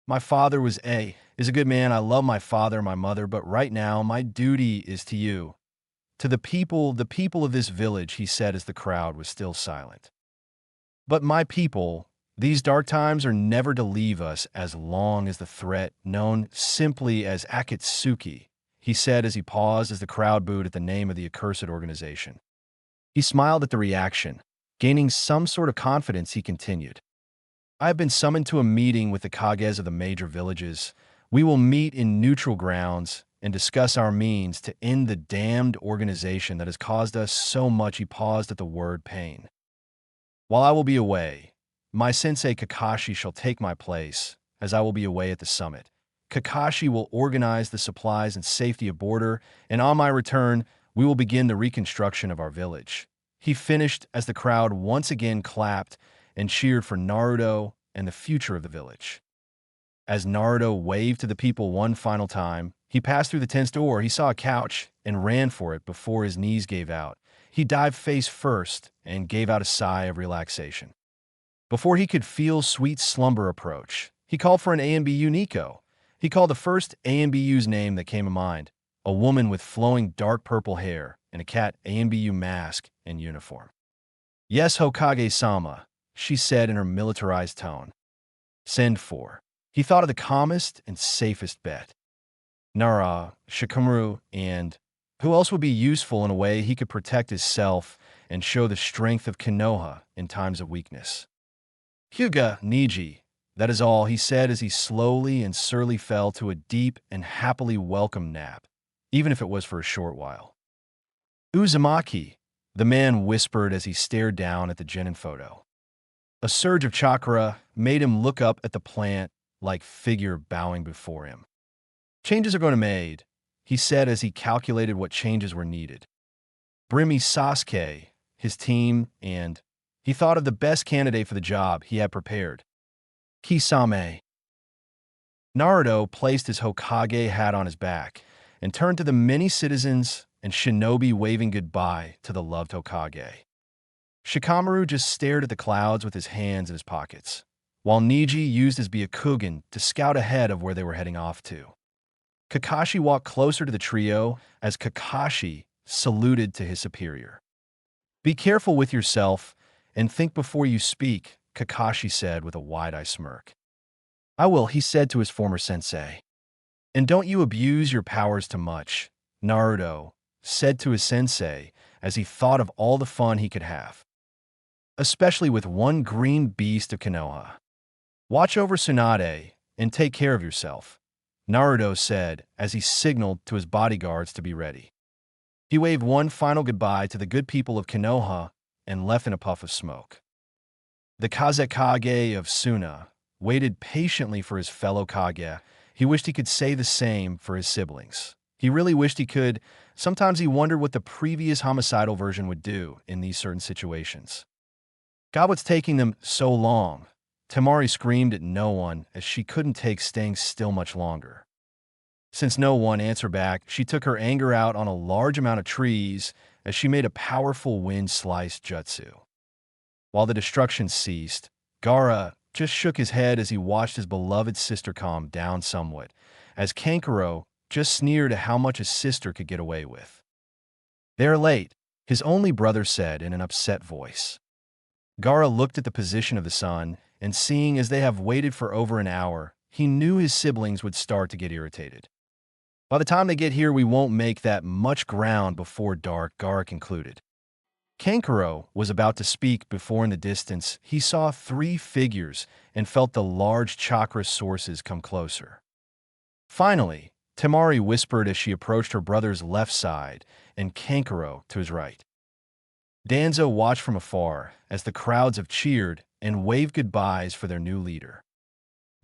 My father is a good man. I love my father and my mother, but right now my duty is to you. To the people of this village, he said as the crowd was still silent. But my people, these dark times are never to leave us as long as the threat known simply as Akatsuki, he said as he paused as the crowd booed at the name of the accursed organization. He smiled at the reaction. Gaining some sort of confidence, he continued. I have been summoned to a meeting with the Kages of the major villages. We will meet in neutral grounds and discuss our means to end the damned organization that has caused us so much. He paused at the word pain. While I will be away, my sensei Kakashi shall take my place, as I will be away at the summit. Kakashi will organize the supplies and safety of border, and on my return, we will begin the reconstruction of our village. He finished as the crowd once again clapped and cheered for Naruto and the future of the village. As Naruto waved to the people one final time, he passed through the tent's door. He saw a couch and ran for it before his knees gave out. He dived face first and gave out a sigh of relaxation. Before he could feel sweet slumber approach, he called for an ANBU Nico. He called the first ANBU's name that came to mind, a woman with flowing dark purple hair and a cat ANBU mask and uniform. Yes, Hokage-sama, she said in her militarized tone. Send for. He thought of the calmest and safest bet. Nara, Shikamaru, and who else would be useful in a way he could protect himself and show the strength of Konoha in times of weakness. Hyuga Niji, that is all, he said as he slowly and surely fell to a deep and happily welcome nap, even if it was for a short while. Uzumaki, the man whispered as he stared down at the genin photo. A surge of chakra made him look up at the plant-like figure bowing before him. Changes are going to be made. he said as he calculated what changes were needed. Bring me Sasuke, his team, and he thought of the best candidate for the job he had prepared. Kisame. Naruto placed his Hokage hat on his back and turned to the many citizens and shinobi waving goodbye to the loved Hokage. Shikamaru just stared at the clouds with his hands in his pockets, while Neji used his Byakugan to scout ahead of where they were heading off to. Kakashi walked closer to the trio as Kakashi saluted to his superior. Be careful with yourself and think before you speak, Kakashi said with a wide-eye smirk. I will, he said to his former sensei. And don't you abuse your powers too much, Naruto said to his sensei as he thought of all the fun he could have. Especially with one green beast of Konoha. Watch over Tsunade and take care of yourself, Naruto said as he signaled to his bodyguards to be ready. He waved one final goodbye to the good people of Konoha and left in a puff of smoke. The Kazekage of Suna waited patiently for his fellow Kage. He wished he could say the same for his siblings. He really wished he could. Sometimes he wondered what the previous homicidal version would do in these certain situations. God, what's taking them so long? Temari screamed at no one as she couldn't take staying still much longer. Since no one answered back, she took her anger out on a large amount of trees as she made a powerful wind-sliced jutsu. While the destruction ceased, Gaara just shook his head as he watched his beloved sister calm down somewhat, as Kankuro just sneered at how much his sister could get away with. They're late, his only brother said in an upset voice. Gaara looked at the position of the sun, and seeing as they have waited for over an hour, he knew his siblings would start to get irritated. By the time they get here, we won't make that much ground before dark, Gaara concluded. Kankuro was about to speak before in the distance he saw 3 figures and felt the large chakra sources come closer. Finally, Temari whispered as she approached her brother's left side and Kankuro to his right. Danzo watched from afar as the crowds have cheered and waved goodbyes for their new leader.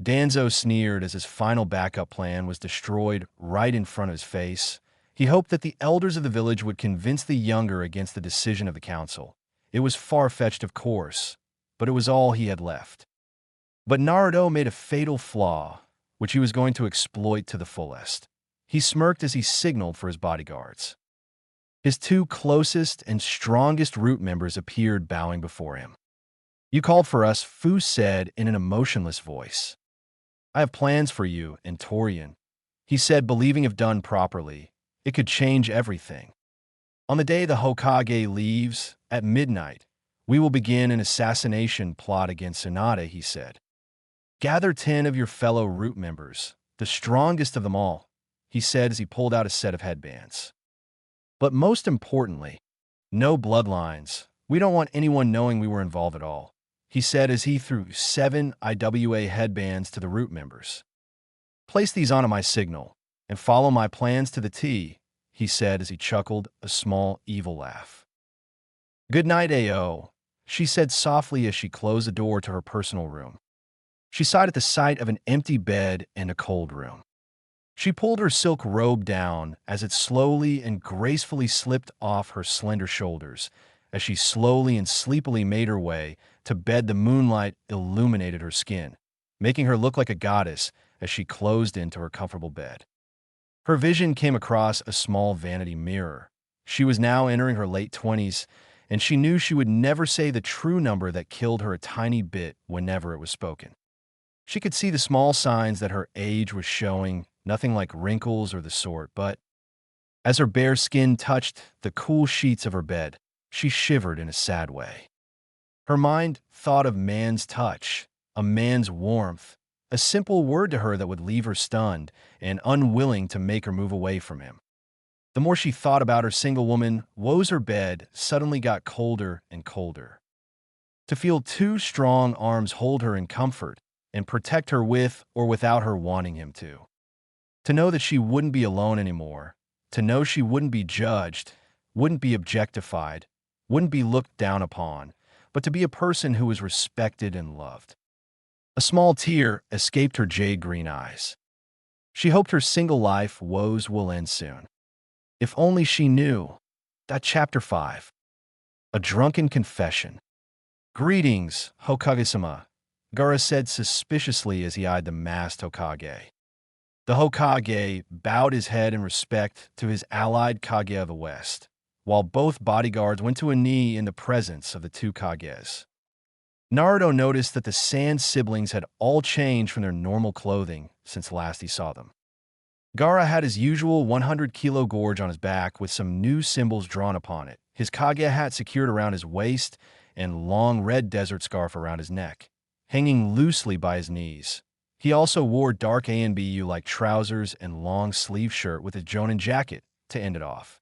Danzo sneered as his final backup plan was destroyed right in front of his face. He hoped that the elders of the village would convince the younger against the decision of the council. It was far-fetched, of course, but it was all he had left. But Naruto made a fatal flaw, which he was going to exploit to the fullest. He smirked as he signaled for his bodyguards. His 2 closest and strongest root members appeared bowing before him. You called for us, Fu said in an emotionless voice. I have plans for you and Torian, he said, believing if done properly, it could change everything. On the day the Hokage leaves, at midnight, we will begin an assassination plot against Tsunade, he said. Gather 10 of your fellow root members, the strongest of them all, he said as he pulled out a set of headbands. But most importantly, no bloodlines. We don't want anyone knowing we were involved at all, he said as he threw 7 IWA headbands to the root members. Place these onto my signal and follow my plans to the T, he said as he chuckled a small, evil laugh. Good night, A.O., she said softly as she closed the door to her personal room. She sighed at the sight of an empty bed and a cold room. She pulled her silk robe down as it slowly and gracefully slipped off her slender shoulders as she slowly and sleepily made her way to bed. The moonlight illuminated her skin, making her look like a goddess as she closed into her comfortable bed. Her vision came across a small vanity mirror. She was now entering her late 20s, and she knew she would never say the true number that killed her a tiny bit whenever it was spoken. She could see the small signs that her age was showing, nothing like wrinkles or the sort, but as her bare skin touched the cool sheets of her bed, she shivered in a sad way. Her mind thought of man's touch, a man's warmth, a simple word to her that would leave her stunned and unwilling to make her move away from him. The more she thought about her single woman woes, her bed suddenly got colder and colder. To feel 2 strong arms hold her in comfort and protect her with or without her wanting him to. To know that she wouldn't be alone anymore. To know she wouldn't be judged, wouldn't be objectified, wouldn't be looked down upon, but to be a person who was respected and loved. A small tear escaped her jade-green eyes. She hoped her single life woes will end soon. If only she knew. That Chapter 5. A Drunken Confession. Greetings, Hokage-sama, Gaara said suspiciously as he eyed the masked Hokage. The Hokage bowed his head in respect to his allied Kage of the West, while both bodyguards went to a knee in the presence of the two Kages. Naruto noticed that the Sand siblings had all changed from their normal clothing since last he saw them. Gaara had his usual 100-kilo gorge on his back with some new symbols drawn upon it, his Kage hat secured around his waist, and long red desert scarf around his neck, hanging loosely by his knees. He also wore dark ANBU-like trousers and long sleeve shirt with his Jonin jacket to end it off.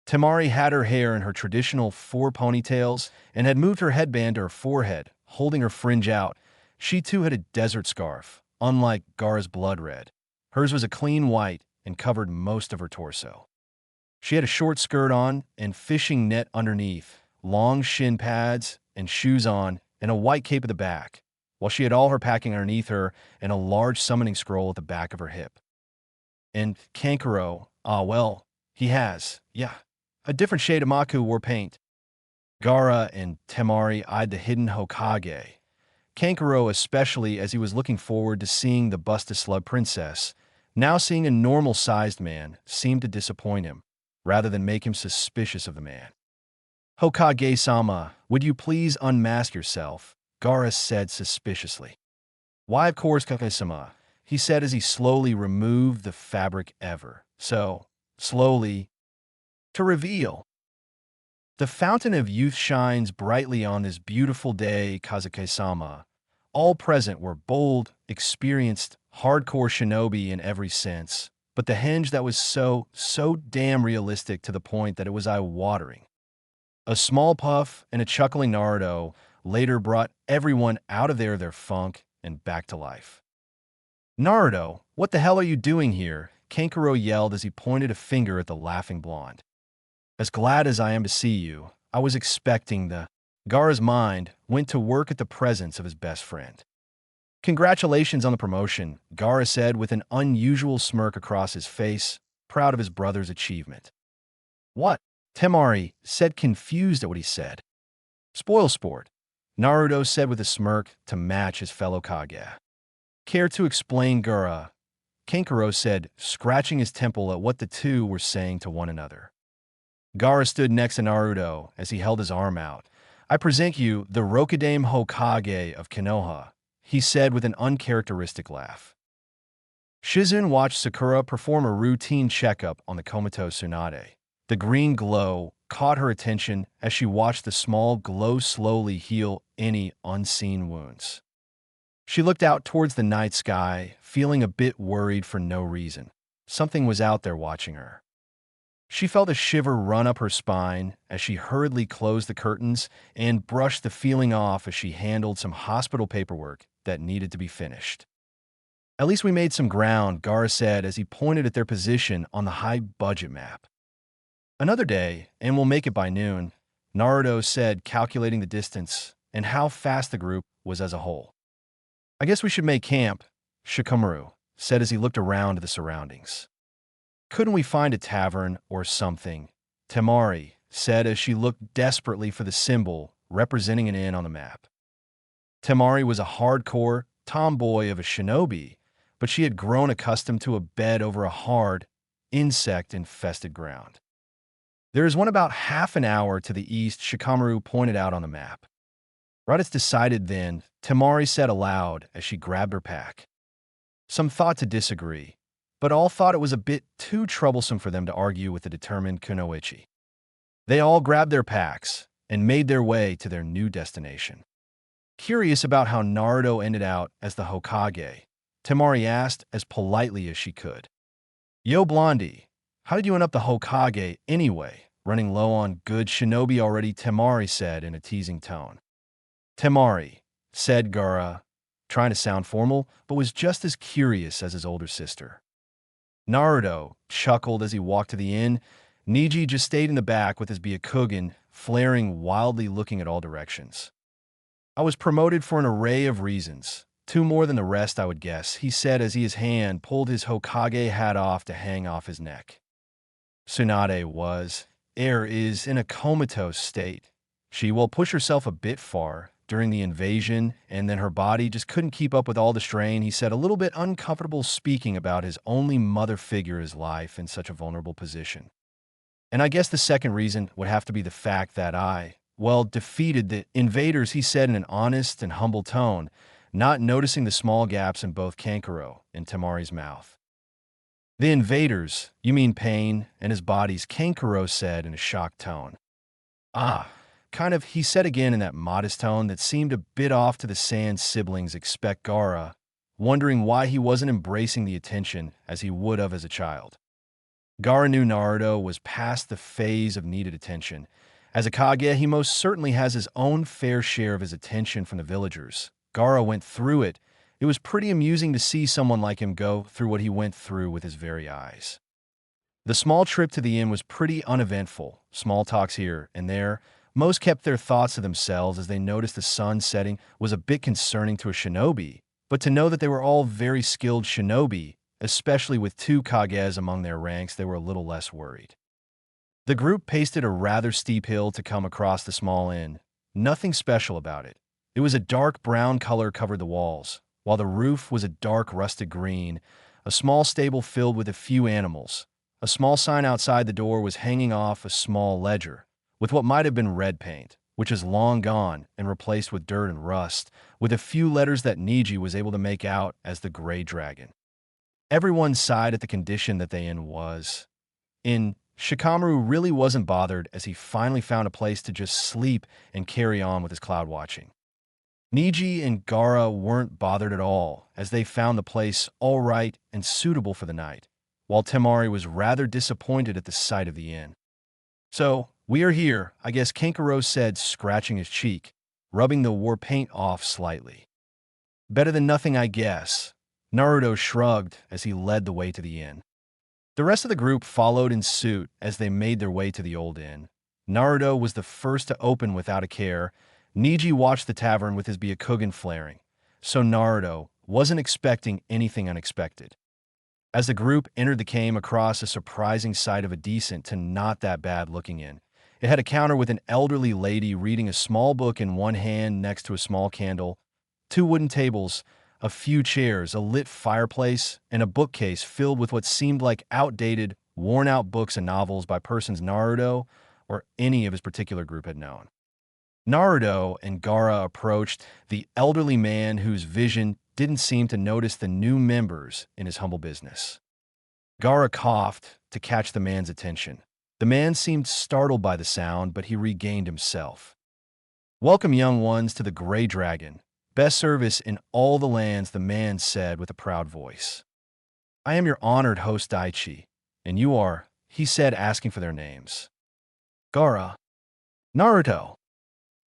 Temari had her hair in her traditional 4 ponytails and had moved her headband to her forehead, holding her fringe out. She too had a desert scarf, unlike Gaara's blood red. Hers was a clean white and covered most of her torso. She had a short skirt on and fishing net underneath, long shin pads and shoes on, and a white cape at the back, while she had all her packing underneath her and a large summoning scroll at the back of her hip. And Kankuro, he has, a different shade of Maku war paint. Gaara and Temari eyed the hidden Hokage, Kankuro especially, as he was looking forward to seeing the busted slug princess. Now seeing a normal-sized man seemed to disappoint him, rather than make him suspicious of the man. Hokage-sama, would you please unmask yourself? Gaara said suspiciously. Why, of course, Kage-sama, he said as he slowly removed the fabric ever so slowly to reveal. The fountain of youth shines brightly on this beautiful day, Kazuke-sama. All present were bold, experienced, hardcore shinobi in every sense, but the henge that was so damn realistic to the point that it was eye-watering. A small puff and a chuckling Naruto later brought everyone out of their funk and back to life. Naruto, what the hell are you doing here? Kankuro yelled as he pointed a finger at the laughing blonde. As glad as I am to see you, I was expecting the... Gaara's mind went to work at the presence of his best friend. Congratulations on the promotion, Gaara said with an unusual smirk across his face, proud of his brother's achievement. What? Temari said, confused at what he said. Spoil sport, Naruto said with a smirk to match his fellow Kage. Care to explain, Gaara? Kankuro said, scratching his temple at what the two were saying to one another. Gaara stood next to Naruto as he held his arm out. I present you the Rokudaime Hokage of Konoha, he said with an uncharacteristic laugh. Shizune watched Sakura perform a routine checkup on the comatose Tsunade. The green glow caught her attention as she watched the small glow slowly heal any unseen wounds. She looked out towards the night sky, feeling a bit worried for no reason. Something was out there watching her. She felt a shiver run up her spine as she hurriedly closed the curtains and brushed the feeling off as she handled some hospital paperwork that needed to be finished. At least we made some ground, Gaara said as he pointed at their position on the high-budget map. Another day, and we'll make it by noon, Naruto said, calculating the distance and how fast the group was as a whole. I guess we should make camp, Shikamaru said as he looked around at the surroundings. Couldn't we find a tavern or something? Temari said as she looked desperately for the symbol representing an inn on the map. Temari was a hardcore tomboy of a shinobi, but she had grown accustomed to a bed over a hard, insect-infested ground. There is one about half an hour to the east, Shikamaru pointed out on the map. Right, it's decided then, Temari said aloud as she grabbed her pack. Some thought to disagree, but all thought it was a bit too troublesome for them to argue with the determined Kunoichi. They all grabbed their packs and made their way to their new destination. Curious about how Naruto ended out as the Hokage, Temari asked as politely as she could. Yo, Blondie, how did you end up the Hokage anyway? Running low on good shinobi already, Temari said in a teasing tone. Temari, said Gaara, trying to sound formal, but was just as curious as his older sister. Naruto chuckled as he walked to the inn. Neji just stayed in the back with his Byakugan, flaring wildly looking at all directions. I was promoted for an array of reasons, 2 more than the rest, I would guess, he said as his hand pulled his Hokage hat off to hang off his neck. Tsunade is in a comatose state. She will push herself a bit far during the invasion, and then her body just couldn't keep up with all the strain. He said, a little bit uncomfortable speaking about his only mother figure in his life in such a vulnerable position. And I guess the second reason would have to be the fact that defeated the invaders, he said in an honest and humble tone, not noticing the small gaps in both Kankuro and Temari's mouth. The invaders, you mean Pain and his bodies, Kankuro said in a shocked tone. He said again in that modest tone that seemed a bit off to the Sand siblings expect Gaara, wondering why he wasn't embracing the attention as he would have as a child. Gaara knew Naruto was past the phase of needed attention. As a Kage, he most certainly has his own fair share of his attention from the villagers. Gaara went through it. It was pretty amusing to see someone like him go through what he went through with his very eyes. The small trip to the inn was pretty uneventful. Small talks here and there. Most kept their thoughts to themselves as they noticed the sun setting was a bit concerning to a shinobi, but to know that they were all very skilled shinobi, especially with 2 Kages among their ranks, they were a little less worried. The group pasted a rather steep hill to come across the small inn. Nothing special about it. It was a dark brown color covered the walls, while the roof was a dark rusted green, a small stable filled with a few animals. A small sign outside the door was hanging off a small ledger, with what might have been red paint, which is long gone and replaced with dirt and rust, with a few letters that Niji was able to make out as the Gray Dragon. Everyone sighed at the condition that they was in. Shikamaru really wasn't bothered as he finally found a place to just sleep and carry on with his cloud watching. Niji and Gaara weren't bothered at all as they found the place all right and suitable for the night, while Temari was rather disappointed at the sight of the inn. So, we are here, I guess, Kankuro said, scratching his cheek, rubbing the war paint off slightly. Better than nothing, I guess. Naruto shrugged as he led the way to the inn. The rest of the group followed in suit as they made their way to the old inn. Naruto was the first to open without a care. Niji watched the tavern with his Byakugan flaring, so Naruto wasn't expecting anything unexpected. As the group entered, they came across a surprising sight of a decent to not that bad looking inn. It had a counter with an elderly lady reading a small book in one hand next to a small candle, 2 wooden tables, a few chairs, a lit fireplace, and a bookcase filled with what seemed like outdated, worn-out books and novels by persons Naruto or any of his particular group had known. Naruto and Gaara approached the elderly man whose vision didn't seem to notice the new members in his humble business. Gaara coughed to catch the man's attention. The man seemed startled by the sound, but he regained himself. "Welcome, young ones, to the Gray Dragon. Best service in all the lands," the man said with a proud voice. "I am your honored host Daichi, and you are," he said, asking for their names. "Gaara." "Naruto."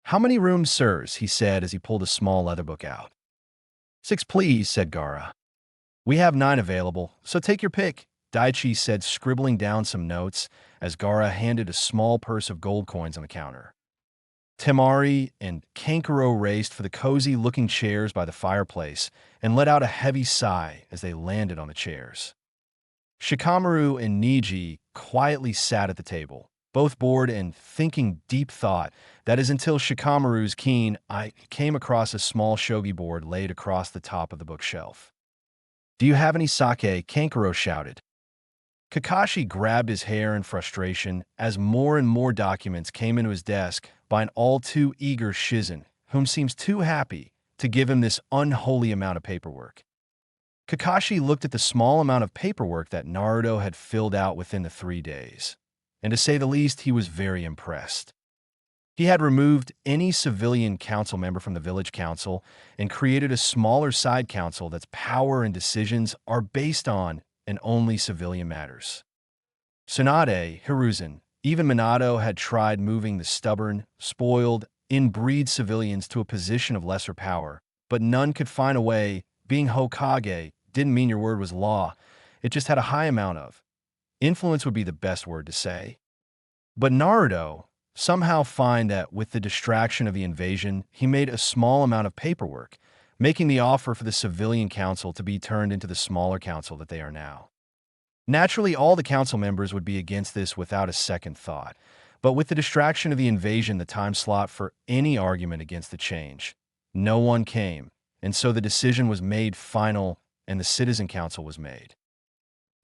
"How many rooms, sirs?" he said as he pulled a small leather book out. "6, please," said Gaara. "We have 9 available, so take your pick," Daichi said, scribbling down some notes as Gaara handed a small purse of gold coins on the counter. Temari and Kankuro raced for the cozy-looking chairs by the fireplace and let out a heavy sigh as they landed on the chairs. Shikamaru and Niji quietly sat at the table, both bored and thinking deep thought. That is until Shikamaru's keen eye came across a small shogi board laid across the top of the bookshelf. "Do you have any sake?" Kankuro shouted. Kakashi grabbed his hair in frustration as more and more documents came into his desk by an all-too eager Shizen, whom seems too happy to give him this unholy amount of paperwork. Kakashi looked at the small amount of paperwork that Naruto had filled out within the 3 days, and to say the least, he was very impressed. He had removed any civilian council member from the village council and created a smaller side council that's power and decisions are based on and only civilian matters. Tsunade, Hiruzen, even Minato had tried moving the stubborn, spoiled, inbreed civilians to a position of lesser power, but none could find a way. Being Hokage didn't mean your word was law. It just had a high amount of influence would be the best word to say. But Naruto somehow find that with the distraction of the invasion, he made a small amount of paperwork, making the offer for the civilian council to be turned into the smaller council that they are now. Naturally, all the council members would be against this without a second thought, but with the distraction of the invasion, the time slot for any argument against the change, no one came, and so the decision was made final and the citizen council was made.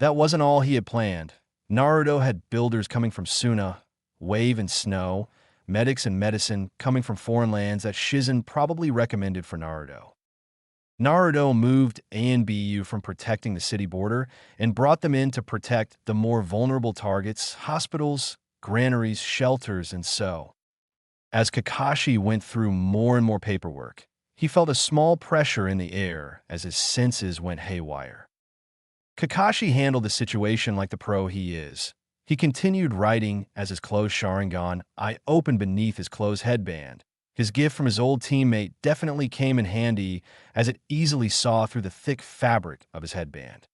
That wasn't all he had planned. Naruto had builders coming from Suna, Wave and Snow, medics and medicine coming from foreign lands that Shizen probably recommended for Naruto. Naruto moved A and BU from protecting the city border and brought them in to protect the more vulnerable targets, hospitals, granaries, shelters, and so. As Kakashi went through more and more paperwork, he felt a small pressure in the air as his senses went haywire. Kakashi handled the situation like the pro he is. He continued writing as his closed Sharingan eye opened beneath his closed headband. His gift from his old teammate definitely came in handy as it easily saw through the thick fabric of his headband.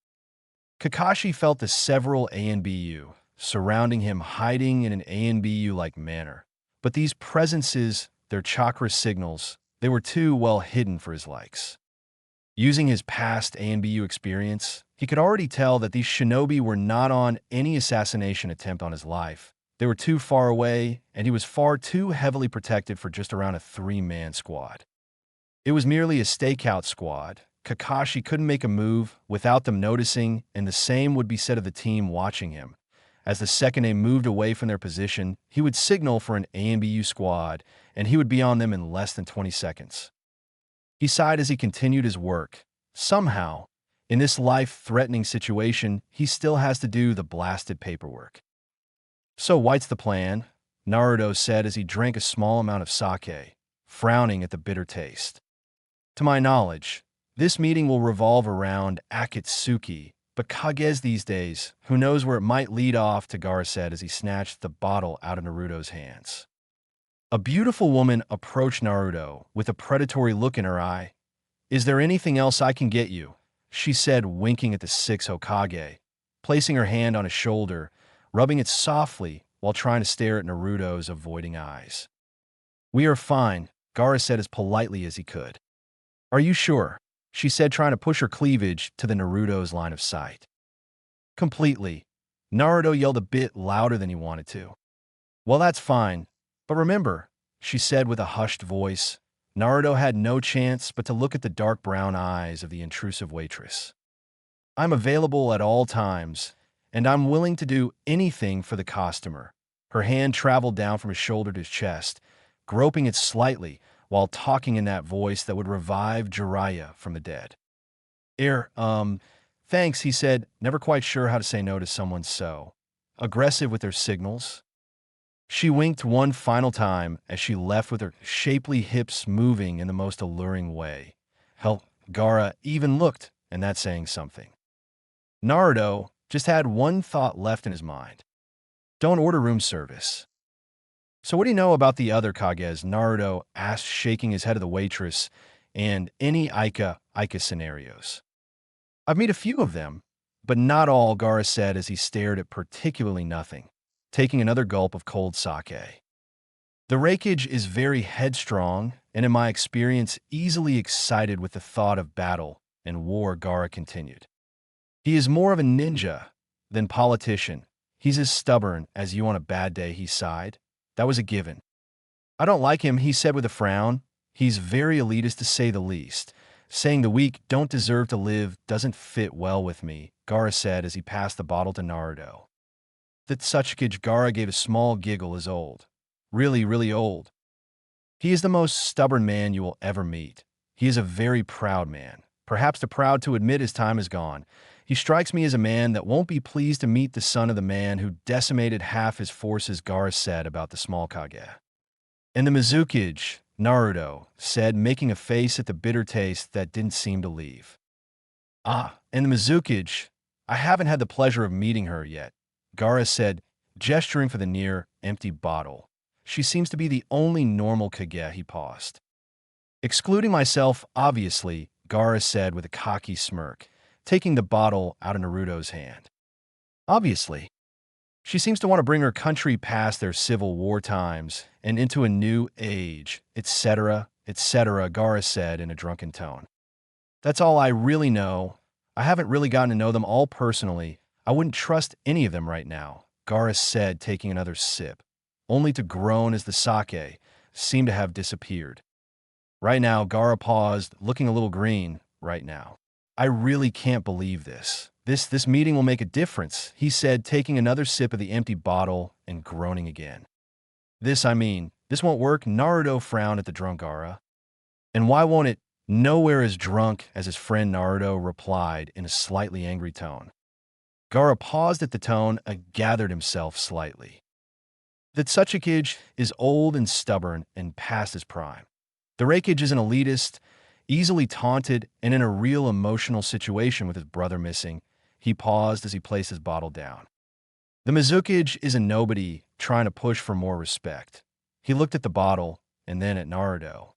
Kakashi felt the several ANBU surrounding him, hiding in an ANBU-like manner. But these presences, their chakra signals, they were too well hidden for his likes. Using his past ANBU experience, he could already tell that these shinobi were not on any assassination attempt on his life. They were too far away, and he was far too heavily protected for just around a three-man squad. It was merely a stakeout squad. Kakashi couldn't make a move without them noticing, and the same would be said of the team watching him. As the second A moved away from their position, he would signal for an ANBU squad, and he would be on them in less than 20 seconds. He sighed as he continued his work. Somehow, in this life-threatening situation, he still has to do the blasted paperwork. "So what's the plan?" Naruto said as he drank a small amount of sake, frowning at the bitter taste. "To my knowledge, this meeting will revolve around Akatsuki, but Kages these days, who knows where it might lead off," Tagara said as he snatched the bottle out of Naruto's hands. A beautiful woman approached Naruto with a predatory look in her eye. "Is there anything else I can get you?" she said, winking at the six Hokage, placing her hand on his shoulder, rubbing it softly while trying to stare at Naruto's avoiding eyes. "We are fine," Gaara said as politely as he could. "Are you sure?" she said, trying to push her cleavage to the Naruto's line of sight. "Completely." Naruto yelled a bit louder than he wanted to. "Well, that's fine. But remember," she said with a hushed voice. Naruto had no chance but to look at the dark brown eyes of the intrusive waitress. "I'm available at all times, and I'm willing to do anything for the customer." Her hand traveled down from his shoulder to his chest, groping it slightly while talking in that voice that would revive Jiraiya from the dead. Thanks," he said, never quite sure how to say no to someone so aggressive with their signals. She winked one final time as she left with her shapely hips moving in the most alluring way. Hell, Gaara even looked, and that's saying something. Naruto just had one thought left in his mind. "Don't order room service." "So what do you know about the other Kages?" Naruto asked, shaking his head at the waitress, "and any Ika scenarios." "I've met a few of them, but not all," Gaara said as he stared at particularly nothing, taking another gulp of cold sake. "The Raikage is very headstrong, and in my experience, easily excited with the thought of battle and war," Gaara continued. "He is more of a ninja than politician. He's as stubborn as you on a bad day," he sighed. "That was a given." "I don't like him," he said with a frown. "He's very elitist to say the least. Saying the weak don't deserve to live doesn't fit well with me," Gaara said as he passed the bottle to Naruto. The Tsukage Gaara gave a small giggle as old. "Really, really old. He is the most stubborn man you will ever meet. He is a very proud man, perhaps too proud to admit his time is gone. He strikes me as a man that won't be pleased to meet the son of the man who decimated half his forces," Gaara said about the small Kage. "And the Mizukage," Naruto said, making a face at the bitter taste that didn't seem to leave. "Ah, and the Mizukage. I haven't had the pleasure of meeting her yet," Gaara said, gesturing for the near, empty bottle. "She seems to be the only normal Kage," he paused. "Excluding myself, obviously," Gaara said with a cocky smirk, taking the bottle out of Naruto's hand. "Obviously. She seems to want to bring her country past their civil war times and into a new age, etc., etc., Gaara said in a drunken tone. That's all I really know. I haven't really gotten to know them all personally. I wouldn't trust any of them right now, Gaara said, taking another sip, only to groan as the sake seemed to have disappeared. Right now, Gaara paused, looking a little green right now. I really can't believe this. This meeting will make a difference, he said, taking another sip of the empty bottle and groaning again. This won't work, Naruto frowned at the drunk Gaara. And why won't it? Nowhere as drunk as his friend Naruto replied in a slightly angry tone. Gaara paused at the tone and gathered himself slightly. That Hokage is old and stubborn and past his prime. The Hokage is an elitist, easily taunted, and in a real emotional situation with his brother missing. He paused as he placed his bottle down. The Mizukage is a nobody trying to push for more respect. He looked at the bottle and then at Naruto.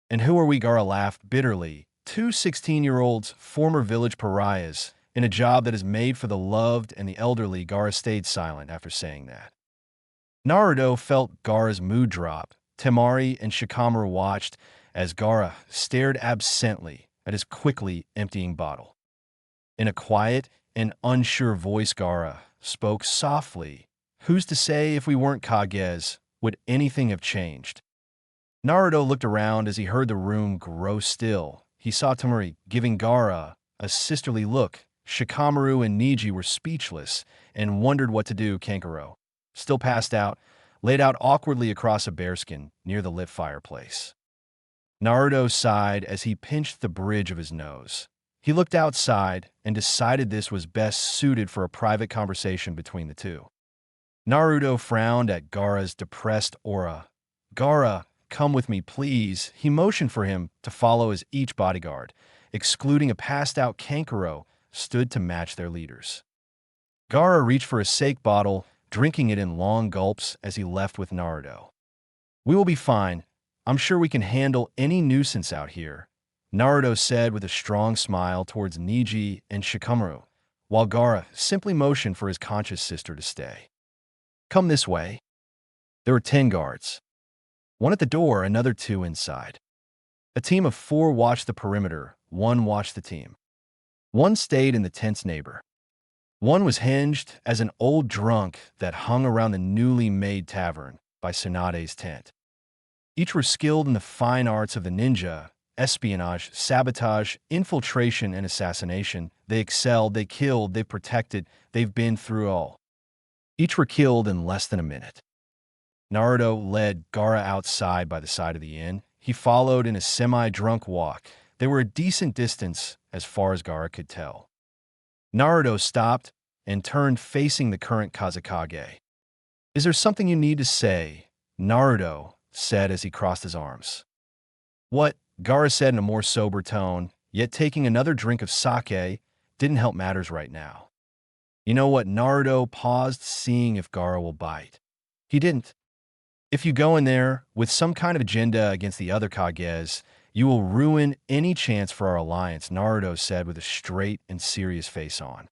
And who are we? Gaara laughed bitterly. Two 16-year-olds, former village pariahs, in a job that is made for the loved and the elderly. Gaara stayed silent after saying that. Naruto felt Gaara's mood drop. Temari and Shikamaru watched as Gaara stared absently at his quickly emptying bottle. In a quiet and unsure voice, Gaara spoke softly. Who's to say if we weren't Kages, would anything have changed? Naruto looked around as he heard the room grow still. He saw Temari giving Gaara a sisterly look. Shikamaru and Neji were speechless and wondered what to do. Kankuro, still passed out, laid out awkwardly across a bearskin near the lit fireplace. Naruto sighed as he pinched the bridge of his nose. He looked outside and decided this was best suited for a private conversation between the two. Naruto frowned at Gaara's depressed aura. Gaara, come with me, please. He motioned for him to follow as each bodyguard, excluding a passed-out Kankuro, stood to match their leaders. Gaara reached for a sake bottle, drinking it in long gulps as he left with Naruto. We will be fine. I'm sure we can handle any nuisance out here, Naruto said with a strong smile towards Neji and Shikamaru, while Gaara simply motioned for his conscious sister to stay. Come this way. There were 10 guards. One at the door, another 2 inside. A team of 4 watched the perimeter, 1 watched the team. 1 stayed in the tent's neighbor. 1 was hinged as an old drunk that hung around the newly made tavern by Tsunade's tent. Each were skilled in the fine arts of the ninja, espionage, sabotage, infiltration, and assassination. They excelled, they killed, they protected, they've been through all. Each were killed in less than a minute. Naruto led Gaara outside by the side of the inn. He followed in a semi-drunk walk. They were a decent distance as far as Gaara could tell. Naruto stopped and turned facing the current Kazekage. Is there something you need to say? Naruto said as he crossed his arms. What? Gaara said in a more sober tone, yet taking another drink of sake didn't help matters right now. You know what? Naruto paused, seeing if Gaara will bite. He didn't. If you go in there with some kind of agenda against the other Kages, you will ruin any chance for our alliance, Naruto said with a straight and serious face on.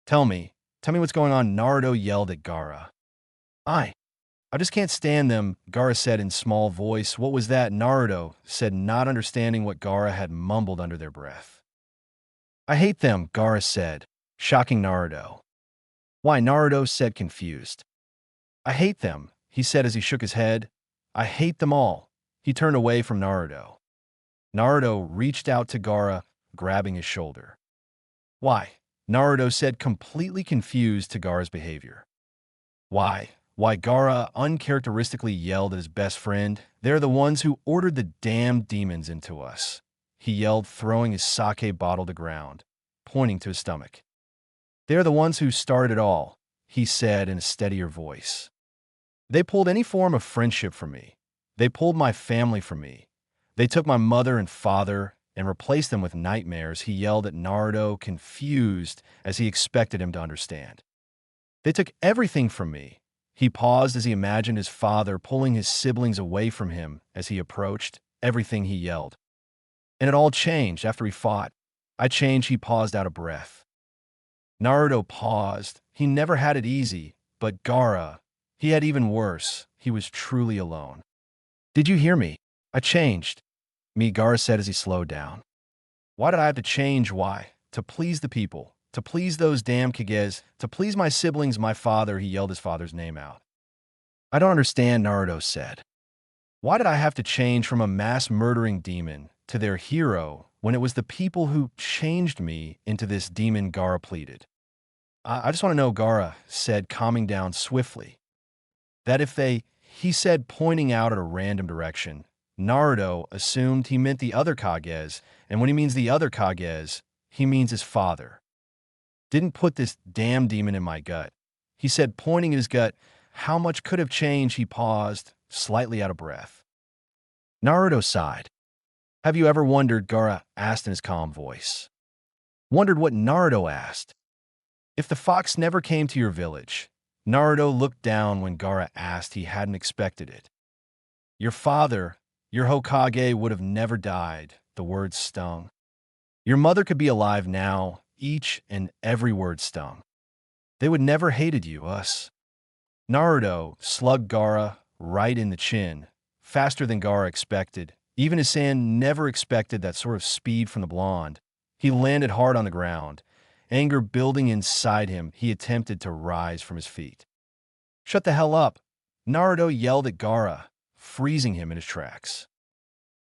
Tell me what's going on, Naruto yelled at Gaara. I just can't stand them, Gaara said in small voice. What was that? Naruto said, not understanding what Gaara had mumbled under their breath. I hate them, Gaara said, shocking Naruto. Why? Naruto said, confused. I hate them, he said as he shook his head. I hate them all. He turned away from Naruto. Naruto reached out to Gaara, grabbing his shoulder. Why? Naruto said, completely confused to Gaara's behavior. Why? Why? Gaara uncharacteristically yelled at his best friend. They're the ones who ordered the damned demons into us, he yelled, throwing his sake bottle to ground, pointing to his stomach. They're the ones who started it all, he said in a steadier voice. They pulled any form of friendship from me. They pulled my family from me. They took my mother and father and replaced them with nightmares, he yelled at Naruto, confused as he expected him to understand. They took everything from me. He paused as he imagined his father pulling his siblings away from him as he approached. Everything, he yelled. And it all changed after we fought. I changed, he paused out of breath. Naruto paused. He never had it easy, but Gaara, he had even worse. He was truly alone. Did you hear me? I changed, Gara said as he slowed down. Why did I have to change? Why? To please the people. To please those damn Kages. To please my siblings, my father. He yelled his father's name out. I don't understand, Naruto said. Why did I have to change from a mass-murdering demon to their hero when it was the people who changed me into this demon, Gaara pleaded. I just want to know, Gaara said, calming down swiftly, that if he said, pointing out at a random direction. Naruto assumed he meant the other Kages, and when he means the other Kages, he means his father. Didn't put this damn demon in my gut. He said, pointing at his gut, how much could have changed? He paused, slightly out of breath. Naruto sighed. Have you ever wondered, Gaara asked in his calm voice. Wondered what Naruto asked? If the fox never came to your village. Naruto looked down when Gaara asked. He hadn't expected it. Your father, your Hokage, would have never died. The words stung. Your mother could be alive now. Each and every word stung. They would never hated you, us. Naruto slugged Gaara right in the chin, faster than Gaara expected. Even his Saiyan never expected that sort of speed from the blonde. He landed hard on the ground. Anger building inside him, he attempted to rise from his feet. Shut the hell up, Naruto yelled at Gaara, freezing him in his tracks.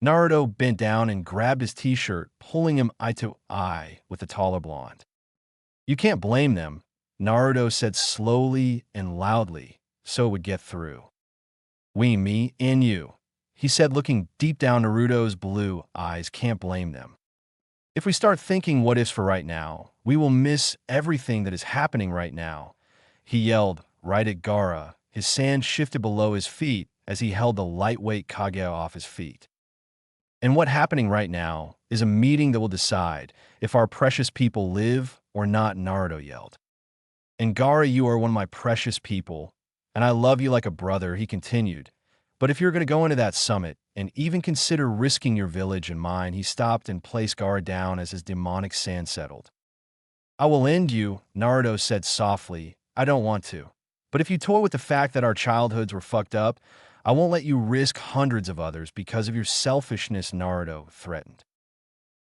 Naruto bent down and grabbed his t-shirt, pulling him eye to eye with the taller blonde. You can't blame them, Naruto said slowly and loudly, so it would get through. We, me, and you, he said, looking deep down Naruto's blue eyes, can't blame them. If we start thinking what ifs for right now, we will miss everything that is happening right now. He yelled right at Gaara. His sand shifted below his feet as he held the lightweight Kage off his feet. And what's happening right now is a meeting that will decide if our precious people live or not, Naruto yelled. And Gaara, you are one of my precious people, and I love you like a brother, he continued. But if you're going to go into that summit and even consider risking your village and mine, he stopped and placed Gaara down as his demonic sand settled. I will end you, Naruto said softly. I don't want to. But if you toy with the fact that our childhoods were fucked up, I won't let you risk hundreds of others because of your selfishness, Naruto threatened.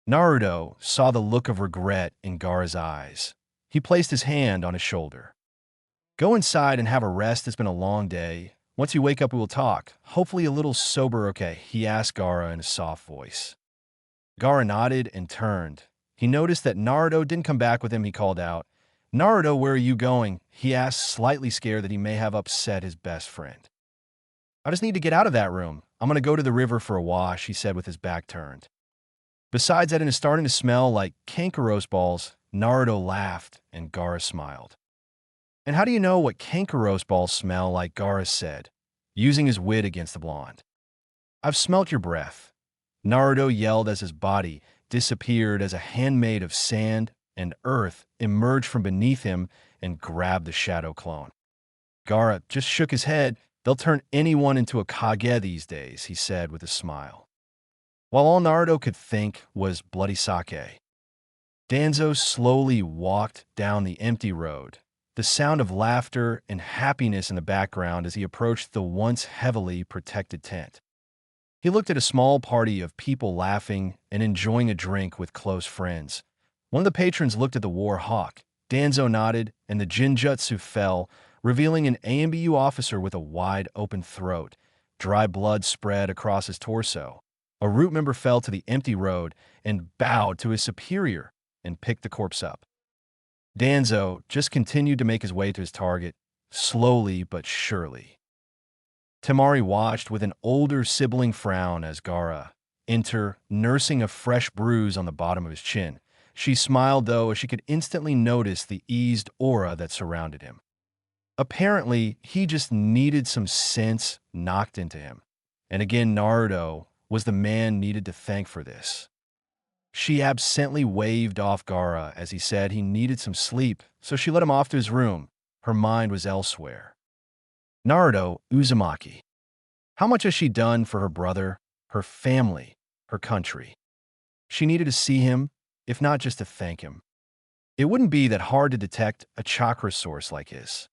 Naruto saw the look of regret in Gaara's eyes. He placed his hand on his shoulder. Go inside and have a rest. It's been a long day. Once you wake up, we will talk. Hopefully a little sober, okay? He asked Gaara in a soft voice. Gaara nodded and turned. He noticed that Naruto didn't come back with him. He called out, Naruto, where are you going? He asked, slightly scared that he may have upset his best friend. I just need to get out of that room. I'm going to go to the river for a wash, he said with his back turned. Besides that, it is starting to smell like cankerous balls. Naruto laughed and Gaara smiled. And how do you know what cankerous balls smell like? Gaara said, using his wit against the blonde. I've smelt your breath. Naruto yelled as his body disappeared as a hand made of sand and earth emerged from beneath him and grabbed the shadow clone. Gaara just shook his head. They'll turn anyone into a Kage these days, he said with a smile. While all Naruto could think was bloody sake. Danzo slowly walked down the empty road, the sound of laughter and happiness in the background as he approached the once heavily protected tent. He looked at a small party of people laughing and enjoying a drink with close friends. One of the patrons looked at the war hawk. Danzo nodded, and the Jinjutsu fell, revealing an AMBU officer with a wide-open throat. Dry blood spread across his torso. A root member fell to the empty road and bowed to his superior and picked the corpse up. Danzo just continued to make his way to his target, slowly but surely. Temari watched with an older sibling frown as Gaara entered, nursing a fresh bruise on the bottom of his chin. She smiled, though, as she could instantly notice the eased aura that surrounded him. Apparently, he just needed some sense knocked into him. And again, Naruto was the man needed to thank for this. She absently waved off Gaara as he said he needed some sleep, so she let him off to his room. Her mind was elsewhere. Naruto Uzumaki. How much has she done for her brother, her family, her country? She needed to see him, if not just to thank him. It wouldn't be that hard to detect a chakra source like his.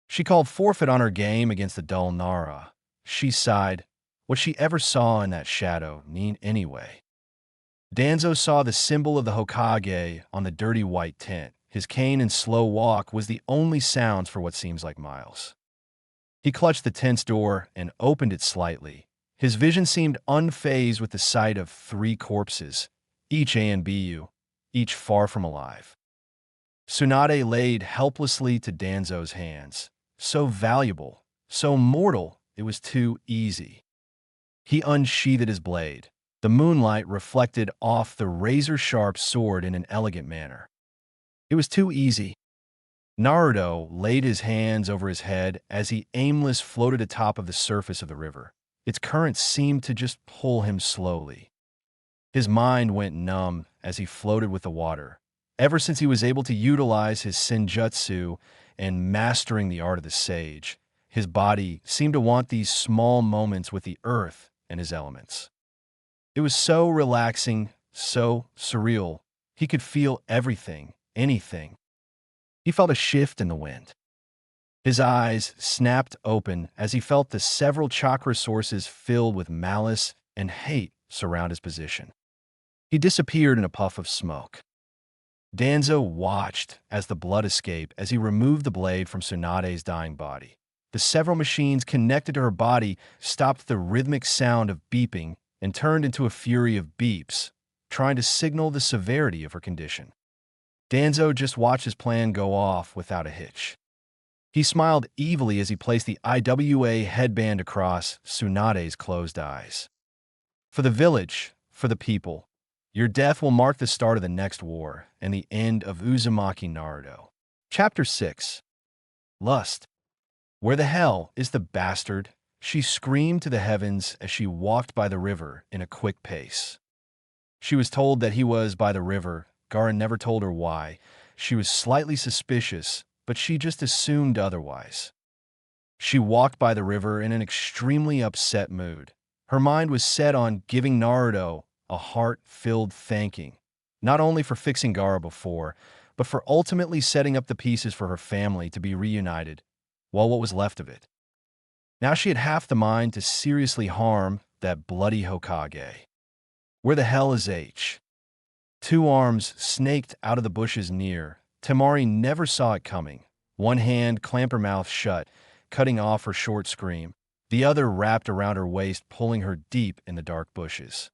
She called forfeit on her game against the dull Nara. She sighed. what she ever saw in that shadow anyway. Danzo saw the symbol of the Hokage on the dirty white tint. His cane and slow walk was the only sounds for what seems like miles. He clutched the tent's door and opened it slightly. His vision seemed unfazed with the sight of three corpses, each ANBU, each far from alive. Tsunade laid helplessly to Danzo's hands. So valuable, so mortal, it was too easy. He unsheathed his blade. The moonlight reflected off the razor-sharp sword in an elegant manner. It was too easy. Naruto laid his hands over his head as he aimless floated atop of the surface of the river. Its current seemed to just pull him slowly. His mind went numb as he floated with the water. Ever since he was able to utilize his senjutsu and mastering the art of the sage, his body seemed to want these small moments with the earth and his elements. It was so relaxing, so surreal. He could feel everything, anything. He felt a shift in the wind. His eyes snapped open as he felt the several chakra sources filled with malice and hate surround his position. He disappeared in a puff of smoke. Danzo watched as the blood escaped as he removed the blade from Tsunade's dying body. The several machines connected to her body stopped the rhythmic sound of beeping and turned into a fury of beeps, trying to signal the severity of her condition. Danzo just watched his plan go off without a hitch. He smiled evilly as he placed the IWA headband across Tsunade's closed eyes. For the village, for the people, your death will mark the start of the next war and the end of Uzumaki Naruto. Chapter 6. Lust. Where the hell is the bastard? She screamed to the heavens as she walked by the river in a quick pace. She was told that he was by the river. Gaara never told her why. She was slightly suspicious, but she just assumed otherwise. She walked by the river in an extremely upset mood. Her mind was set on giving Naruto a heart-filled thanking, not only for fixing Gaara before, but for ultimately setting up the pieces for her family to be reunited, well, what was left of it. Now she had half the mind to seriously harm that bloody Hokage. Where the hell is H? Two arms snaked out of the bushes near. Temari never saw it coming. One hand clamped her mouth shut, cutting off her short scream. The other wrapped around her waist, pulling her deep in the dark bushes.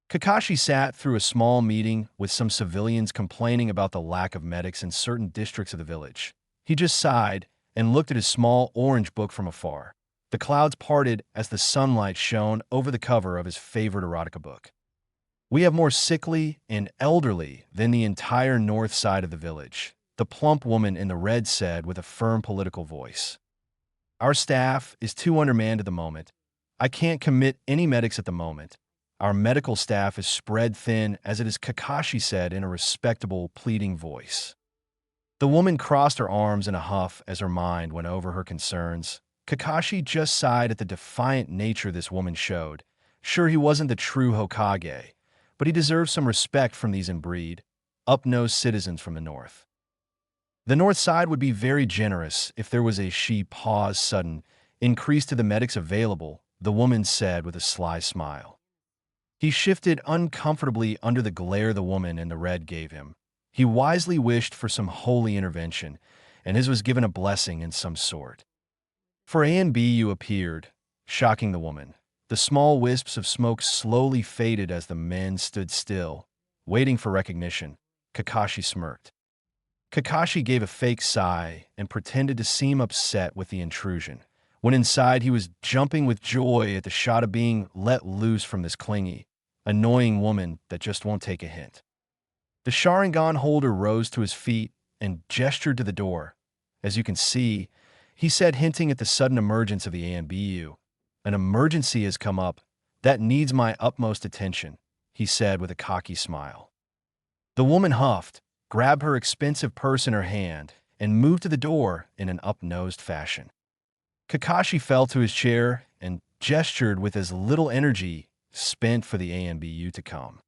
Kakashi sat through a small meeting with some civilians complaining about the lack of medics in certain districts of the village. He just sighed and looked at his small orange book from afar. The clouds parted as the sunlight shone over the cover of his favorite erotica book. We have more sickly and elderly than the entire north side of the village, the plump woman in the red said with a firm political voice. Our staff is too undermanned at the moment. I can't commit any medics at the moment. Our medical staff is spread thin, as it is, Kakashi said in a respectable, pleading voice. The woman crossed her arms in a huff as her mind went over her concerns. Kakashi just sighed at the defiant nature this woman showed. Sure, he wasn't the true Hokage, but he deserved some respect from these inbreed, up-nosed citizens from the north. The north side would be very generous if there was a sudden increase to the medics available, the woman said with a sly smile. He shifted uncomfortably under the glare the woman in the red gave him. He wisely wished for some holy intervention, and his was given a blessing in some sort. For ANBU appeared, shocking the woman. The small wisps of smoke slowly faded as the men stood still, waiting for recognition. Kakashi smirked. Kakashi gave a fake sigh and pretended to seem upset with the intrusion, when inside he was jumping with joy at the shot of being let loose from this clingy, annoying woman that just won't take a hint. The Sharingan holder rose to his feet and gestured to the door. As you can see, he said, hinting at the sudden emergence of the ANBU. An emergency has come up that needs my utmost attention, he said with a cocky smile. The woman huffed, grabbed her expensive purse in her hand, and moved to the door in an up-nosed fashion. Kakashi fell to his chair and gestured with as little energy spent for the ANBU to come.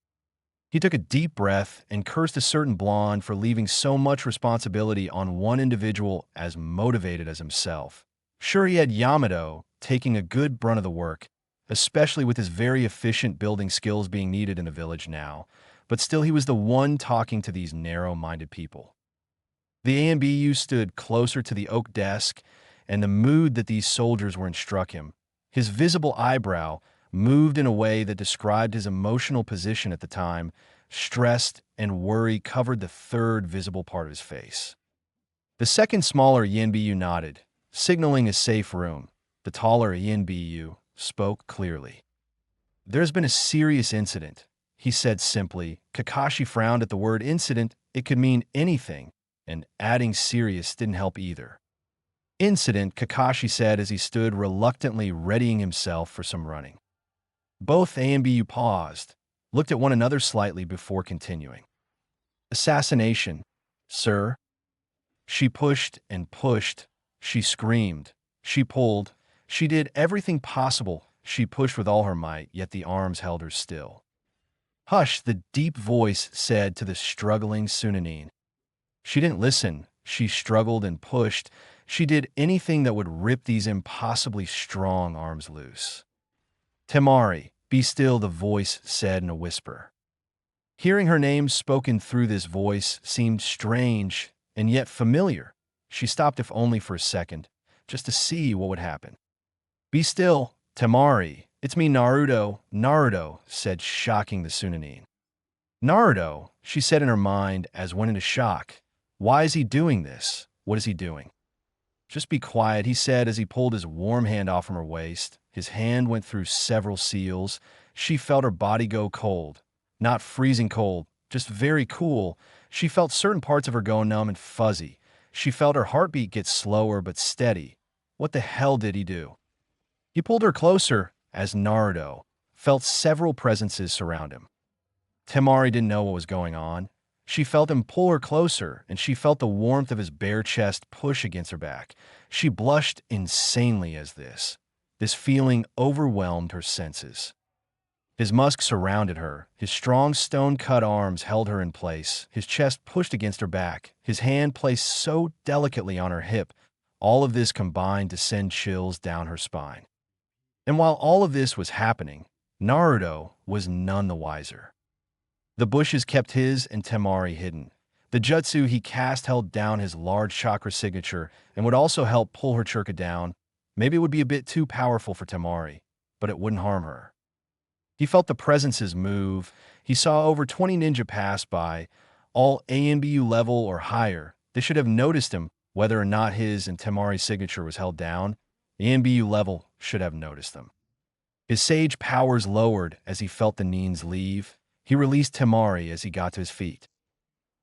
He took a deep breath and cursed a certain blonde for leaving so much responsibility on one individual as motivated as himself. Sure, he had Yamato taking a good brunt of the work, especially with his very efficient building skills being needed in the village now, but still he was the one talking to these narrow-minded people. The AMBU stood closer to the oak desk, and the mood that these soldiers were in struck him. His visible eyebrow moved in a way that described his emotional position at the time. Stressed and worry covered the third visible part of his face. The second smaller Yanbu nodded, signaling a safe room. The taller Yanbu spoke clearly. "There's been a serious incident," he said simply. Kakashi frowned at the word incident. It could mean anything, and adding serious didn't help either. "Incident," Kakashi said as he stood reluctantly readying himself for some running. Both AMBU paused, looked at one another slightly before continuing. "Assassination, sir." She pushed and pushed. She screamed. She pulled. She did everything possible. She pushed with all her might, yet the arms held her still. "Hush," the deep voice said to the struggling Sunanin. She didn't listen. She struggled and pushed. She did anything that would rip these impossibly strong arms loose. "Temari, be still," the voice said in a whisper. Hearing her name spoken through this voice seemed strange and yet familiar. She stopped, if only for a second, just to see what would happen. "Be still, Temari. It's me, Naruto." "Naruto," said, shocking the Sunanin. "Naruto," she said in her mind as went into shock. "Why is he doing this? What is he doing?" "Just be quiet," he said as he pulled his warm hand off from her waist. His hand went through several seals. She felt her body go cold. Not freezing cold, just very cool. She felt certain parts of her go numb and fuzzy. She felt her heartbeat get slower but steady. What the hell did he do? He pulled her closer as Naruto felt several presences surround him. Temari didn't know what was going on. She felt him pull her closer, and she felt the warmth of his bare chest push against her back. She blushed insanely as this feeling overwhelmed her senses. His musk surrounded her. His strong stone-cut arms held her in place. His chest pushed against her back. His hand placed so delicately on her hip. All of this combined to send chills down her spine. And while all of this was happening, Naruto was none the wiser. The bushes kept his and Temari hidden. The jutsu he cast held down his large chakra signature and would also help pull her chakra down. Maybe it would be a bit too powerful for Temari, but it wouldn't harm her. He felt the presences move. He saw over 20 ninja pass by, all AMBU level or higher. They should have noticed him, whether or not his and Temari's signature was held down. The AMBU level should have noticed them. His sage powers lowered as he felt the Nins leave. He released Temari as he got to his feet.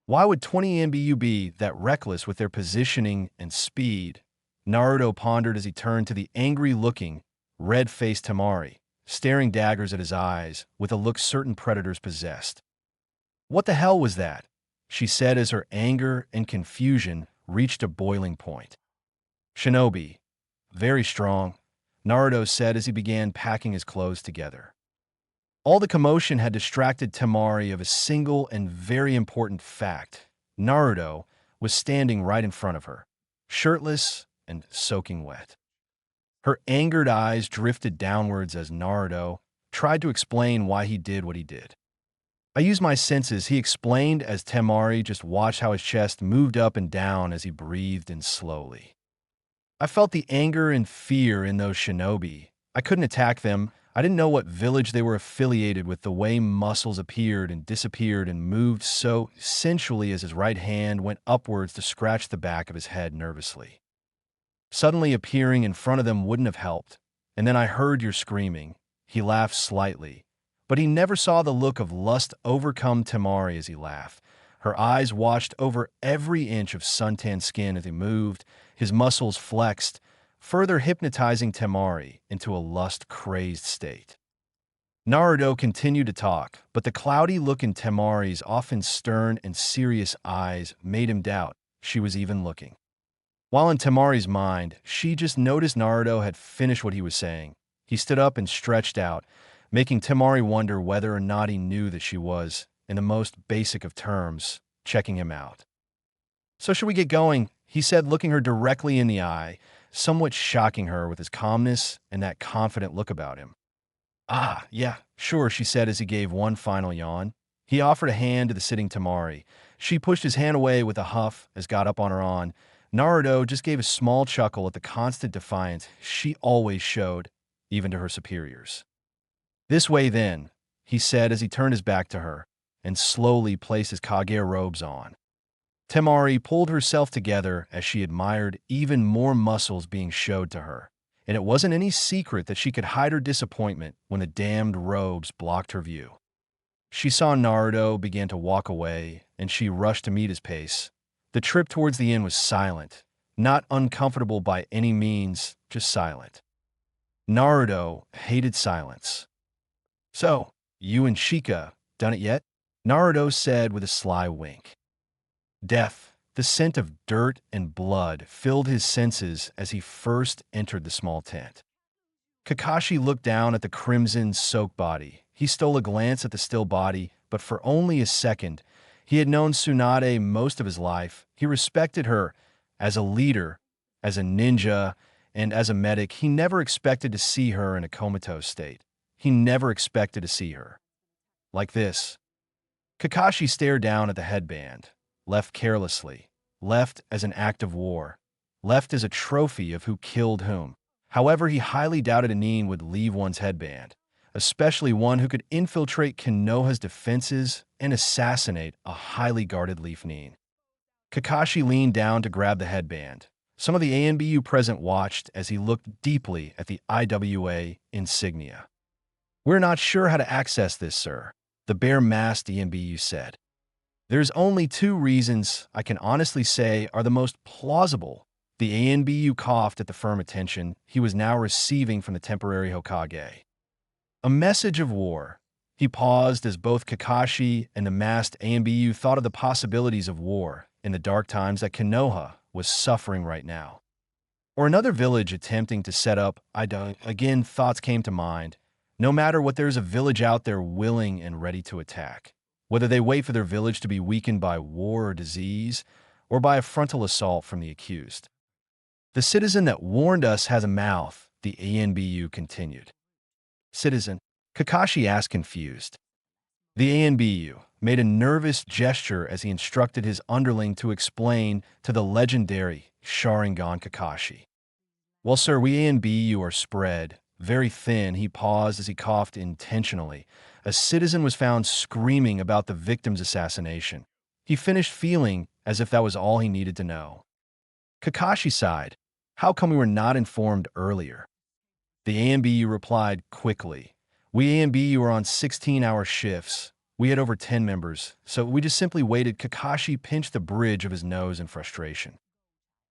Why would 20 AMBU be that reckless with their positioning and speed? Naruto pondered as he turned to the angry-looking, red-faced Temari, staring daggers at his eyes with a look certain predators possessed. "What the hell was that?" she said as her anger and confusion reached a boiling point. "Shinobi. Very strong," Naruto said as he began packing his clothes together. All the commotion had distracted Temari of a single and very important fact. Naruto was standing right in front of her, shirtless and soaking wet. Her angered eyes drifted downwards as Naruto tried to explain why he did what he did. "I used my senses," he explained as Temari just watched how his chest moved up and down as he breathed in slowly. "I felt the anger and fear in those shinobi. I couldn't attack them. I didn't know what village they were affiliated with. The way muscles appeared and disappeared and moved so sensually as his right hand went upwards to scratch the back of his head nervously. Suddenly appearing in front of them wouldn't have helped. And then I heard your screaming." He laughed slightly, but he never saw the look of lust overcome Temari as he laughed. Her eyes watched over every inch of suntan skin as he moved, his muscles flexed, further hypnotizing Temari into a lust-crazed state. Naruto continued to talk, but the cloudy look in Temari's often stern and serious eyes made him doubt she was even looking. While in Temari's mind, she just noticed Naruto had finished what he was saying. He stood up and stretched out, making Temari wonder whether or not he knew that she was, in the most basic of terms, checking him out. "So should we get going?" he said, looking her directly in the eye, somewhat shocking her with his calmness and that confident look about him. Ah, yeah, sure, she said as he gave one final yawn. He offered a hand to the sitting Tamari. She pushed his hand away with a huff as got up on her own. Naruto just gave a small chuckle at the constant defiance she always showed, even to her superiors. This way, then, he said as he turned his back to her and slowly placed his Kage robes on. Temari pulled herself together as she admired even more muscles being showed to her, and it wasn't any secret that she could hide her disappointment when the damned robes blocked her view. She saw Naruto begin to walk away, and she rushed to meet his pace. The trip towards the inn was silent, not uncomfortable by any means, just silent. Naruto hated silence. So, you and Shika, done it yet? Naruto said with a sly wink. Death, the scent of dirt and blood, filled his senses as he first entered the small tent. Kakashi looked down at the crimson-soaked body. He stole a glance at the still body, but for only a second. He had known Tsunade most of his life. He respected her as a leader, as a ninja, and as a medic. He never expected to see her in a comatose state. He never expected to see her like this. Kakashi stared down at the headband, left carelessly, left as an act of war, left as a trophy of who killed whom. However, he highly doubted a nin would leave one's headband, especially one who could infiltrate Konoha's defenses and assassinate a highly guarded Leaf nin. Kakashi leaned down to grab the headband. Some of the ANBU present watched as he looked deeply at the IWA insignia. "We're not sure how to access this, sir," the bare-masked ANBU said. "There's only two reasons I can honestly say are the most plausible." The ANBU coughed at the firm attention he was now receiving from the temporary Hokage. A message of war. He paused as both Kakashi and the masked ANBU thought of the possibilities of war in the dark times that Konoha was suffering right now. Or another village attempting to set up, again, thoughts came to mind. No matter what, there's a village out there willing and ready to attack. Whether they wait for their village to be weakened by war or disease, or by a frontal assault from the accused. "The citizen that warned us has a mouth," the ANBU continued. "Citizen?" Kakashi asked, confused. The ANBU made a nervous gesture as he instructed his underling to explain to the legendary Sharingan Kakashi. "Well, sir, we ANBU are spread very thin." He paused as he coughed intentionally. "A citizen was found screaming about the victim's assassination." He finished feeling as if that was all he needed to know. Kakashi sighed. "How come we were not informed earlier?" The ANBU replied quickly. "We ANBU are on 16-hour shifts. We had over 10 members, so we just simply waited." Kakashi pinched the bridge of his nose in frustration.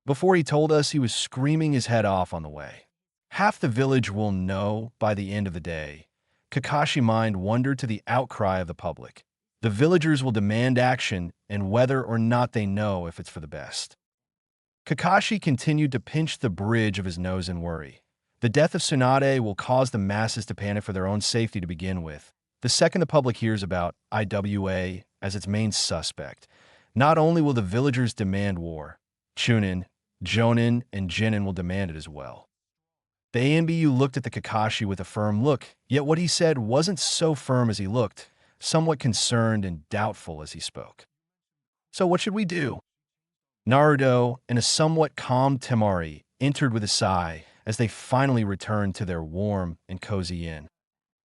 "Before he told us, he was screaming his head off on the way. Half the village will know by the end of the day." Kakashi mind wandered to the outcry of the public. The villagers will demand action, and whether or not they know if it's for the best. Kakashi continued to pinch the bridge of his nose in worry. The death of Tsunade will cause the masses to panic for their own safety to begin with. The second the public hears about IWA as its main suspect, not only will the villagers demand war, Chunin, Jonin, and Jinin will demand it as well. The ANBU looked at the Kakashi with a firm look, yet what he said wasn't so firm as he looked, somewhat concerned and doubtful as he spoke. "So what should we do?" Naruto and a somewhat calm Temari entered with a sigh as they finally returned to their warm and cozy inn.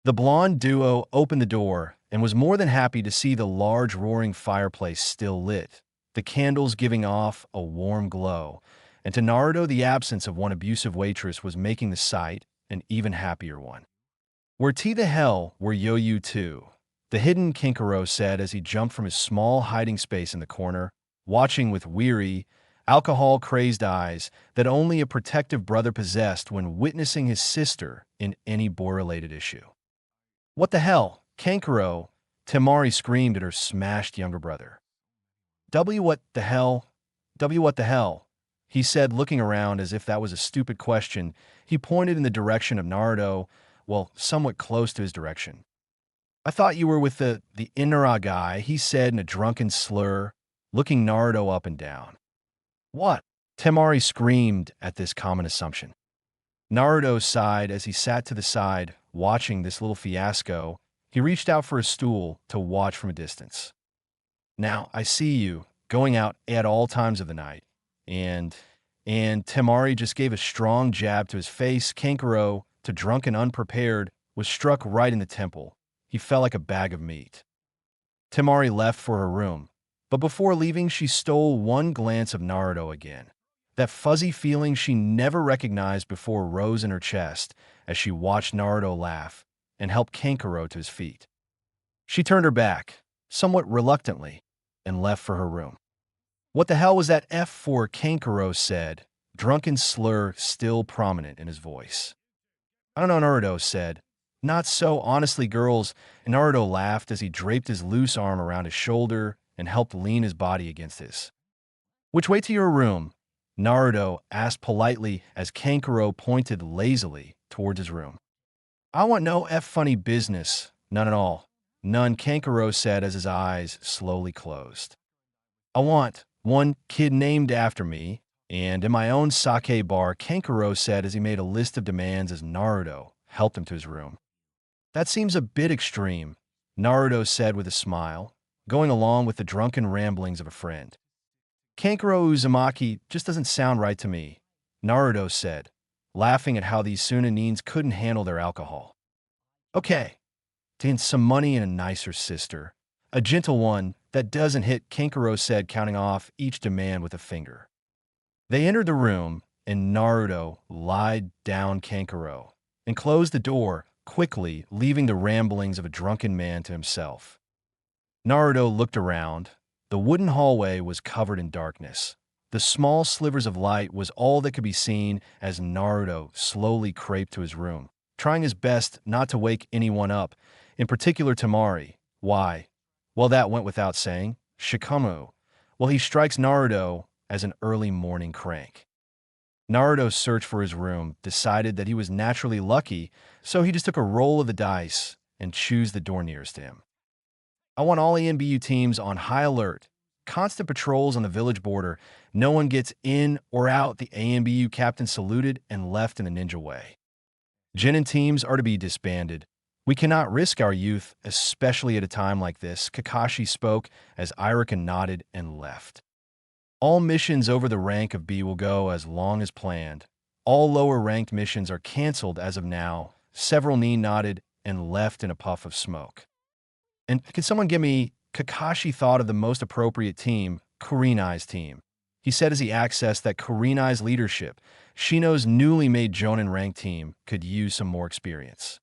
The blonde duo opened the door and was more than happy to see the large roaring fireplace still lit, the candles giving off a warm glow, and to Naruto the absence of one abusive waitress was making the sight an even happier one. "Where T the hell were Yoyu too?" the hidden Kinkaro said as he jumped from his small hiding space in the corner, watching with weary, alcohol-crazed eyes that only a protective brother possessed when witnessing his sister in any war-related issue. "What the hell, Kankaro?" Temari screamed at her smashed younger brother. What the hell? What the hell?" he said, looking around as if that was a stupid question. He pointed in the direction of Naruto, well, somewhat close to his direction. "I thought you were with the Inara guy," he said in a drunken slur, looking Naruto up and down. "What?" Temari screamed at this common assumption. Naruto sighed as he sat to the side, watching this little fiasco, he reached out for a stool to watch from a distance. Now, I see you going out at all times of the night. And Temari just gave a strong jab to his face. Kankuro, to drunken unprepared, was struck right in the temple. He fell like a bag of meat. Temari left for her room, but before leaving, she stole one glance of Naruto again. That fuzzy feeling she never recognized before rose in her chest as she watched Naruto laugh and help Kankuro to his feet. She turned her back, somewhat reluctantly, and left for her room. What the hell was that F for? Kankuro said, drunken slur still prominent in his voice. I don't know, Naruto said. Not so, honestly, girls. And Naruto laughed as he draped his loose arm around his shoulder and helped lean his body against his. Which way to your room? Naruto asked politely as Kankuro pointed lazily towards his room. I want no funny business. None at all. None, Kankuro said as his eyes slowly closed. I want one kid named after me, and in my own sake bar, Kankuro said as he made a list of demands as Naruto helped him to his room. That seems a bit extreme, Naruto said with a smile, going along with the drunken ramblings of a friend. Kankuro Uzumaki just doesn't sound right to me, Naruto said, laughing at how these Sunanines couldn't handle their alcohol. Okay, take some money and a nicer sister. A gentle one that doesn't hit, Kankuro said, counting off each demand with a finger. They entered the room, and Naruto lied down Kankuro and closed the door quickly, leaving the ramblings of a drunken man to himself. Naruto looked around. The wooden hallway was covered in darkness. The small slivers of light was all that could be seen as Naruto slowly crept to his room, trying his best not to wake anyone up, in particular Temari. Why? Well, that went without saying. Shikamu. Well, he strikes Naruto as an early morning crank. Naruto's search for his room decided that he was naturally lucky, so he just took a roll of the dice and chose the door nearest to him. I want all ANBU teams on high alert. Constant patrols on the village border. No one gets in or out. The ANBU captain saluted and left in the ninja way. Genin teams are to be disbanded. We cannot risk our youth, especially at a time like this, Kakashi spoke as Irika nodded and left. All missions over the rank of B will go as long as planned. All lower-ranked missions are canceled as of now. Several nodded and left in a puff of smoke. And can someone give me... Kakashi thought of the most appropriate team, Kurenai's team. He said as he accessed that Kurenai's leadership, Shino's newly made Jonin rank team, could use some more experience.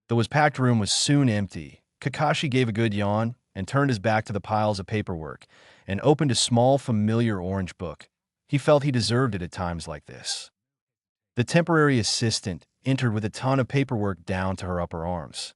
Though his packed room was soon empty, Kakashi gave a good yawn and turned his back to the piles of paperwork and opened a small, familiar orange book. He felt he deserved it at times like this. The temporary assistant entered with a ton of paperwork down to her upper arms.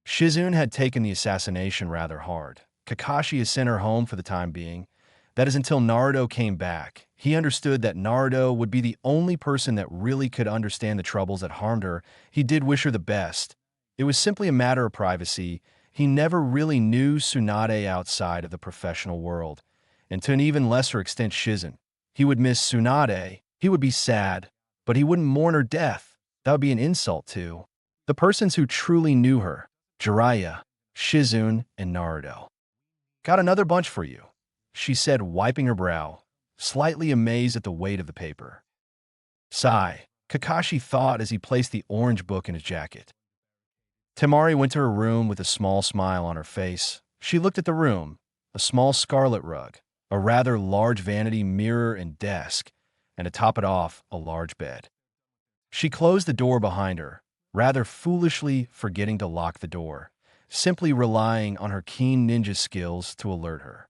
Shizune had taken the assassination rather hard. Kakashi has sent her home for the time being. That is until Naruto came back. He understood that Naruto would be the only person that really could understand the troubles that harmed her. He did wish her the best. It was simply a matter of privacy. He never really knew Tsunade outside of the professional world, and to an even lesser extent Shizune. He would miss Tsunade. He would be sad, but he wouldn't mourn her death. That would be an insult to the persons who truly knew her. Jiraiya, Shizune, and Naruto. Got another bunch for you, she said, wiping her brow, slightly amazed at the weight of the paper. Sigh, Kakashi thought as he placed the orange book in his jacket. Temari went to her room with a small smile on her face. She looked at the room, a small scarlet rug, a rather large vanity mirror and desk, and to top it off, a large bed. She closed the door behind her, rather foolishly forgetting to lock the door, simply relying on her keen ninja skills to alert her.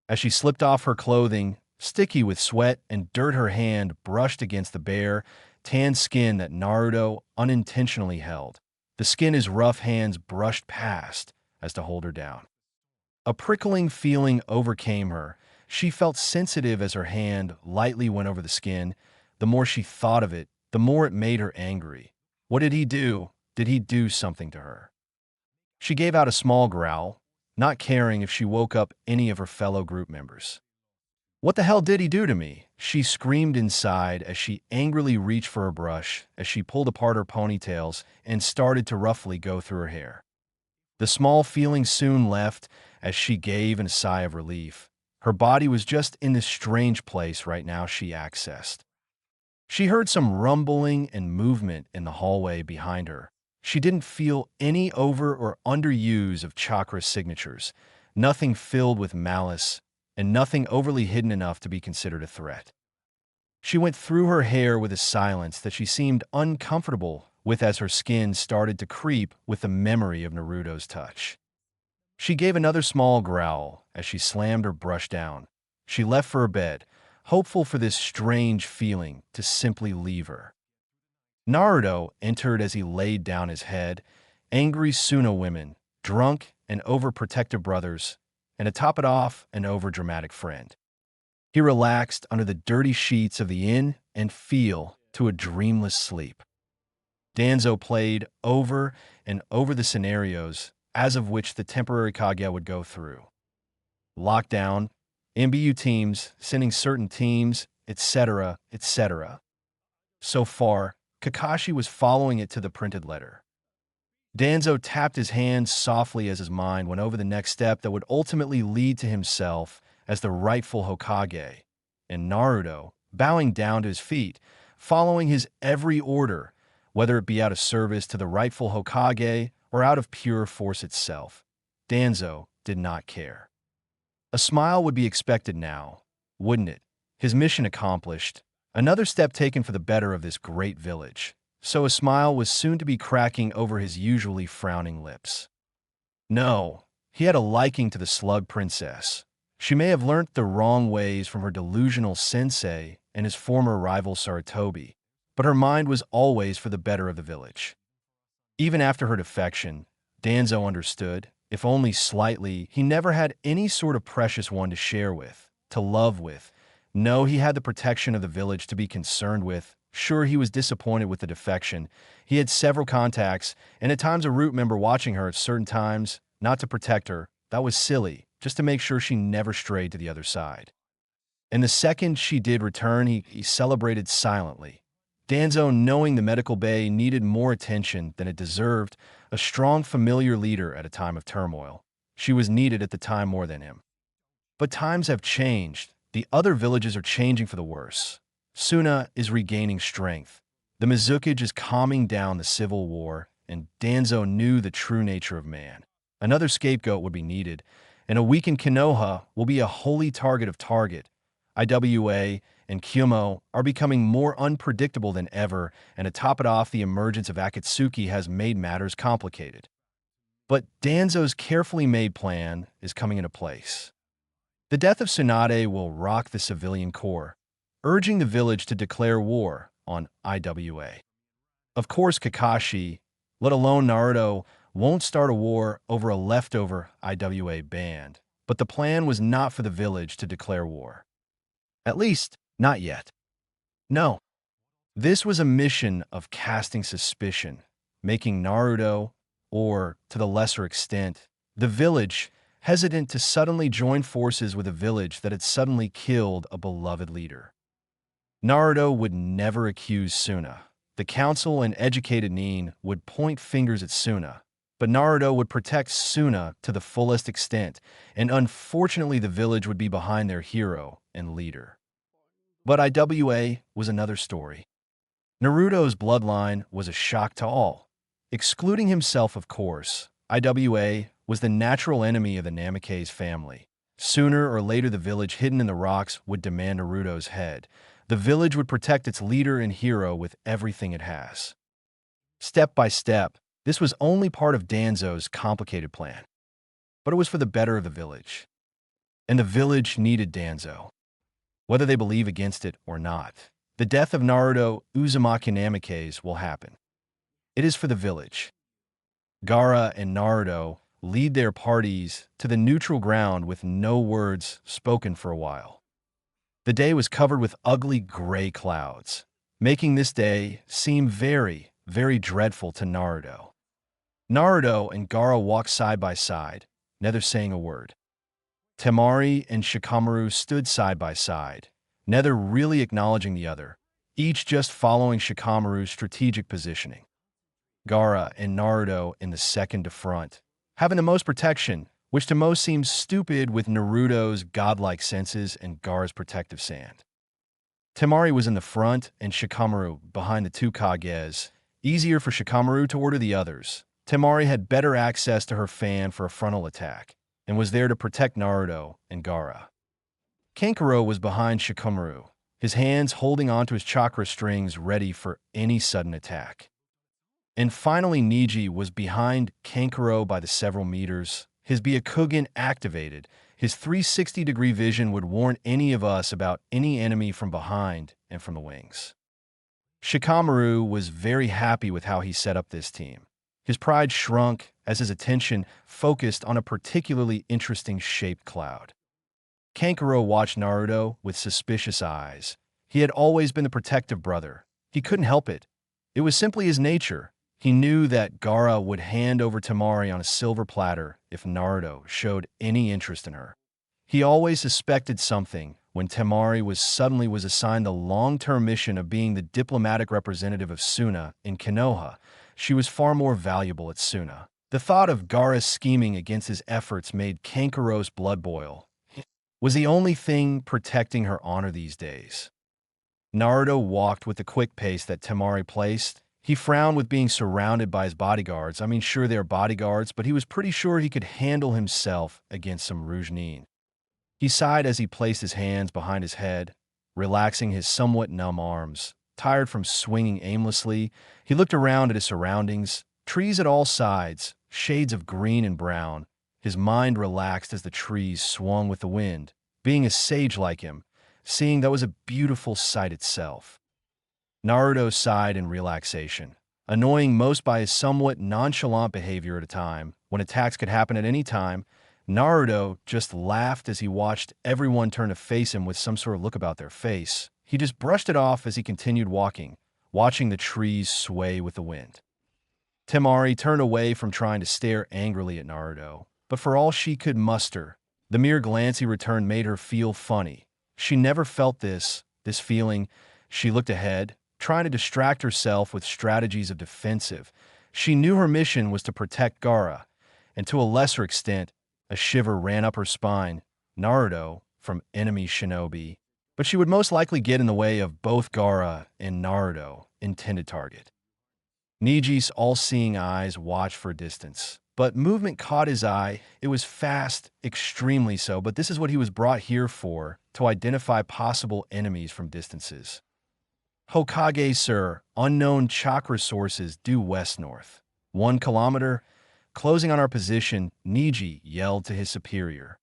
As she slipped off her clothing, sticky with sweat and dirt, her hand brushed against the bare, tan skin that Naruto unintentionally held. The skin his rough hands brushed past as to hold her down. A prickling feeling overcame her. She felt sensitive as her hand lightly went over the skin. The more she thought of it, the more it made her angry. What did he do? Did he do something to her? She gave out a small growl, not caring if she woke up any of her fellow group members. What the hell did he do to me? She screamed inside as she angrily reached for her brush as she pulled apart her ponytails and started to roughly go through her hair. The small feeling soon left as she gave a sigh of relief. Her body was just in this strange place right now she accessed. She heard some rumbling and movement in the hallway behind her. She didn't feel any over or underuse of chakra signatures, nothing filled with malice, and nothing overly hidden enough to be considered a threat. She went through her hair with a silence that she seemed uncomfortable with as her skin started to creep with the memory of Naruto's touch. She gave another small growl as she slammed her brush down. She left for her bed, hopeful for this strange feeling to simply leave her. Naruto entered as he laid down his head, angry Suna women, drunk and overprotective brothers, and to top it off, an overdramatic friend. He relaxed under the dirty sheets of the inn and fell to a dreamless sleep. Danzo played over and over the scenarios as of which the temporary Kage would go through. Lockdown, MBU teams, sending certain teams, etc., etc. So far, Kakashi was following it to the printed letter. Danzo tapped his hands softly as his mind went over the next step that would ultimately lead to himself as the rightful Hokage, and Naruto, bowing down to his feet, following his every order, whether it be out of service to the rightful Hokage or out of pure force itself. Danzo did not care. A smile would be expected now, wouldn't it? His mission accomplished, another step taken for the better of this great village. So a smile was soon to be cracking over his usually frowning lips. No, he had a liking to the slug princess. She may have learnt the wrong ways from her delusional sensei and his former rival Sarutobi, but her mind was always for the better of the village. Even after her defection, Danzo understood, if only slightly, he never had any sort of precious one to share with, to love with. No, he had the protection of the village to be concerned with. Sure, he was disappointed with the defection. He had several contacts, and at times a root member watching her at certain times, not to protect her. That was silly, just to make sure she never strayed to the other side. And the second she did return, he celebrated silently. Danzo, knowing the medical bay needed more attention than it deserved, a strong familiar leader at a time of turmoil. She was needed at the time more than him. But times have changed. The other villages are changing for the worse. Suna is regaining strength. The Mizukage is calming down the civil war, and Danzo knew the true nature of man. Another scapegoat would be needed, and a weakened Konoha will be a holy target of target. IWA and Kyumo are becoming more unpredictable than ever, and to top it off, the emergence of Akatsuki has made matters complicated. But Danzo's carefully made plan is coming into place. The death of Tsunade will rock the civilian core, urging the village to declare war on IWA. Of course, Kakashi, let alone Naruto, won't start a war over a leftover IWA band, but the plan was not for the village to declare war. At least, not yet. No, this was a mission of casting suspicion, making Naruto, or, to the lesser extent, the village, hesitant to suddenly join forces with a village that had suddenly killed a beloved leader. Naruto would never accuse Suna. The council and educated Nin would point fingers at Suna, but Naruto would protect Suna to the fullest extent, and unfortunately the village would be behind their hero and leader. But IWA was another story. Naruto's bloodline was a shock to all. Excluding himself, of course, IWA was the natural enemy of the Namikaze family. Sooner or later the village hidden in the rocks would demand Naruto's head. The village would protect its leader and hero with everything it has. Step by step, this was only part of Danzo's complicated plan. But it was for the better of the village. And the village needed Danzo. Whether they believe against it or not, the death of Naruto Uzumaki Namikaze will happen. It is for the village. Gaara and Naruto lead their parties to the neutral ground with no words spoken for a while. The day was covered with ugly gray clouds, making this day seem very, very dreadful to Naruto. Naruto and Gaara walked side by side, neither saying a word. Temari and Shikamaru stood side by side, neither really acknowledging the other, each just following Shikamaru's strategic positioning. Gaara and Naruto in the second to front, having the most protection, which to most seems stupid with Naruto's godlike senses and Gaara's protective sand. Temari was in the front and Shikamaru behind the two Kages, easier for Shikamaru to order the others. Temari had better access to her fan for a frontal attack, and was there to protect Naruto and Gaara. Kankuro was behind Shikamaru, his hands holding onto his chakra strings ready for any sudden attack. And finally Neji was behind Kankuro by the several meters, his Byakugan activated. His 360-degree vision would warn any of us about any enemy from behind and from the wings. Shikamaru was very happy with how he set up this team. His pride shrunk as his attention focused on a particularly interesting shaped cloud. Kankuro watched Naruto with suspicious eyes. He had always been the protective brother. He couldn't help it. It was simply his nature. He knew that Gaara would hand over Temari on a silver platter if Naruto showed any interest in her. He always suspected something when Temari was suddenly assigned the long-term mission of being the diplomatic representative of Suna in Konoha. She was far more valuable at Suna. The thought of Gaara's scheming against his efforts made Kankuro's blood boil. Was the only thing protecting her honor these days. Naruto walked with the quick pace that Temari placed. He frowned with being surrounded by his bodyguards. Sure they're bodyguards, but he was pretty sure he could handle himself against some Rougenin. He sighed as he placed his hands behind his head, relaxing his somewhat numb arms. Tired from swinging aimlessly, he looked around at his surroundings, trees at all sides, shades of green and brown. His mind relaxed as the trees swung with the wind. Being a sage like him, seeing that was a beautiful sight itself. Naruto sighed in relaxation, annoying most by his somewhat nonchalant behavior at a time. When attacks could happen at any time, Naruto just laughed as he watched everyone turn to face him with some sort of look about their face. He just brushed it off as he continued walking, watching the trees sway with the wind. Temari turned away from trying to stare angrily at Naruto, but for all she could muster, the mere glance he returned made her feel funny. She never felt this feeling. She looked ahead, trying to distract herself with strategies of defensive. She knew her mission was to protect Gaara, and to a lesser extent, a shiver ran up her spine. Naruto, from enemy shinobi. But she would most likely get in the way of both Gaara and Naruto, intended target. Neji's all-seeing eyes watched for a distance, but movement caught his eye. It was fast, extremely so, but this is what he was brought here for, to identify possible enemies from distances. Hokage, sir, unknown chakra sources due west-north. 1 kilometer, closing on our position, Neji yelled to his superior.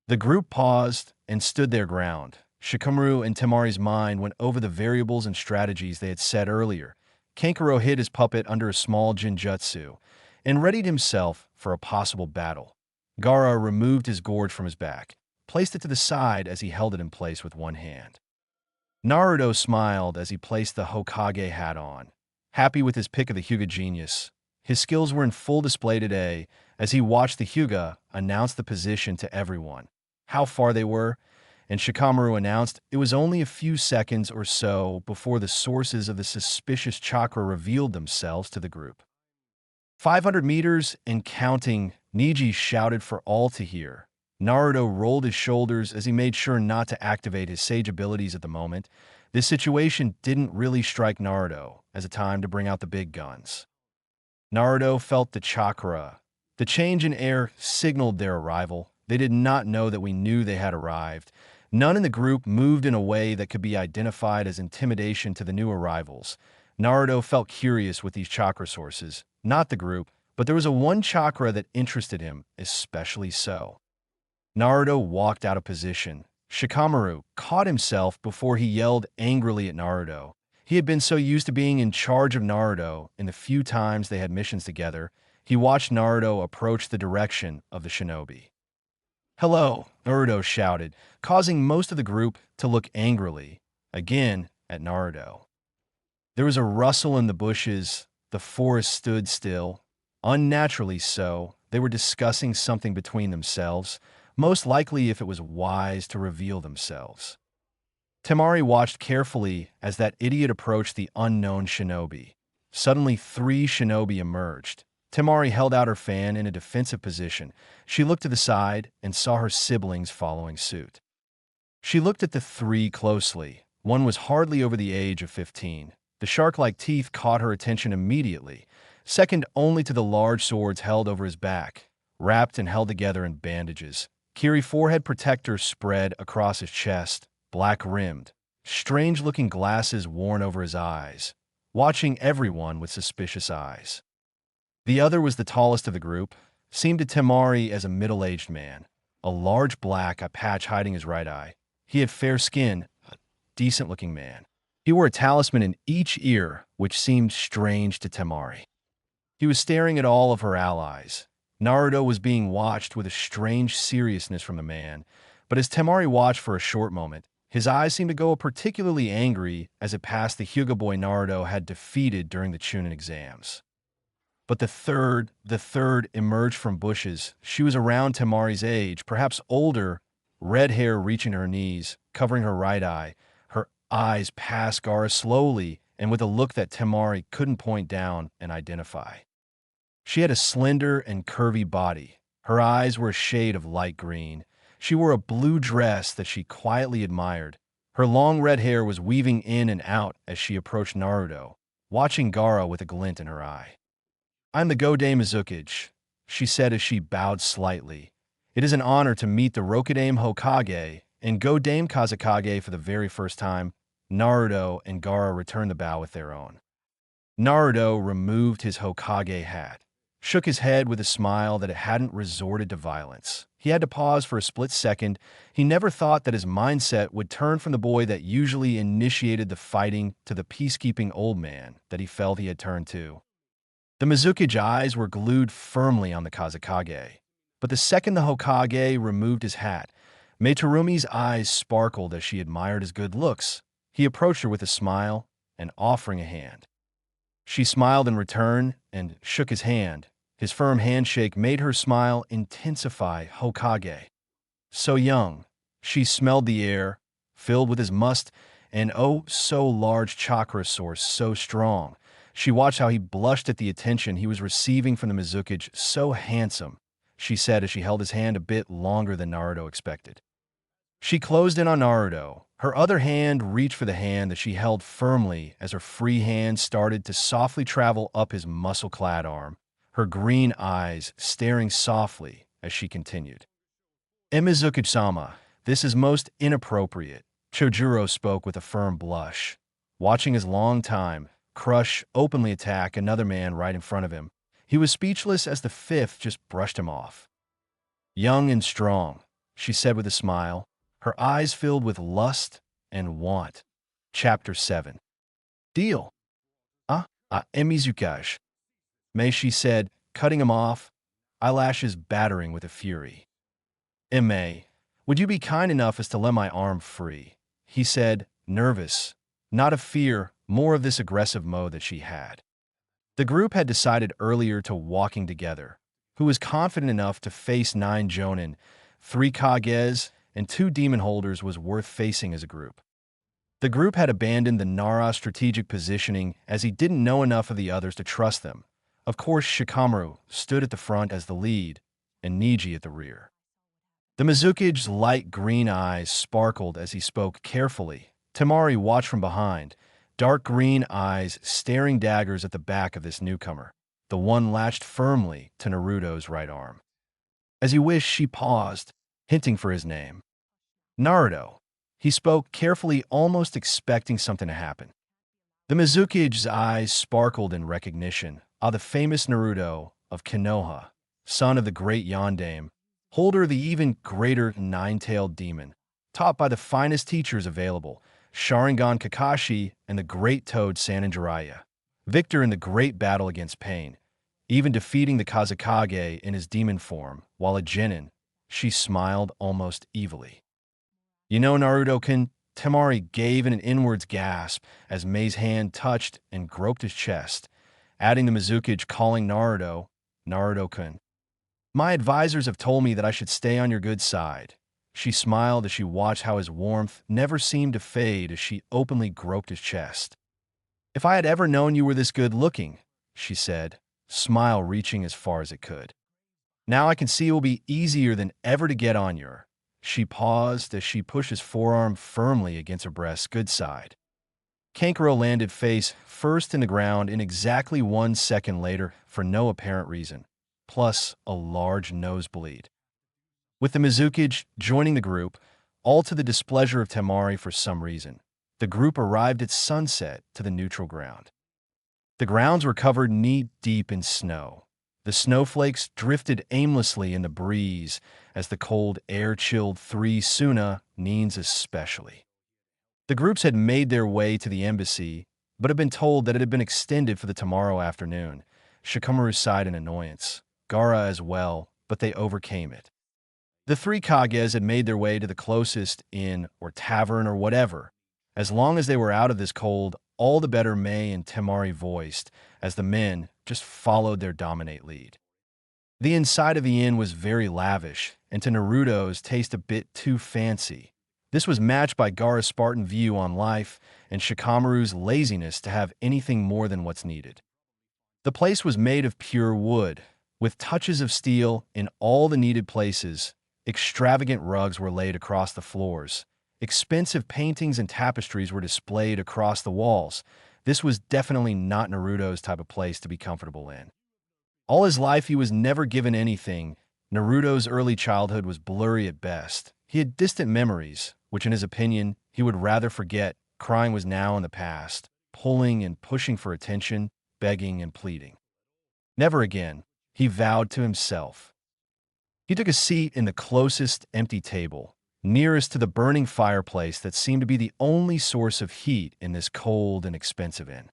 The group paused and stood their ground. Shikamaru and Temari's mind went over the variables and strategies they had said earlier. Kankuro hid his puppet under a small jinjutsu and readied himself for a possible battle. Gaara removed his gourd from his back, placed it to the side as he held it in place with one hand. Naruto smiled as he placed the Hokage hat on, happy with his pick of the Hyuga genius. His skills were in full display today as he watched the Hyuga announce the position to everyone, how far they were, and Shikamaru announced it was only a few seconds or so before the sources of the suspicious chakra revealed themselves to the group. 500 meters and counting, Neji shouted for all to hear. Naruto rolled his shoulders as he made sure not to activate his sage abilities at the moment. This situation didn't really strike Naruto as a time to bring out the big guns. Naruto felt the chakra. The change in air signaled their arrival. They did not know that we knew they had arrived. None in the group moved in a way that could be identified as intimidation to the new arrivals. Naruto felt curious with these chakra sources, not the group, but there was one chakra that interested him, especially so. Naruto walked out of position. Shikamaru caught himself before he yelled angrily at Naruto. He had been so used to being in charge of Naruto in the few times they had missions together, he watched Naruto approach the direction of the shinobi. "Hello," Naruto shouted, causing most of the group to look angrily, again, at Naruto. There was a rustle in the bushes. The forest stood still. Unnaturally so, they were discussing something between themselves. most likely if it was wise to reveal themselves. Temari watched carefully as that idiot approached the unknown shinobi. Suddenly, 3 shinobi emerged. Temari held out her fan in a defensive position. She looked to the side and saw her siblings following suit. She looked at the 3 closely. One was hardly over the age of 15. The shark-like teeth caught her attention immediately, second only to the large swords held over his back, wrapped and held together in bandages. Kiri forehead protector spread across his chest, black-rimmed, strange-looking glasses worn over his eyes, watching everyone with suspicious eyes. The other was the tallest of the group, seemed to Temari as a middle-aged man, a large black patch hiding his right eye. He had fair skin, a decent-looking man. He wore a talisman in each ear, which seemed strange to Temari. He was staring at all of her allies. Naruto was being watched with a strange seriousness from the man, but as Temari watched for a short moment, his eyes seemed to go particularly angry as it passed the Hyuga boy Naruto had defeated during the Chunin exams. But the third emerged from bushes. She was around Temari's age, perhaps older, red hair reaching her knees, covering her right eye. Her eyes passed Gaara slowly and with a look that Temari couldn't point down and identify. She had a slender and curvy body. Her eyes were a shade of light green. She wore a blue dress that she quietly admired. Her long red hair was weaving in and out as she approached Naruto, watching Gaara with a glint in her eye. "I'm the Godame Hokage," she said as she bowed slightly. "It is an honor to meet the Rokudame Hokage and Godame Kazekage for the very first time." Naruto and Gaara returned the bow with their own. Naruto removed his Hokage hat, shook his head with a smile that it hadn't resorted to violence. He had to pause for a split second. He never thought that his mindset would turn from the boy that usually initiated the fighting to the peacekeeping old man that he felt he had turned to. The Mizukage eyes were glued firmly on the Kazekage, but the second the Hokage removed his hat, Meiterumi's eyes sparkled as she admired his good looks. He approached her with a smile and offering a hand. She smiled in return and shook his hand. His firm handshake made her smile intensify. "Hokage. So young." She smelled the air, filled with his must, and oh, so large chakra source, so strong. She watched how he blushed at the attention he was receiving from the Mizukage. "So handsome," she said as she held his hand a bit longer than Naruto expected. She closed in on Naruto. Her other hand reached for the hand that she held firmly as her free hand started to softly travel up his muscle-clad arm, her green eyes staring softly as she continued. "Mizukage-sama, this is most inappropriate." Chojuro spoke with a firm blush, watching his long-time crush openly attack another man right in front of him. He was speechless as the fifth just brushed him off. "Young and strong," she said with a smile, her eyes filled with lust and want. Chapter 7. "Deal. Mizukage," Mei, she said, cutting him off, eyelashes battering with a fury. "Mei, would you be kind enough as to let my arm free?" he said, nervous, not of fear, more of this aggressive mode that she had. The group had decided earlier to walking together. Who was confident enough to face 9 Jonin, 3 Kages, and 2 demon holders was worth facing as a group. The group had abandoned the Nara strategic positioning as he didn't know enough of the others to trust them. Of course, Shikamaru stood at the front as the lead, and Niji at the rear. The Mizukage's light green eyes sparkled as he spoke carefully. Temari watched from behind, dark green eyes staring daggers at the back of this newcomer, the one latched firmly to Naruto's right arm. As he wished, she paused, hinting for his name. "Naruto." He spoke carefully, almost expecting something to happen. The Mizukage's eyes sparkled in recognition. The famous Naruto of Konoha, son of the great Yondaime, holder of the even greater nine-tailed demon, taught by the finest teachers available, Sharingan Kakashi and the great toad Sannin Jiraiya, victor in the great battle against pain, even defeating the Kazekage in his demon form, while a genin. She smiled almost evilly. "You know, Naruto-kun," Temari gave an inwards gasp as Mei's hand touched and groped his chest, adding the Mizukage calling Naruto, "Naruto-kun." My advisors have told me that I should stay on your good side. She smiled as she watched how his warmth never seemed to fade as she openly groped his chest. If I had ever known you were this good looking, she said, smile reaching as far as it could. Now I can see it will be easier than ever to get on your. She paused as she pushed his forearm firmly against her breast's good side. Kankuro landed face first in the ground in exactly 1 second later for no apparent reason, plus a large nosebleed. With the Mizukage joining the group, all to the displeasure of Temari for some reason, the group arrived at sunset to the neutral ground. The grounds were covered knee-deep in snow. The snowflakes drifted aimlessly in the breeze as the cold air chilled three Suna, Neens especially. The groups had made their way to the embassy, but had been told that it had been extended for the tomorrow afternoon. Shikamaru sighed in annoyance. Gaara as well, but they overcame it. The three Kages had made their way to the closest inn or tavern or whatever. As long as they were out of this cold, all the better, Mei and Temari voiced, as the men just followed their dominate lead. The inside of the inn was very lavish, and to Naruto's taste a bit too fancy. This was matched by Gaara's Spartan view on life and Shikamaru's laziness to have anything more than what's needed. The place was made of pure wood, with touches of steel in all the needed places. Extravagant rugs were laid across the floors. Expensive paintings and tapestries were displayed across the walls. This was definitely not Naruto's type of place to be comfortable in. All his life he was never given anything. Naruto's early childhood was blurry at best. He had distant memories, which in his opinion he would rather forget. Crying was now in the past, pulling and pushing for attention, begging and pleading. Never again, he vowed to himself. He took a seat in the closest empty table, nearest to the burning fireplace that seemed to be the only source of heat in this cold and expensive inn.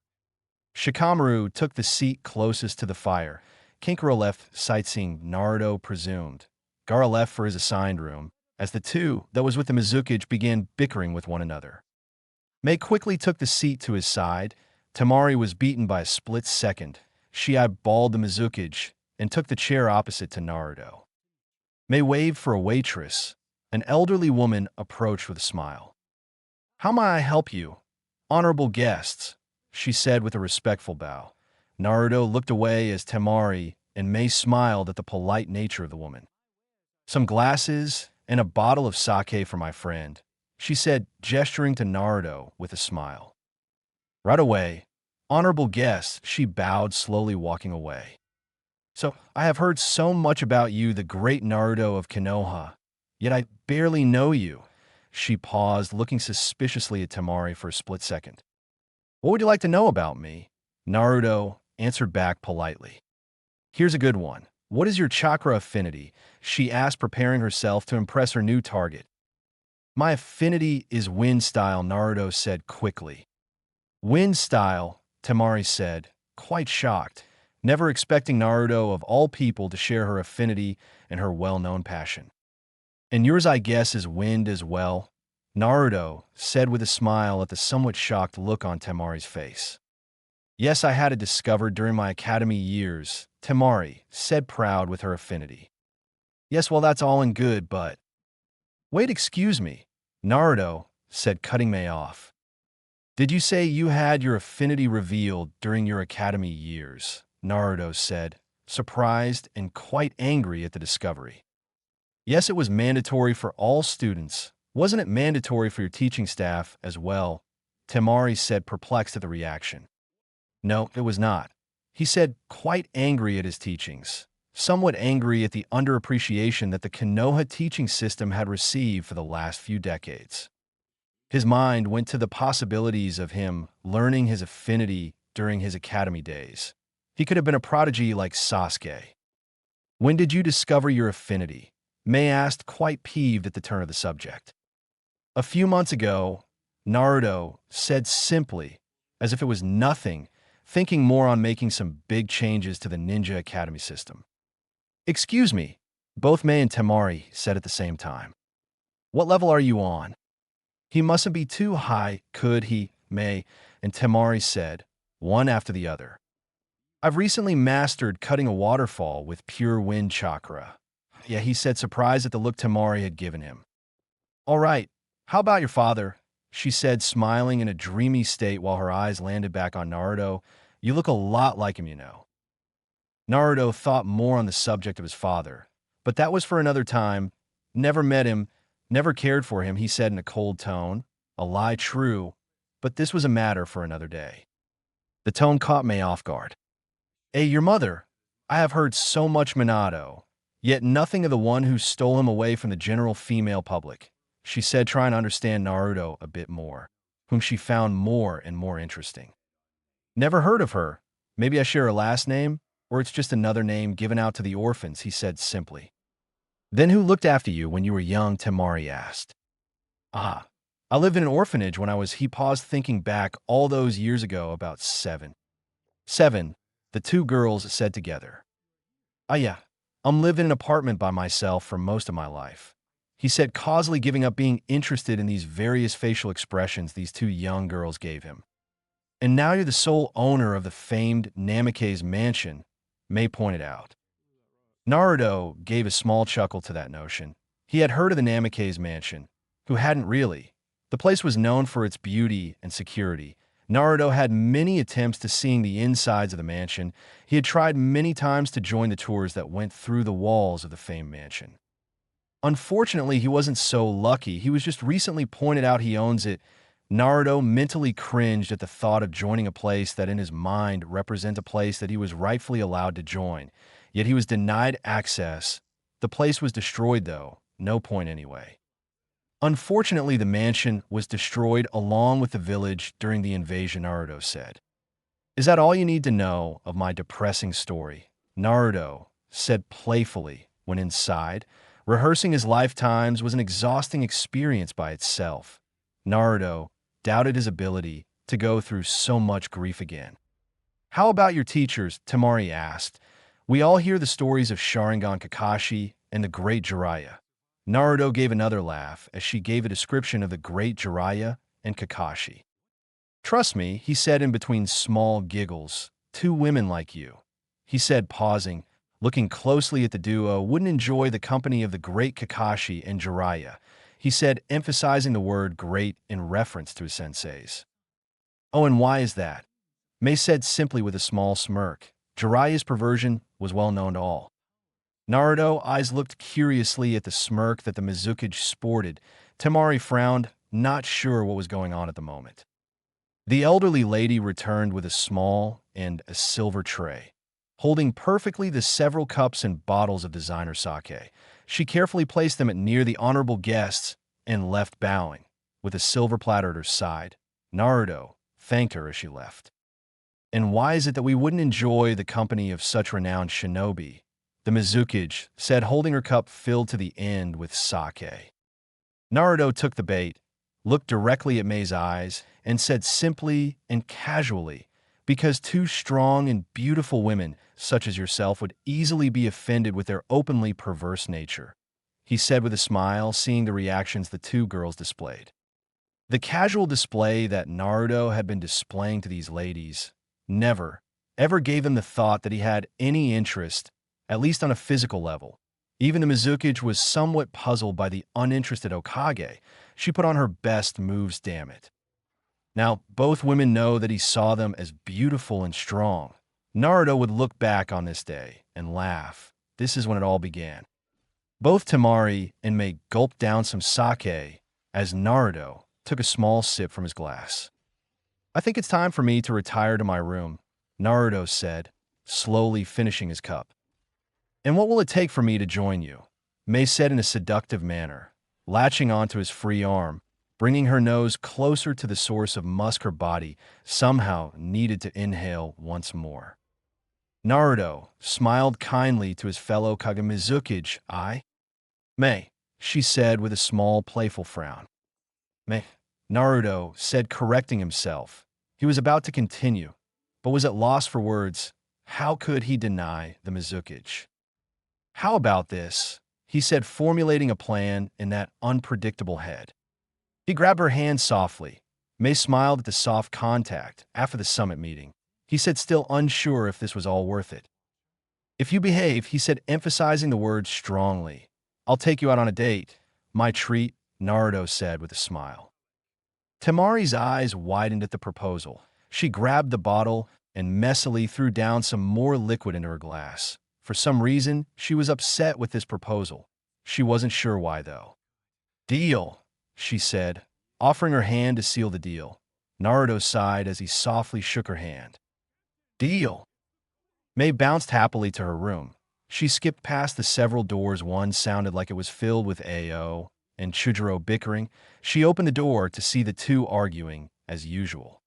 Shikamaru took the seat closest to the fire. Kankuro left sightseeing, Naruto presumed. Gaara left for his assigned room, as the two that was with the Mizukage began bickering with one another. Mei quickly took the seat to his side. Temari was beaten by a split second. She eyeballed the Mizukage and took the chair opposite to Naruto. Mei waved for a waitress. An elderly woman approached with a smile. "How may I help you, honorable guests?" she said with a respectful bow. Naruto looked away as Temari and Mei smiled at the polite nature of the woman. "Some glasses and a bottle of sake for my friend," she said, gesturing to Naruto with a smile. Right away, honorable guests, she bowed, slowly walking away. "So, I have heard so much about you, the great Naruto of Konoha, yet I barely know you." She paused, looking suspiciously at Temari for a split second. "What would you like to know about me?" Naruto answered back politely. "Here's a good one. What is your chakra affinity?" she asked, preparing herself to impress her new target. "My affinity is wind style," Naruto said quickly. "Wind style," Temari said, quite shocked, never expecting Naruto of all people to share her affinity and her well-known passion. "And yours, I guess, is wind as well?" Naruto said with a smile at the somewhat shocked look on Temari's face. "Yes, I had it discovered during my academy years," Temari said, proud with her affinity. "Yes, well, that's all and good, but—" "Wait, excuse me," Naruto said, cutting Mei off. "Did you say you had your affinity revealed during your academy years?" Naruto said, surprised and quite angry at the discovery. "Yes, it was mandatory for all students. Wasn't it mandatory for your teaching staff as well?" Temari said, perplexed at the reaction. "No, it was not," he said, quite angry at his teachings, somewhat angry at the underappreciation that the Konoha teaching system had received for the last few decades. His mind went to the possibilities of him learning his affinity during his academy days. He could have been a prodigy like Sasuke. "When did you discover your affinity?" Mei asked, quite peeved at the turn of the subject. "A few months ago," Naruto said simply, as if it was nothing, thinking more on making some big changes to the Ninja Academy system. "Excuse me," both Mei and Temari said at the same time. "What level are you on?" "He mustn't be too high, could he?" Mei and Temari said, one after the other. I've recently mastered cutting a waterfall with pure wind chakra. Yeah, he said, surprised at the look Tamari had given him. All right, how about your father? She said, smiling in a dreamy state while her eyes landed back on Naruto. You look a lot like him, you know. Naruto thought more on the subject of his father, but that was for another time. Never met him, never cared for him, he said in a cold tone. A lie true, but this was a matter for another day. The tone caught me off guard. Hey, your mother. I have heard so much Minato, yet nothing of the one who stole him away from the general female public, she said, trying to understand Naruto a bit more, whom she found more and more interesting. Never heard of her. Maybe I share her last name, or it's just another name given out to the orphans, he said simply. Then who looked after you when you were young, Temari asked. Ah, I lived in an orphanage when I was, he paused, thinking back all those years ago, about 7. 7, the two girls said together. Ah yeah, I'm living in an apartment by myself for most of my life, he said, causally giving up being interested in these various facial expressions these two young girls gave him. And now you're the sole owner of the famed Namake's mansion, May pointed out. Naruto gave a small chuckle to that notion. He had heard of the Namake's mansion, who hadn't really. The place was known for its beauty and security. Naruto had many attempts to seeing the insides of the mansion. He had tried many times to join the tours that went through the walls of the famed mansion. Unfortunately, he wasn't so lucky. He was just recently pointed out he owns it. Naruto mentally cringed at the thought of joining a place that in his mind represented a place that he was rightfully allowed to join. Yet he was denied access. The place was destroyed, though. No point anyway. Unfortunately, the mansion was destroyed along with the village during the invasion, Naruto said. Is that all you need to know of my depressing story? Naruto said playfully when inside. Rehearsing his lifetimes was an exhausting experience by itself. Naruto doubted his ability to go through so much grief again. How about your teachers? Temari asked. We all hear the stories of Sharingan Kakashi and the Great Jiraiya. Naruto gave another laugh as she gave a description of the Great Jiraiya and Kakashi. Trust me, he said in between small giggles, two women like you. He said, pausing, looking closely at the duo, wouldn't enjoy the company of the great Kakashi and Jiraiya. He said, emphasizing the word great in reference to his senseis. Oh, and why is that? Mei said simply with a small smirk. Jiraiya's perversion was well known to all. Naruto's eyes looked curiously at the smirk that the Mizukage sported. Temari frowned, not sure what was going on at the moment. The elderly lady returned with a small and a silver tray, holding perfectly the several cups and bottles of designer sake. She carefully placed them near the honorable guests and left bowing, with a silver platter at her side. Naruto thanked her as she left. And why is it that we wouldn't enjoy the company of such renowned shinobi? The Mizukage said, holding her cup filled to the end with sake. Naruto took the bait, looked directly at Mei's eyes, and said simply and casually, because two strong and beautiful women, such as yourself, would easily be offended with their openly perverse nature, he said with a smile, seeing the reactions the two girls displayed. The casual display that Naruto had been displaying to these ladies never, ever gave them the thought that he had any interest, at least on a physical level. Even the Mizukage was somewhat puzzled by the uninterested Hokage. She put on her best moves, damn it. Now, both women know that he saw them as beautiful and strong. Naruto would look back on this day and laugh. This is when it all began. Both Temari and Mei gulped down some sake as Naruto took a small sip from his glass. I think it's time for me to retire to my room, Naruto said, slowly finishing his cup. And what will it take for me to join you? Mei said in a seductive manner, latching onto his free arm, bringing her nose closer to the source of musk her body somehow needed to inhale once more. Naruto smiled kindly to his fellow Kage Mizukage. Mei, she said with a small playful frown. Mei, Naruto said, correcting himself. He was about to continue, but was at loss for words. How could he deny the Mizukage? How about this? He said, formulating a plan in that unpredictable head. He grabbed her hand softly. Mei smiled at the soft contact after the summit meeting. he said, still unsure if this was all worth it. If you behave, he said, emphasizing the words strongly. I'll take you out on a date. My treat, Naruto said with a smile. Temari's eyes widened at the proposal. She grabbed the bottle and messily threw down some more liquid into her glass. For some reason, she was upset with this proposal. She wasn't sure why, though. Deal, she said, offering her hand to seal the deal. Naruto sighed as he softly shook her hand. Deal. May bounced happily to her room. She skipped past the several doors. One sounded like it was filled with Ao and Chujiro bickering. She opened the door to see the two arguing, as usual.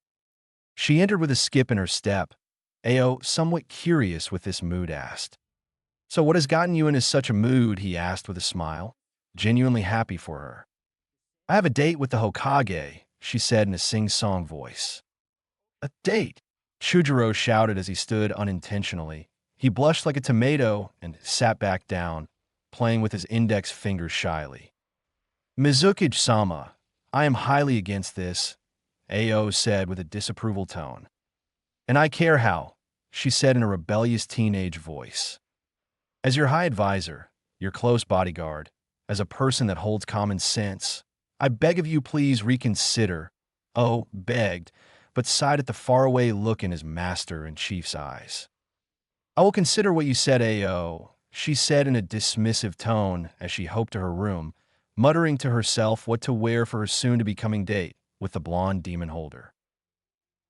She entered with a skip in her step. Ao, somewhat curious with this mood, asked. So what has gotten you into such a mood? He asked with a smile, genuinely happy for her. I have a date with the Hokage, she said in a sing-song voice. A date? Chujiro shouted as he stood unintentionally. He blushed like a tomato and sat back down, playing with his index finger shyly. Mizukage-sama, I am highly against this, Ao said with a disapproval tone. And I care how, she said in a rebellious teenage voice. As your high advisor, your close bodyguard, as a person that holds common sense, I beg of you please reconsider. Oh, begged, but sighed at the faraway look in his master and chief's eyes. I will consider what you said, Ao, she said in a dismissive tone as she hoped to her room, muttering to herself what to wear for her soon-to-be-coming date with the blonde demon holder.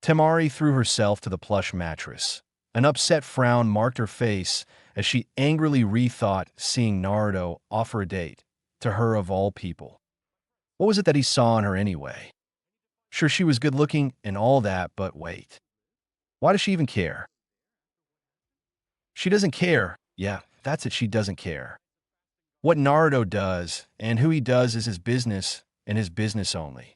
Temari threw herself to the plush mattress. An upset frown marked her face as she angrily rethought seeing Naruto offer a date, to her of all people. What was it that he saw in her anyway? Sure, she was good-looking and all that, but wait. Why does she even care? She doesn't care. Yeah, that's it, she doesn't care. What Naruto does and who he does is his business, and his business only.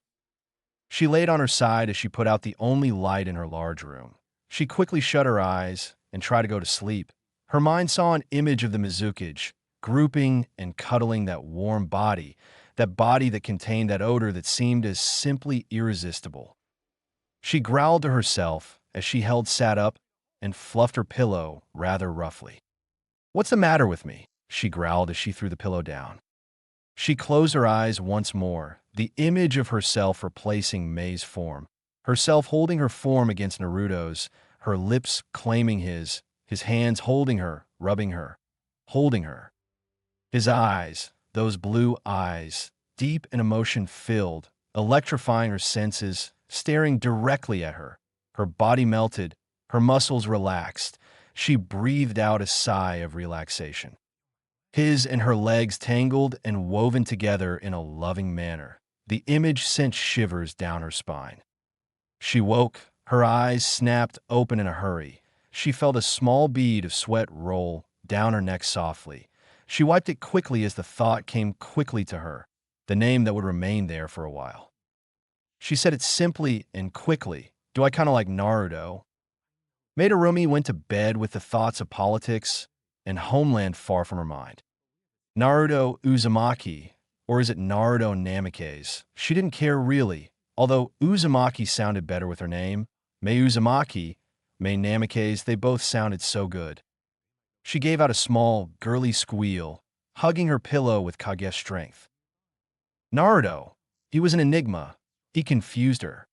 She laid on her side as she put out the only light in her large room. She quickly shut her eyes and tried to go to sleep. Her mind saw an image of the Mizukage, grouping and cuddling that warm body, that contained that odor that seemed as simply irresistible. She growled to herself as she sat up and fluffed her pillow rather roughly. What's the matter with me? She growled as she threw the pillow down. She closed her eyes once more, the image of herself replacing Mei's form, herself holding her form against Naruto's, her lips claiming his hands holding her, rubbing her, holding her. His eyes, those blue eyes, deep and emotion-filled, electrifying her senses, staring directly at her. Her body melted, her muscles relaxed. She breathed out a sigh of relaxation. His and her legs tangled and woven together in a loving manner. The image sent shivers down her spine. She woke, her eyes snapped open in a hurry. She felt a small bead of sweat roll down her neck softly. She wiped it quickly as the thought came quickly to her, the name that would remain there for a while. She said it simply and quickly. Do I kind of like Naruto? Madarumi went to bed with the thoughts of politics and homeland far from her mind. Naruto Uzumaki, or is it Naruto Namikaze? She didn't care really, although Uzumaki sounded better with her name. Mei Uzumaki, Mei Namikaze, they both sounded so good. She gave out a small, girly squeal, hugging her pillow with Kage's strength. Naruto, he was an enigma. He confused her.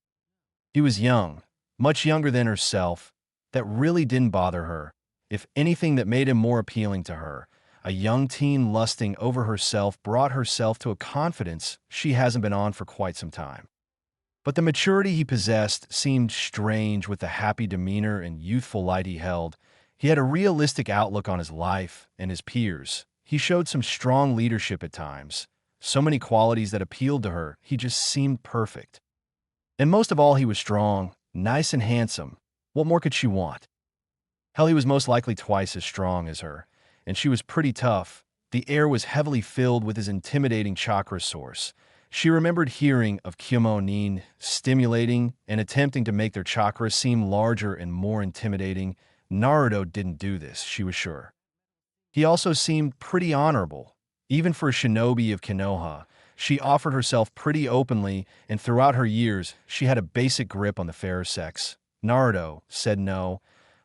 He was young, much younger than herself. That really didn't bother her. If anything, that made him more appealing to her. A young teen lusting over herself brought herself to a confidence she hasn't been on for quite some time. But the maturity he possessed seemed strange with the happy demeanor and youthful light he held. He had a realistic outlook on his life and his peers. He showed some strong leadership at times. So many qualities that appealed to her. He just seemed perfect. And most of all, he was strong, nice and handsome. What more could she want? Hell, he was most likely twice as strong as her, and she was pretty tough. The air was heavily filled with his intimidating chakra source. She remembered hearing of Kyomonin stimulating and attempting to make their chakras seem larger and more intimidating. Naruto didn't do this, she was sure. He also seemed pretty honorable. Even for a shinobi of Konoha, she offered herself pretty openly, and throughout her years, she had a basic grip on the fairer sex. Naruto said no,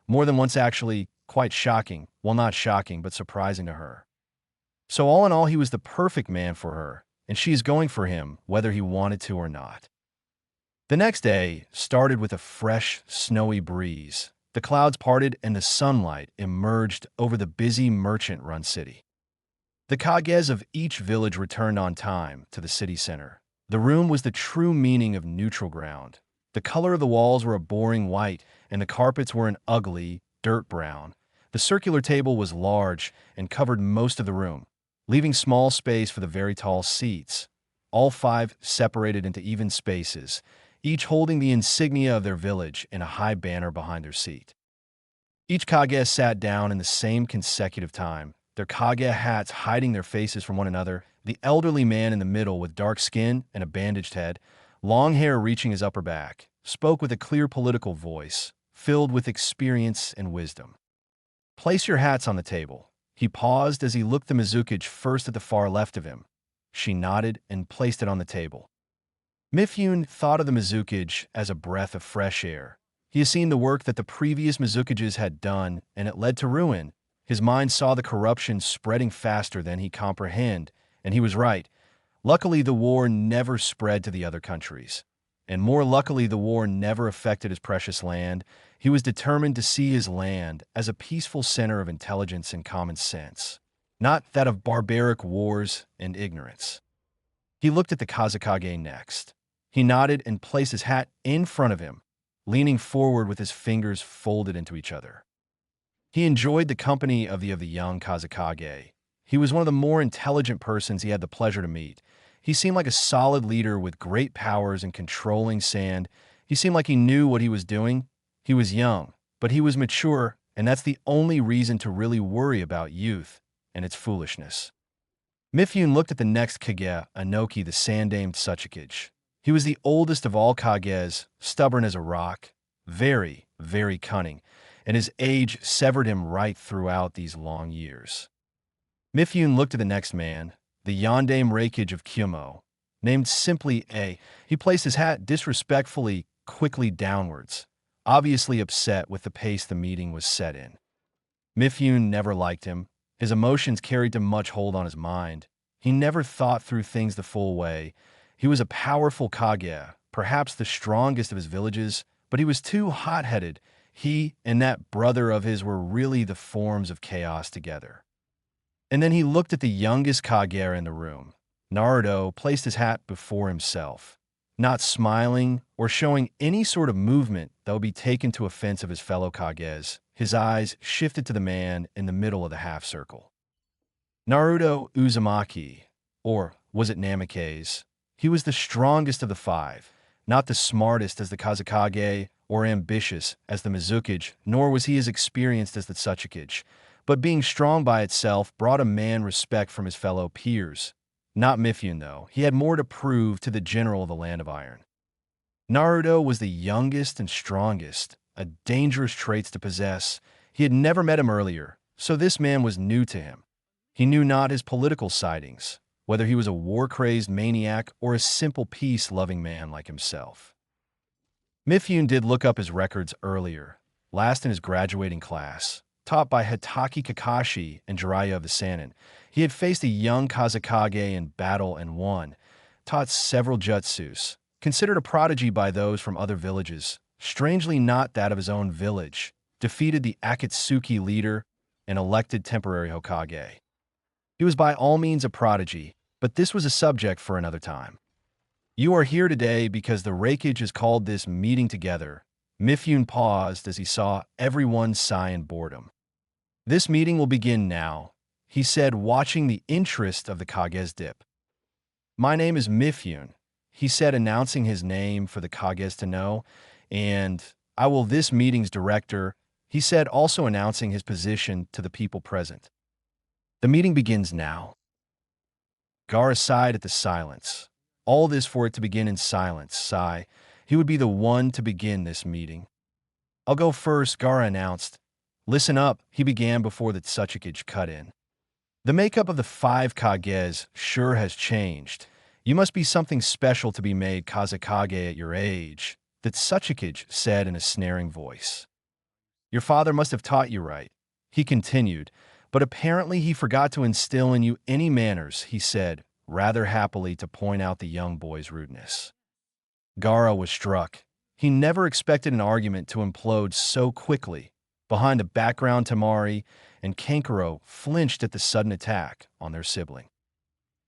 more than once actually, quite shocking. Well, not shocking, but surprising to her. So all in all, he was the perfect man for her, and she is going for him, whether he wanted to or not. The next day started with a fresh, snowy breeze. The clouds parted and the sunlight emerged over the busy merchant-run city. The Kages of each village returned on time to the city center. The room was the true meaning of neutral ground. The color of the walls were a boring white, and the carpets were an ugly, dirt brown. The circular table was large and covered most of the room, leaving small space for the very tall seats. All five separated into even spaces, each holding the insignia of their village in a high banner behind their seat. Each Kage sat down in the same consecutive time, their Kage hats hiding their faces from one another. The elderly man in the middle with dark skin and a bandaged head, long hair reaching his upper back, spoke with a clear political voice, filled with experience and wisdom. Place your hats on the table. He paused as he looked the Mizukage first at the far left of him. She nodded and placed it on the table. Mifune thought of the Mizukage as a breath of fresh air. He has seen the work that the previous Mizukages had done, and it led to ruin. His mind saw the corruption spreading faster than he comprehended, and he was right. Luckily, the war never spread to the other countries. And more luckily, the war never affected his precious land. He was determined to see his land as a peaceful center of intelligence and common sense, not that of barbaric wars and ignorance. He looked at the Kazekage next. He nodded and placed his hat in front of him, leaning forward with his fingers folded into each other. He enjoyed the company of the young Kazekage. He was one of the more intelligent persons he had the pleasure to meet. He seemed like a solid leader with great powers and controlling sand. He seemed like he knew what he was doing. He was young, but he was mature, and that's the only reason to really worry about youth and its foolishness. Mifune looked at the next Kage, Anoki the Sandamed Tsuchikage. He was the oldest of all Kages, stubborn as a rock, very, very cunning, and his age severed him right throughout these long years. Mifune looked at the next man, the Yondaime Reikage of Kyumo, named simply A. He placed his hat disrespectfully, quickly downwards, obviously upset with the pace the meeting was set in. Mifune never liked him. His emotions carried too much hold on his mind. He never thought through things the full way. He was a powerful Kage, perhaps the strongest of his villages, but he was too hot-headed. He and that brother of his were really the forms of chaos together. And then he looked at the youngest Kage in the room. Naruto placed his hat before himself, not smiling or showing any sort of movement that would be taken to offense of his fellow Kages. His eyes shifted to the man in the middle of the half-circle. Naruto Uzumaki, or was it Namikaze? He was the strongest of the five, not the smartest as the Kazekage or ambitious as the Mizukage, nor was he as experienced as the Tsuchikage. But being strong by itself brought a man respect from his fellow peers. Not Mifune, though. He had more to prove to the general of the Land of Iron. Naruto was the youngest and strongest, a dangerous trait to possess. He had never met him earlier, so this man was new to him. He knew not his political sidings, whether he was a war-crazed maniac or a simple peace-loving man like himself. Mifune did look up his records earlier, last in his graduating class. Taught by Hitaki Kakashi and Jiraiya of the Sannin, he had faced a young Kazekage in battle and won, taught several jutsus, considered a prodigy by those from other villages, strangely not that of his own village, defeated the Akatsuki leader and elected temporary Hokage. He was by all means a prodigy, but this was a subject for another time. You are here today because the Reikage has called this meeting together. Mifune paused as he saw everyone sigh in boredom. This meeting will begin now, he said, watching the interest of the Kages dip. My name is Mifune, he said, announcing his name for the Kages to know, and I will this meeting's director, he said, also announcing his position to the people present. The meeting begins now. Gaara sighed at the silence. All this for it to begin in silence, sigh. He would be the one to begin this meeting. I'll go first, Gaara announced. Listen up, he began before the Tsuchikage cut in. The makeup of the five Kages sure has changed. You must be something special to be made Kazekage at your age. The that Tsuchikage said in a snaring voice. Your father must have taught you right, he continued, but apparently he forgot to instill in you any manners, he said, rather happily to point out the young boy's rudeness. Gaara was struck. He never expected an argument to implode so quickly. Behind the background, Tamari and Kankuro flinched at the sudden attack on their sibling.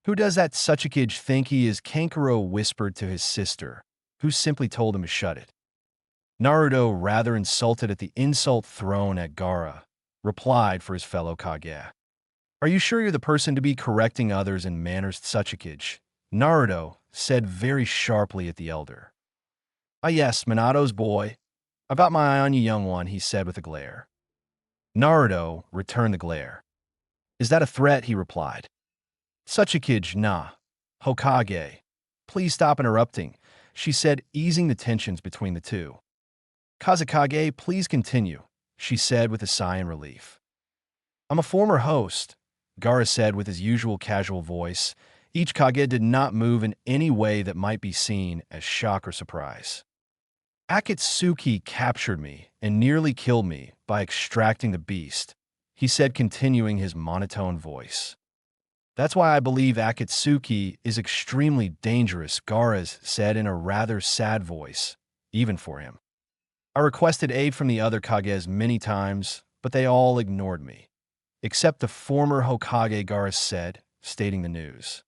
Who does that Tsuchikage think he is? Kankuro whispered to his sister, who simply told him to shut it. Naruto, rather insulted at the insult thrown at Gaara, replied for his fellow Kage. Are you sure you're the person to be correcting others in manners, Tsuchikage? Naruto said very sharply at the elder. Ah yes, Minato's boy. I've got my eye on you, young one, he said with a glare. Naruto returned the glare. Is that a threat? He replied. Tsuchikage, nah. Hokage. Please stop interrupting, she said, easing the tensions between the two. Kazekage, please continue, she said with a sigh in relief. I'm a former host, Gaara said with his usual casual voice. Each Kage did not move in any way that might be seen as shock or surprise. Akatsuki captured me and nearly killed me by extracting the beast, he said, continuing his monotone voice. That's why I believe Akatsuki is extremely dangerous, Gaara said in a rather sad voice, even for him. I requested aid from the other Kages many times, but they all ignored me. Except the former Hokage, Gaara said, stating the news.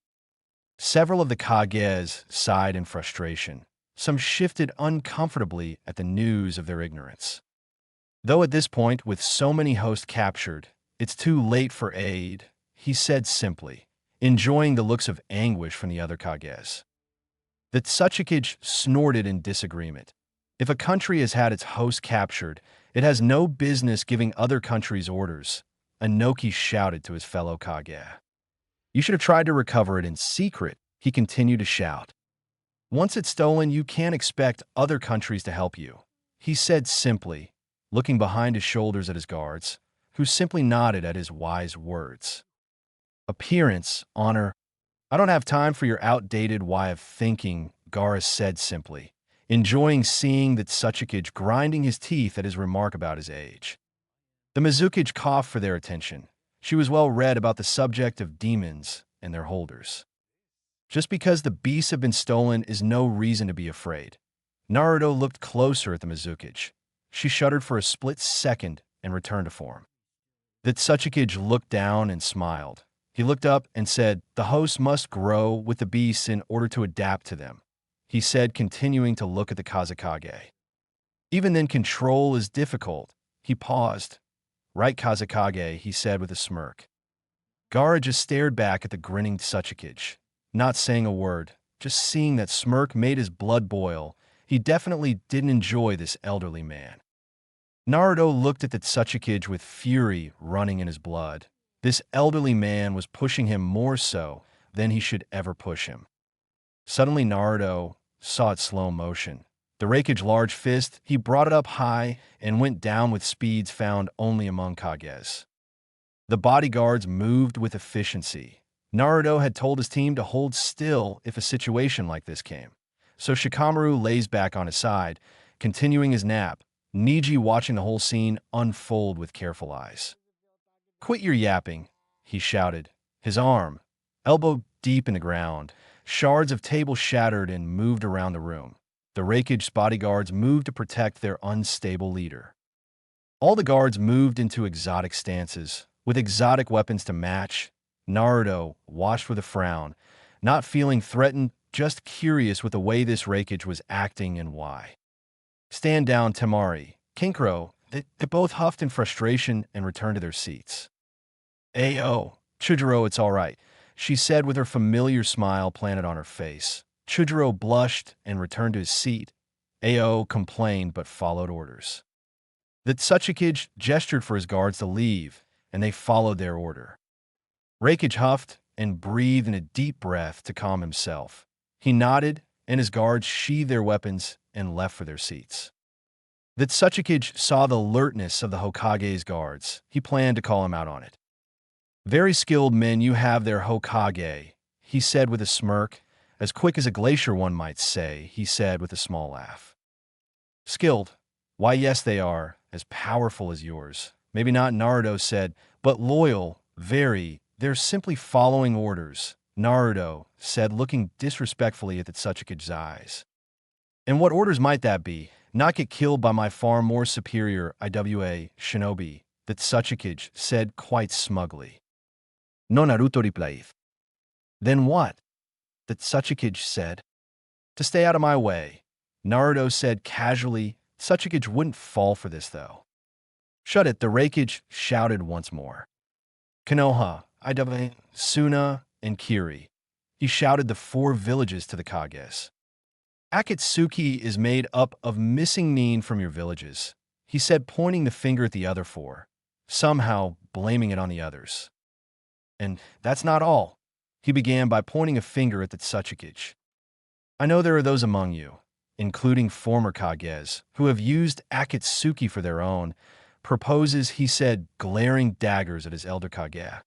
Several of the Kages sighed in frustration. Some shifted uncomfortably at the news of their ignorance. Though at this point, with so many hosts captured, it's too late for aid, he said simply, enjoying the looks of anguish from the other Kages. The Tsuchikage snorted in disagreement. If a country has had its host captured, it has no business giving other countries orders, Inoki shouted to his fellow Kage. You should have tried to recover it in secret, he continued to shout. Once it's stolen, you can't expect other countries to help you, he said simply, looking behind his shoulders at his guards, who simply nodded at his wise words. Appearance, honor. I don't have time for your outdated way of thinking, Gaara said simply, enjoying seeing that Tsuchikage grinding his teeth at his remark about his age. The Mizukage coughed for their attention. She was well read about the subject of demons and their holders. Just because the beasts have been stolen is no reason to be afraid. Naruto looked closer at the Mizukage. She shuddered for a split second and returned to form. The Tsuchikage looked down and smiled. He looked up and said, the host must grow with the beasts in order to adapt to them, he said, continuing to look at the Kazekage. Even then, control is difficult. He paused. Right, Kazekage, he said with a smirk. Gaara just stared back at the grinning Tsuchikage, not saying a word. Just seeing that smirk made his blood boil. He definitely didn't enjoy this elderly man. Naruto looked at the Tsuchikage with fury running in his blood. This elderly man was pushing him more so than he should ever push him. Suddenly Naruto saw its slow motion. The Raikage large fist, he brought it up high and went down with speeds found only among Kages. The bodyguards moved with efficiency. Naruto had told his team to hold still if a situation like this came. So Shikamaru lays back on his side, continuing his nap, Neji watching the whole scene unfold with careful eyes. Quit your yapping, he shouted, his arm, elbow deep in the ground. Shards of table shattered and moved around the room. The Raikage's bodyguards moved to protect their unstable leader. All the guards moved into exotic stances, with exotic weapons to match. Naruto watched with a frown, not feeling threatened, just curious with the way this Raikage was acting and why. Stand down, Temari. Kinkro, they both huffed in frustration and returned to their seats. Ayo, Chujiro, it's all right, she said with her familiar smile planted on her face. Chujiro blushed and returned to his seat. Ao complained but followed orders. The Tsuchikage gestured for his guards to leave, and they followed their order. Raikage huffed and breathed in a deep breath to calm himself. He nodded, and his guards sheathed their weapons and left for their seats. The Tsuchikage saw the alertness of the Hokage's guards. He planned to call him out on it. Very skilled men you have there, Hokage, he said with a smirk. As quick as a glacier, one might say, he said with a small laugh. Skilled. Why, yes, they are. As powerful as yours. Maybe not, Naruto said, but loyal. Very. They're simply following orders. Naruto said, looking disrespectfully at the Tsuchikage's eyes. And what orders might that be? Not get killed by my far more superior IWA shinobi, the Tsuchikage said quite smugly. No Naruto replied. Then what? The Tsuchikage said. To stay out of my way. Naruto said casually. Tsuchikage wouldn't fall for this, though. Shut it, the Raikage shouted once more. Konoha, IWA, Suna, and Kiri. He shouted the 4 villages to the Kages. Akatsuki is made up of missing nin from your villages, he said, pointing the finger at the other 4, somehow blaming it on the others. And that's not all. He began by pointing a finger at the Tsuchikage. I know there are those among you, including former Kages, who have used Akatsuki for their own purposes, he said, glaring daggers at his elder Kage.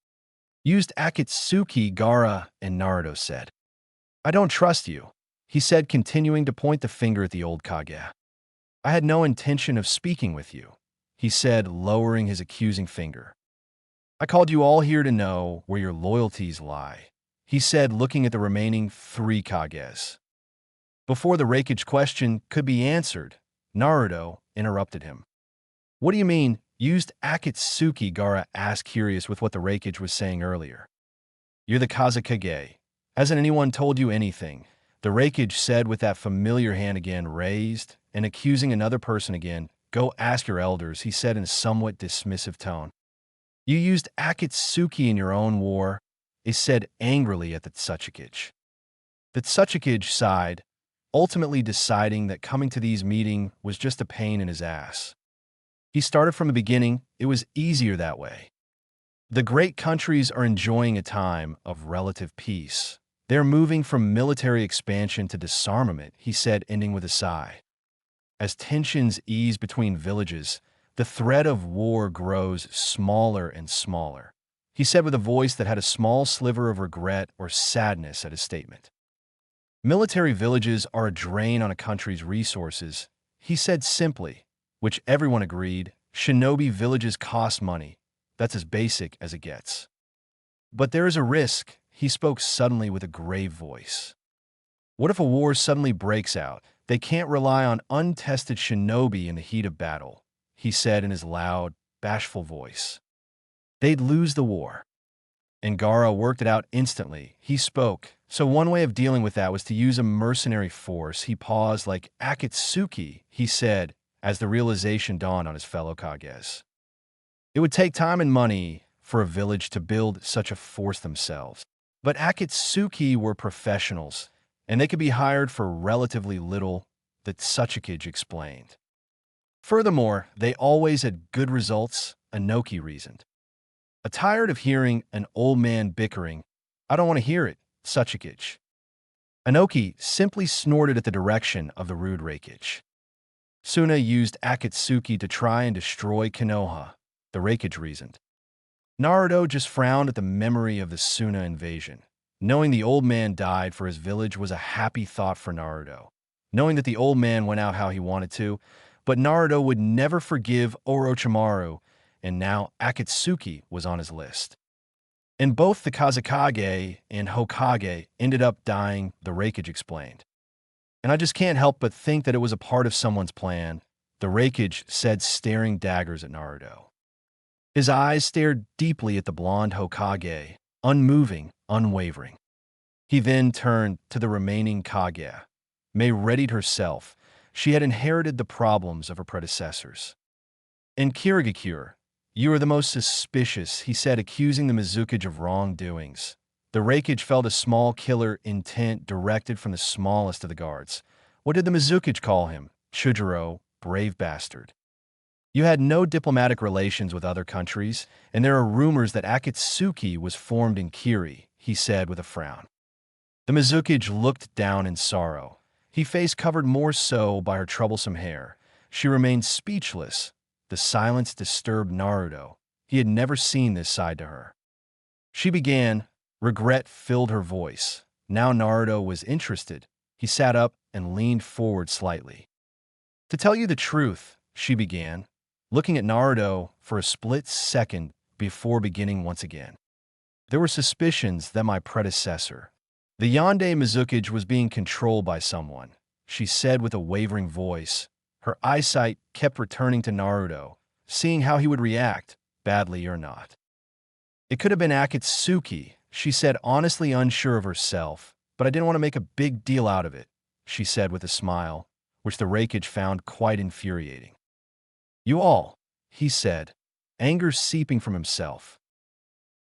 Used Akatsuki, Gaara and Naruto said. I don't trust you, he said, continuing to point the finger at the old Kage. I had no intention of speaking with you, he said, lowering his accusing finger. I called you all here to know where your loyalties lie, he said, looking at the remaining 3 Kages. Before the Raikage question could be answered, Naruto interrupted him. What do you mean, used Akatsuki? Gaara asked, curious with what the Raikage was saying earlier. You're the Kazekage. Hasn't anyone told you anything? The Raikage said with that familiar hand again raised and accusing another person again. Go ask your elders, he said in a somewhat dismissive tone. You used Akatsuki in your own war, he said angrily at the Tsuchikage. The Tsuchikage sighed, ultimately deciding that coming to these meetings was just a pain in his ass. He started from the beginning. It was easier that way. The great countries are enjoying a time of relative peace. They're moving from military expansion to disarmament, he said, ending with a sigh. As tensions ease between villages, the threat of war grows smaller and smaller, he said with a voice that had a small sliver of regret or sadness at his statement. Military villages are a drain on a country's resources, he said simply, which everyone agreed. Shinobi villages cost money. That's as basic as it gets. But there is a risk, he spoke suddenly with a grave voice. What if a war suddenly breaks out? They can't rely on untested shinobi in the heat of battle, he said in his loud, bashful voice. They'd lose the war. And Gaara worked it out instantly. He spoke. So one way of dealing with that was to use a mercenary force. He paused like Akatsuki, he said, as the realization dawned on his fellow Kages. It would take time and money for a village to build such a force themselves. But Akatsuki were professionals, and they could be hired for relatively little, the Tsuchikage explained. Furthermore, they always had good results, Inoki reasoned. Tired of hearing an old man bickering, I don't want to hear it, Tsuchikage. Inoki simply snorted at the direction of the rude Raikage. Suna used Akatsuki to try and destroy Konoha, the Raikage reasoned. Naruto just frowned at the memory of the Suna invasion. Knowing the old man died for his village was a happy thought for Naruto. Knowing that the old man went out how he wanted to, but Naruto would never forgive Orochimaru, and now Akatsuki was on his list. And both the Kazekage and Hokage ended up dying, the Raikage explained. And I just can't help but think that it was a part of someone's plan, the Raikage said, staring daggers at Naruto. His eyes stared deeply at the blonde Hokage, unmoving, unwavering. He then turned to the remaining Kage. Mei readied herself. She had inherited the problems of her predecessors. And Kirigakure, you are the most suspicious, he said, accusing the Mizukage of wrongdoings. The Raikage felt a small killer intent directed from the smallest of the guards. What did the Mizukage call him? Chujiro, brave bastard. You had no diplomatic relations with other countries, and there are rumors that Akatsuki was formed in Kiri, he said with a frown. The Mizukage looked down in sorrow. His face covered more so by her troublesome hair. She remained speechless. The silence disturbed Naruto. He had never seen this side to her. She began. Regret filled her voice. Now Naruto was interested. He sat up and leaned forward slightly. To tell you the truth, she began, looking at Naruto for a split second before beginning once again. There were suspicions that my predecessor, the Yonde Mizukage, was being controlled by someone, she said with a wavering voice. Her eyesight kept returning to Naruto, seeing how he would react, badly or not. It could have been Akatsuki, she said, honestly unsure of herself, but I didn't want to make a big deal out of it, she said with a smile, which the Raikage found quite infuriating. You all, he said, anger seeping from himself.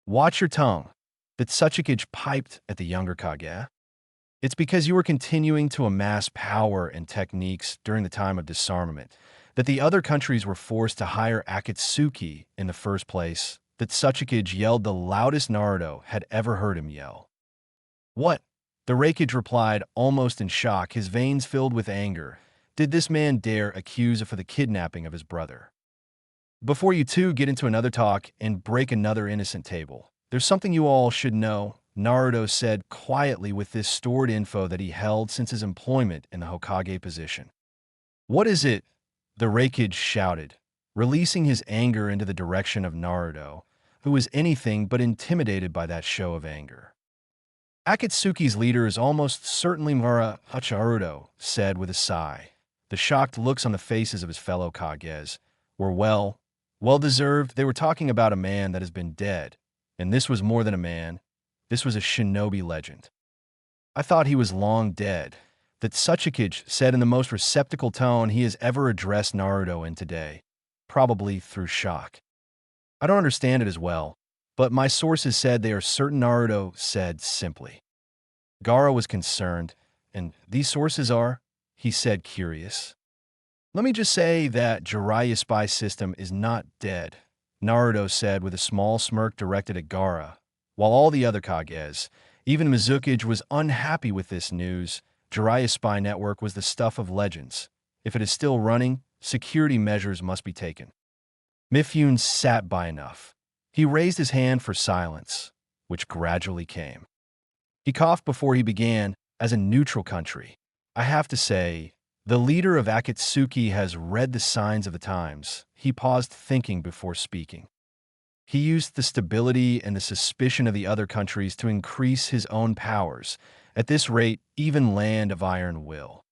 Watch your tongue, that Tsuchikage piped at the younger Kage. It's because you were continuing to amass power and techniques during the time of disarmament that the other countries were forced to hire Akatsuki in the first place, that Tsuchikage yelled the loudest Naruto had ever heard him yell. What? The Raikage replied, almost in shock, his veins filled with anger. Did this man dare accuse her for the kidnapping of his brother? Before you two get into another talk and break another innocent table, there's something you all should know, Naruto said quietly with this stored info that he held since his employment in the Hokage position. What is it? The Raikage shouted, releasing his anger into the direction of Naruto, who was anything but intimidated by that show of anger. Akatsuki's leader is almost certainly Mura, Hacharuto said with a sigh. The shocked looks on the faces of his fellow Kages were well-deserved. They were talking about a man that has been dead, and this was more than a man. This was a shinobi legend. I thought he was long dead, that Tsuchikage said in the most receptacle tone he has ever addressed Naruto in today, probably through shock. I don't understand it as well, but my sources said they are certain, Naruto said simply. Gaara was concerned, and these sources are, he said, curious. Let me just say that Jiraiya spy system is not dead, Naruto said with a small smirk directed at Gaara. While all the other Kages, even Mizukage, was unhappy with this news, Jiraiya spy network was the stuff of legends. If it is still running, security measures must be taken. Mifune sat by enough. He raised his hand for silence, which gradually came. He coughed before he began, as a neutral country. I have to say, the leader of Akatsuki has read the signs of the times. He paused, thinking before speaking. He used the stability and the suspicion of the other countries to increase his own powers. At this rate, even Land of Iron will.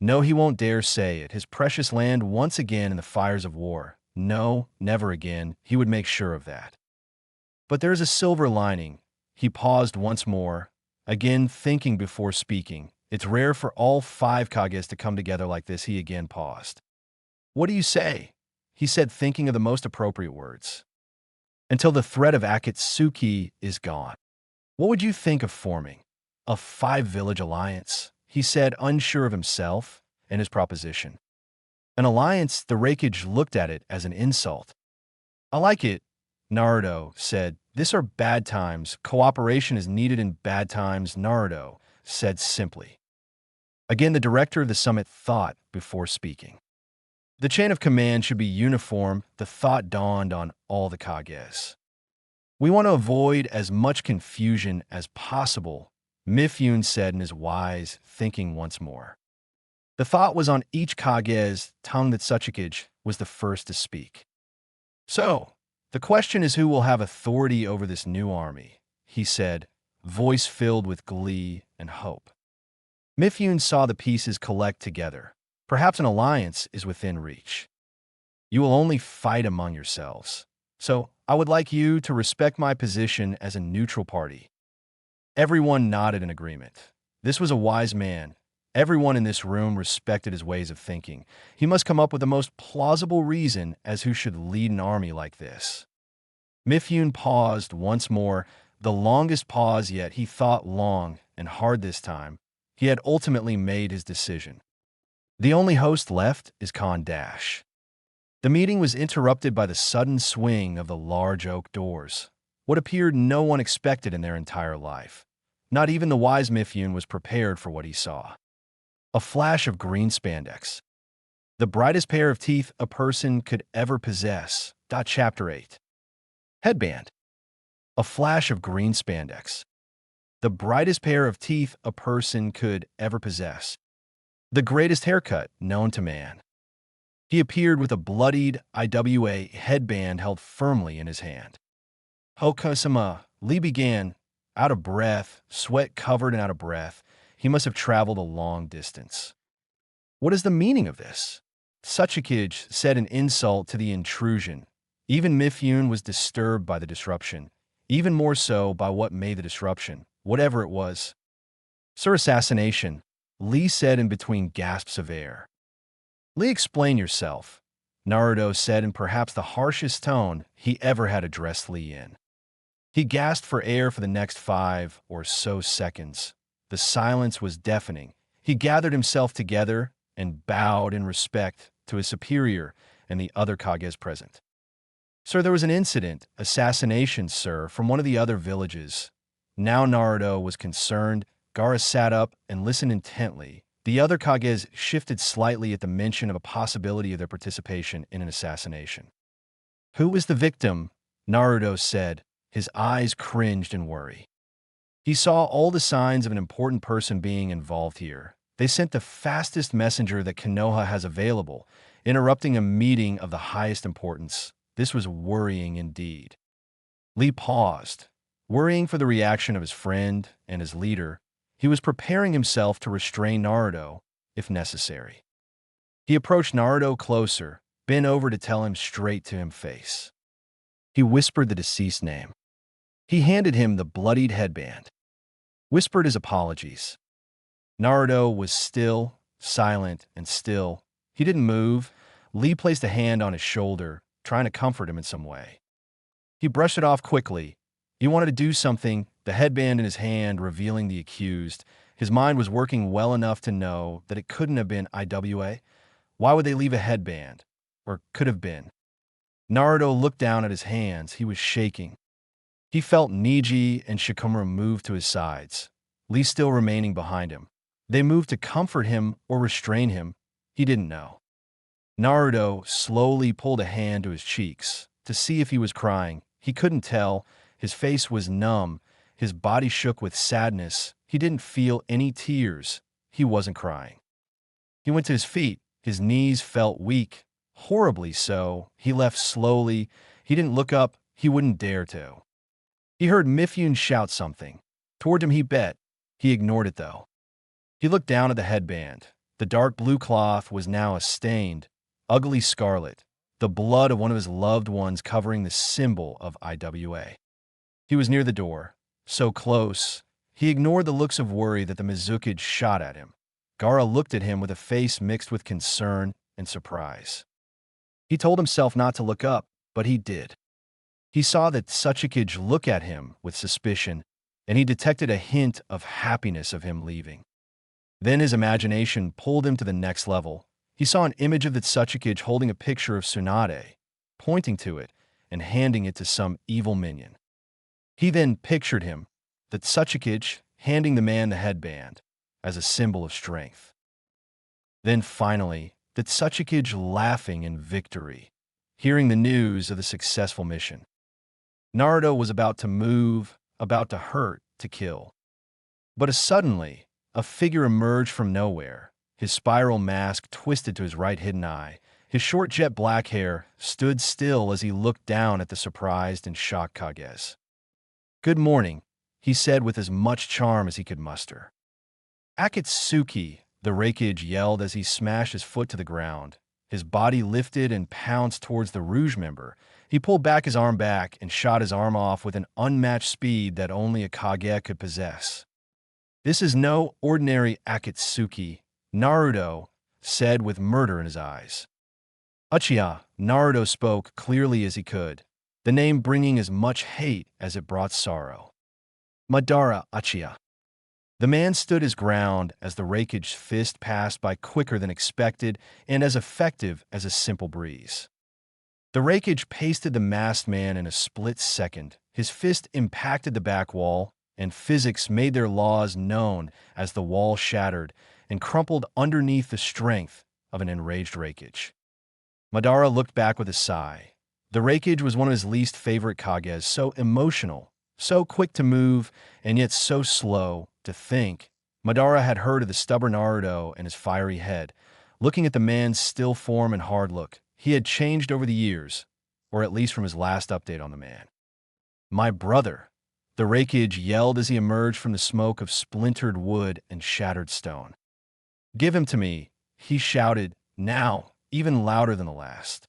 No, he won't dare say it. His precious land once again in the fires of war. No, never again. He would make sure of that. But there's a silver lining. He paused once more, again thinking before speaking. It's rare for all 5 Kages to come together like this. He again paused. What do you say? He said, thinking of the most appropriate words. Until the threat of Akatsuki is gone. What would you think of forming a 5-village alliance? He said, unsure of himself and his proposition. An alliance? The Raikage looked at it as an insult. I like it, Naruto said. These are bad times. Cooperation is needed in bad times, Naruto said simply. Again, the director of the summit thought before speaking. The chain of command should be uniform. The thought dawned on all the Kages. We want to avoid as much confusion as possible, Mifune said in his wise thinking once more. The thought was on each Kage's tongue that Tsuchikage was the first to speak. So, the question is who will have authority over this new army, he said, voice filled with glee and hope. Mifune saw the pieces collect together. Perhaps an alliance is within reach. You will only fight among yourselves. So, I would like you to respect my position as a neutral party. Everyone nodded in agreement. This was a wise man. Everyone in this room respected his ways of thinking. He must come up with the most plausible reason as who should lead an army like this. Mifune paused once more, the longest pause yet. He thought long and hard this time. He had ultimately made his decision. The only host left is Khan Dash. The meeting was interrupted by the sudden swing of the large oak doors. What appeared no one expected in their entire life. Not even the wise Mifune was prepared for what he saw. A flash of green spandex. The brightest pair of teeth a person could ever possess. Chapter 8. Headband. A flash of green spandex. The brightest pair of teeth a person could ever possess. The greatest haircut known to man. He appeared with a bloodied IWA headband held firmly in his hand. Hokage-sama, Lee began, out of breath, sweat covered and out of breath. He must have traveled a long distance. What is the meaning of this? Suchikage said in insult to the intrusion. Even Mifune was disturbed by the disruption, even more so by what made the disruption, whatever it was. Sir, assassination, Lee said in between gasps of air. Lee, explain yourself, Naruto said in perhaps the harshest tone he ever had addressed Lee in. He gasped for air for the next 5 or so seconds. The silence was deafening. He gathered himself together and bowed in respect to his superior and the other Kages present. Sir, there was an incident, assassination, sir, from one of the other villages. Now Naruto was concerned. Gaara sat up and listened intently. The other Kages shifted slightly at the mention of a possibility of their participation in an assassination. Who is the victim? Naruto said. His eyes cringed in worry. He saw all the signs of an important person being involved here. They sent the fastest messenger that Konoha has available, interrupting a meeting of the highest importance. This was worrying indeed. Lee paused, worrying for the reaction of his friend and his leader. He was preparing himself to restrain Naruto, if necessary. He approached Naruto closer, bent over to tell him straight to his face. He whispered the deceased name. He handed him the bloodied headband, whispered his apologies. Naruto was still, silent, and still. He didn't move. Lee placed a hand on his shoulder, trying to comfort him in some way. He brushed it off quickly. He wanted to do something, the headband in his hand revealing the accused. His mind was working well enough to know that it couldn't have been IWA. Why would they leave a headband? Or could have been. Naruto looked down at his hands. He was shaking. He felt Neji and Shikamaru move to his sides, Lee still remaining behind him. They moved to comfort him or restrain him. He didn't know. Naruto slowly pulled a hand to his cheeks to see if he was crying. He couldn't tell. His face was numb. His body shook with sadness. He didn't feel any tears. He wasn't crying. He went to his feet. His knees felt weak, horribly so. He left slowly. He didn't look up. He wouldn't dare to. He heard Mifune shout something. Toward him he bet. He ignored it though. He looked down at the headband. The dark blue cloth was now a stained, ugly scarlet, the blood of one of his loved ones covering the symbol of IWA. He was near the door, so close. He ignored the looks of worry that the Mizukage shot at him. Gaara looked at him with a face mixed with concern and surprise. He told himself not to look up, but he did. He saw that Suchikage look at him with suspicion, and he detected a hint of happiness of him leaving. Then his imagination pulled him to the next level. He saw an image of the Suchikage holding a picture of Tsunade, pointing to it and handing it to some evil minion. He then pictured him, the Suchikage, handing the man the headband as a symbol of strength. Then finally, the Suchikage laughing in victory, hearing the news of the successful mission. Naruto was about to move, about to hurt, to kill. But suddenly, a figure emerged from nowhere. His spiral mask twisted to his right hidden eye. His short jet black hair stood still as he looked down at the surprised and shocked Kages. Good morning, he said with as much charm as he could muster. Akatsuki, the Raikage yelled as he smashed his foot to the ground. His body lifted and pounced towards the Rouge member. He pulled back his arm back and shot his arm off with an unmatched speed that only a Kage could possess. This is no ordinary Akatsuki, Naruto said with murder in his eyes. Uchiha, Naruto spoke clearly as he could, the name bringing as much hate as it brought sorrow. Madara Uchiha. The man stood his ground as the Raikage fist passed by quicker than expected and as effective as a simple breeze. The Raikage pasted the masked man in a split second. His fist impacted the back wall, and physics made their laws known as the wall shattered and crumpled underneath the strength of an enraged Raikage. Madara looked back with a sigh. The Raikage was one of his least favorite Kages, so emotional, so quick to move, and yet so slow to think. Madara had heard of the stubborn Naruto and his fiery head. Looking at the man's still form and hard look, he had changed over the years, or at least from his last update on the man. "My brother," the Hokage yelled as he emerged from the smoke of splintered wood and shattered stone. "Give him to me," he shouted, now even louder than the last.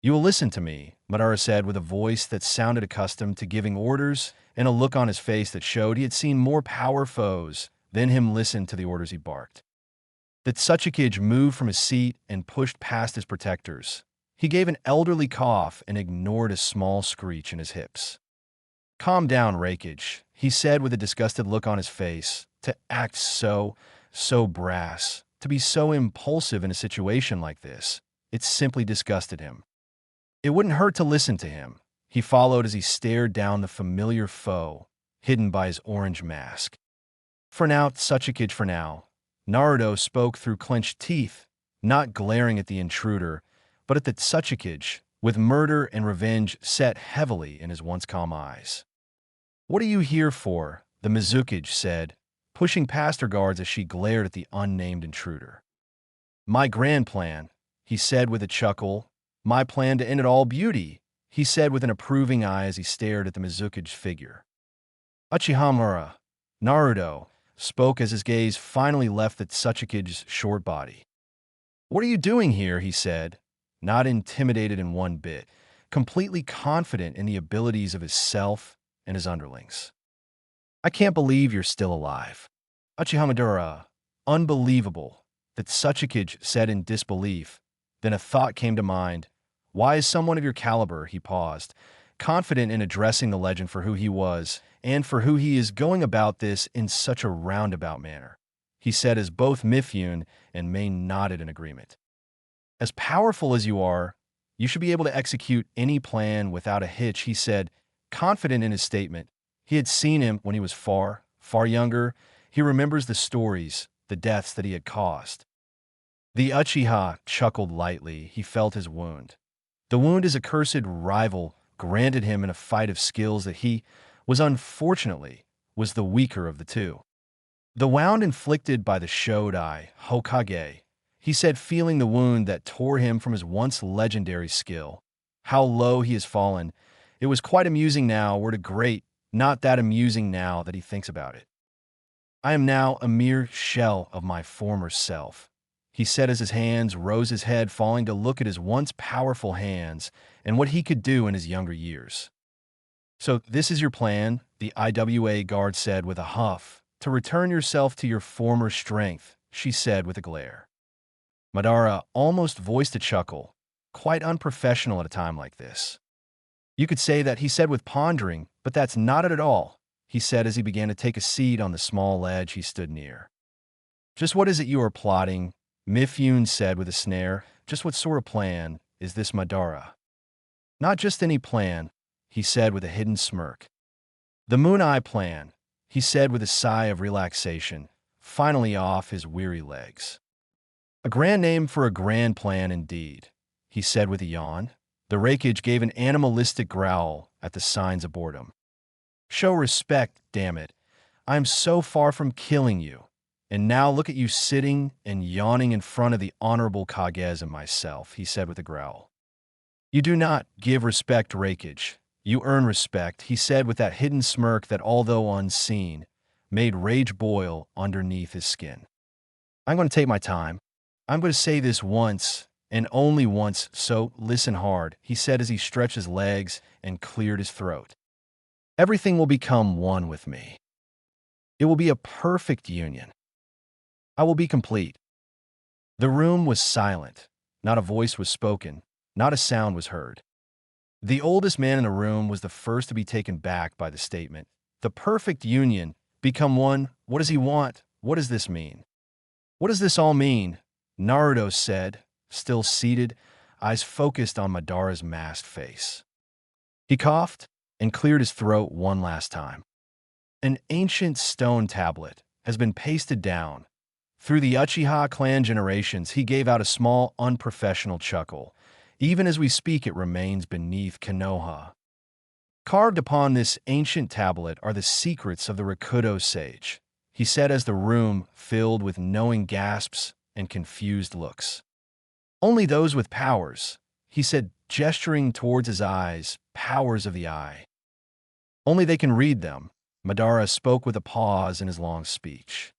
"You will listen to me," Madara said with a voice that sounded accustomed to giving orders and a look on his face that showed he had seen more power foes than him listen to the orders he barked. The Hokage moved from his seat and pushed past his protectors. He gave an elderly cough and ignored a small screech in his hips. "Calm down, Hokage," he said with a disgusted look on his face. To act so brass, to be so impulsive in a situation like this, it simply disgusted him. It wouldn't hurt to listen to him. He followed as he stared down the familiar foe, hidden by his orange mask. "For now, Hokage, for now." Naruto spoke through clenched teeth, not glaring at the intruder, but at the Hokage, with murder and revenge set heavily in his once calm eyes. "What are you here for?" the Mizukage said, pushing past her guards as she glared at the unnamed intruder. "My grand plan," he said with a chuckle. "My plan to end it all, beauty," he said with an approving eye as he stared at the Mizukage figure. "Uchihamura," Naruto spoke as his gaze finally left the Tsuchikage's short body. "What are you doing here?" he said, not intimidated in one bit, completely confident in the abilities of his self and his underlings. "I can't believe you're still alive." "Uchihamura, unbelievable," the Tsuchikage said in disbelief. Then a thought came to mind. "Why is someone of your caliber?" He paused, confident in addressing the legend for who he was, and for who he is going about this in such a roundabout manner. He said as both Mifune and May nodded in agreement. "As powerful as you are, you should be able to execute any plan without a hitch," he said, confident in his statement. He had seen him when he was far younger. He remembers the stories, the deaths that he had caused. The Uchiha chuckled lightly. He felt his wound. The wound his accursed rival granted him in a fight of skills that he unfortunately was the weaker of the two. "The wound inflicted by the Shodai Hokage," he said, feeling the wound that tore him from his once legendary skill. "How low he has fallen. It was quite amusing now, were to great, not that amusing now that he thinks about it. I am now a mere shell of my former self," he said as his hands rose his head, falling to look at his once powerful hands and what he could do in his younger years. "So this is your plan," the IWA guard said with a huff. "To return yourself to your former strength," she said with a glare. Madara almost voiced a chuckle, quite unprofessional at a time like this. "You could say that," he said with pondering, "but that's not it at all," he said as he began to take a seat on the small ledge he stood near. "Just what is it you are plotting?" Mifune said with a snare. "Just what sort of plan is this, Madara?" "Not just any plan," he said with a hidden smirk. "The Moon Eye plan," he said with a sigh of relaxation, finally off his weary legs. "A grand name for a grand plan indeed," he said with a yawn. The Hokage gave an animalistic growl at the signs of boredom. "Show respect, damn it. I am so far from killing you. And now look at you sitting and yawning in front of the honorable Kage and myself," he said with a growl. "You do not give respect, Hokage. You earn respect," he said with that hidden smirk that, although unseen, made rage boil underneath his skin. "I'm going to take my time. I'm going to say this once, and only once, so listen hard," he said as he stretched his legs and cleared his throat. "Everything will become one with me. It will be a perfect union. I will be complete." The room was silent. Not a voice was spoken. Not a sound was heard. The oldest man in the room was the first to be taken back by the statement. The perfect union, become one. What does he want? What does this mean? "What does this all mean?" Naruto said, still seated, eyes focused on Madara's masked face. He coughed and cleared his throat one last time. "An ancient stone tablet has been pasted down. Through the Uchiha clan generations," he gave out a small, unprofessional chuckle. "Even as we speak, it remains beneath Konoha. Carved upon this ancient tablet are the secrets of the Rakuto sage," he said as the room filled with knowing gasps and confused looks. Only those with powers, he said, gesturing towards his eyes, powers of the eye. Only they can read them, Madara spoke with a pause in his long speech.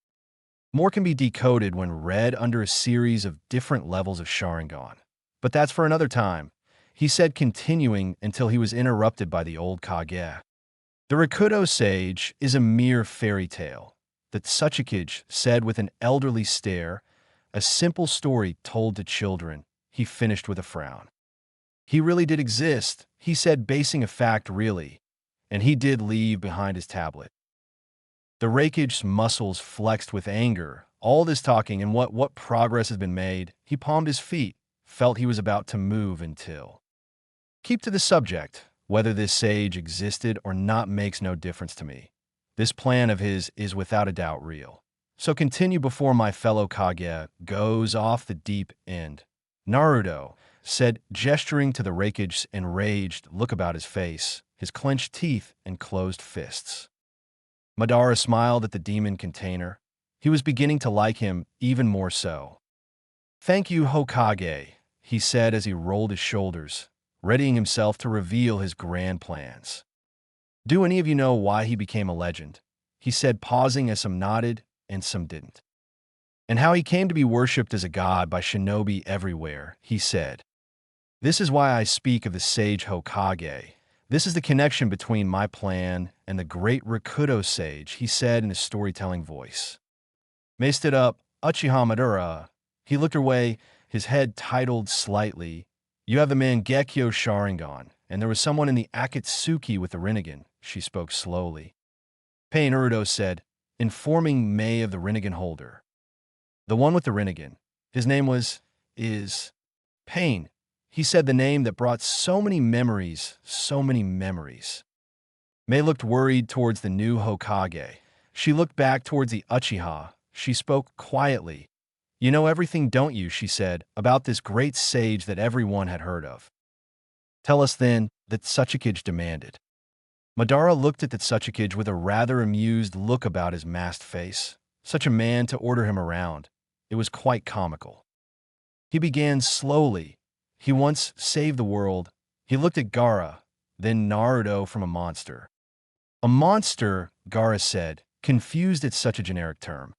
More can be decoded when read under a series of different levels of Sharingan. But that's for another time, he said, continuing until he was interrupted by the old Kage. The Rakuto sage is a mere fairy tale, the Tsuchikage said with an elderly stare, a simple story told to children, he finished with a frown. He really did exist, he said, basing a fact really, and he did leave behind his tablet. The Raikage's muscles flexed with anger. All this talking and what progress has been made, he palmed his feet, felt he was about to move until. Keep to the subject. Whether this sage existed or not makes no difference to me. This plan of his is without a doubt real. So continue before my fellow Kage goes off the deep end. Naruto said, gesturing to the Raikage's enraged look about his face, his clenched teeth and closed fists. Madara smiled at the demon container. He was beginning to like him even more so. Thank you, Hokage, he said as he rolled his shoulders, readying himself to reveal his grand plans. Do any of you know why he became a legend? He said, pausing as some nodded and some didn't. And how he came to be worshipped as a god by shinobi everywhere, he said. This is why I speak of the sage Hokage. This is the connection between my plan and the great Rakuto sage, he said in his storytelling voice. Mei stood up, Uchiha Madara. He looked her way, his head titled slightly. You have the Mangekyo Sharingan, and there was someone in the Akatsuki with the Rinnegan, she spoke slowly. Pain, Naruto said, informing Mei of the Rinnegan holder. The one with the Rinnegan. His name is Pain. He said the name that brought so many memories, so many memories. Mei looked worried towards the new Hokage. She looked back towards the Uchiha. She spoke quietly. You know everything, don't you, she said, about this great sage that everyone had heard of. Tell us then, the Tsuchikage demanded. Madara looked at the Tsuchikage with a rather amused look about his masked face. Such a man to order him around. It was quite comical. He began slowly. He once saved the world. He looked at Gaara, then Naruto from a monster. A monster, Gaara said, confused at such a generic term.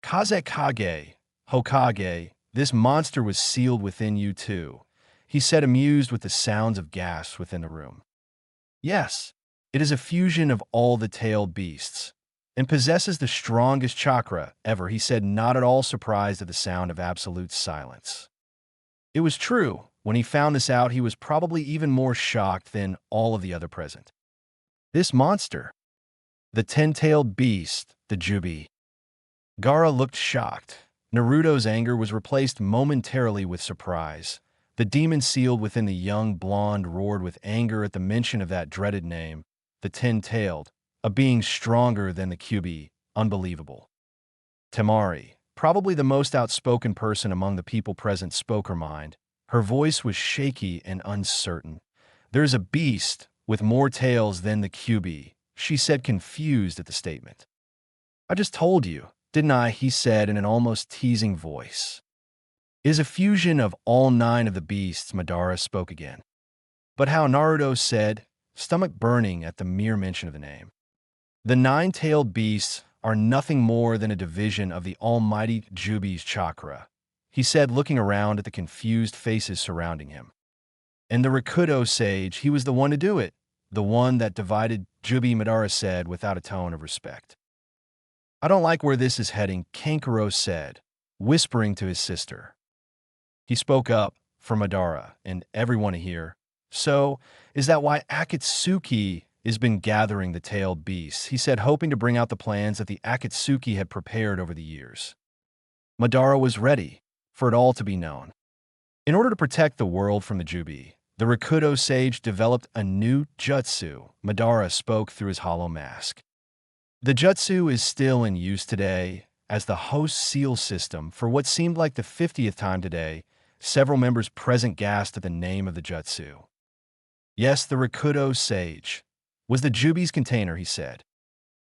Kazekage, Hokage, this monster was sealed within you too, he said, amused with the sounds of gasps within the room. Yes, it is a fusion of all the tailed beasts, and possesses the strongest chakra ever, he said, not at all surprised at the sound of absolute silence. It was true. When he found this out, he was probably even more shocked than all of the other present. This monster, the 10-tailed beast, the Jubi. Gaara looked shocked. Naruto's anger was replaced momentarily with surprise. The demon sealed within the young blonde roared with anger at the mention of that dreaded name, the 10-tailed, a being stronger than the Kyuubi, unbelievable. Temari, probably the most outspoken person among the people present, spoke her mind. Her voice was shaky and uncertain. There's a beast with more tails than the Kyuubi, she said, confused at the statement. I just told you, didn't I? He said in an almost teasing voice. It is a fusion of all 9 of the beasts, Madara spoke again. But how, Naruto said, stomach burning at the mere mention of the name. The 9-tailed beasts are nothing more than a division of the almighty Jubi's chakra, he said, looking around at the confused faces surrounding him. And the Rakuto sage, he was the one to do it, the one that divided Jubi, Madara said without a tone of respect. I don't like where this is heading, Kankuro said, whispering to his sister. He spoke up for Madara and everyone to hear. So, is that why Akatsuki has been gathering the tailed beasts? He said, hoping to bring out the plans that the Akatsuki had prepared over the years. Madara was ready for it all to be known. In order to protect the world from the Jubi, the Rakuto sage developed a new jutsu. Madara spoke through his hollow mask. The jutsu is still in use today as the host seal system. For what seemed like the 50th time today, several members present gasped at the name of the jutsu. Yes, the Rakuto sage was the Jubi's container, he said.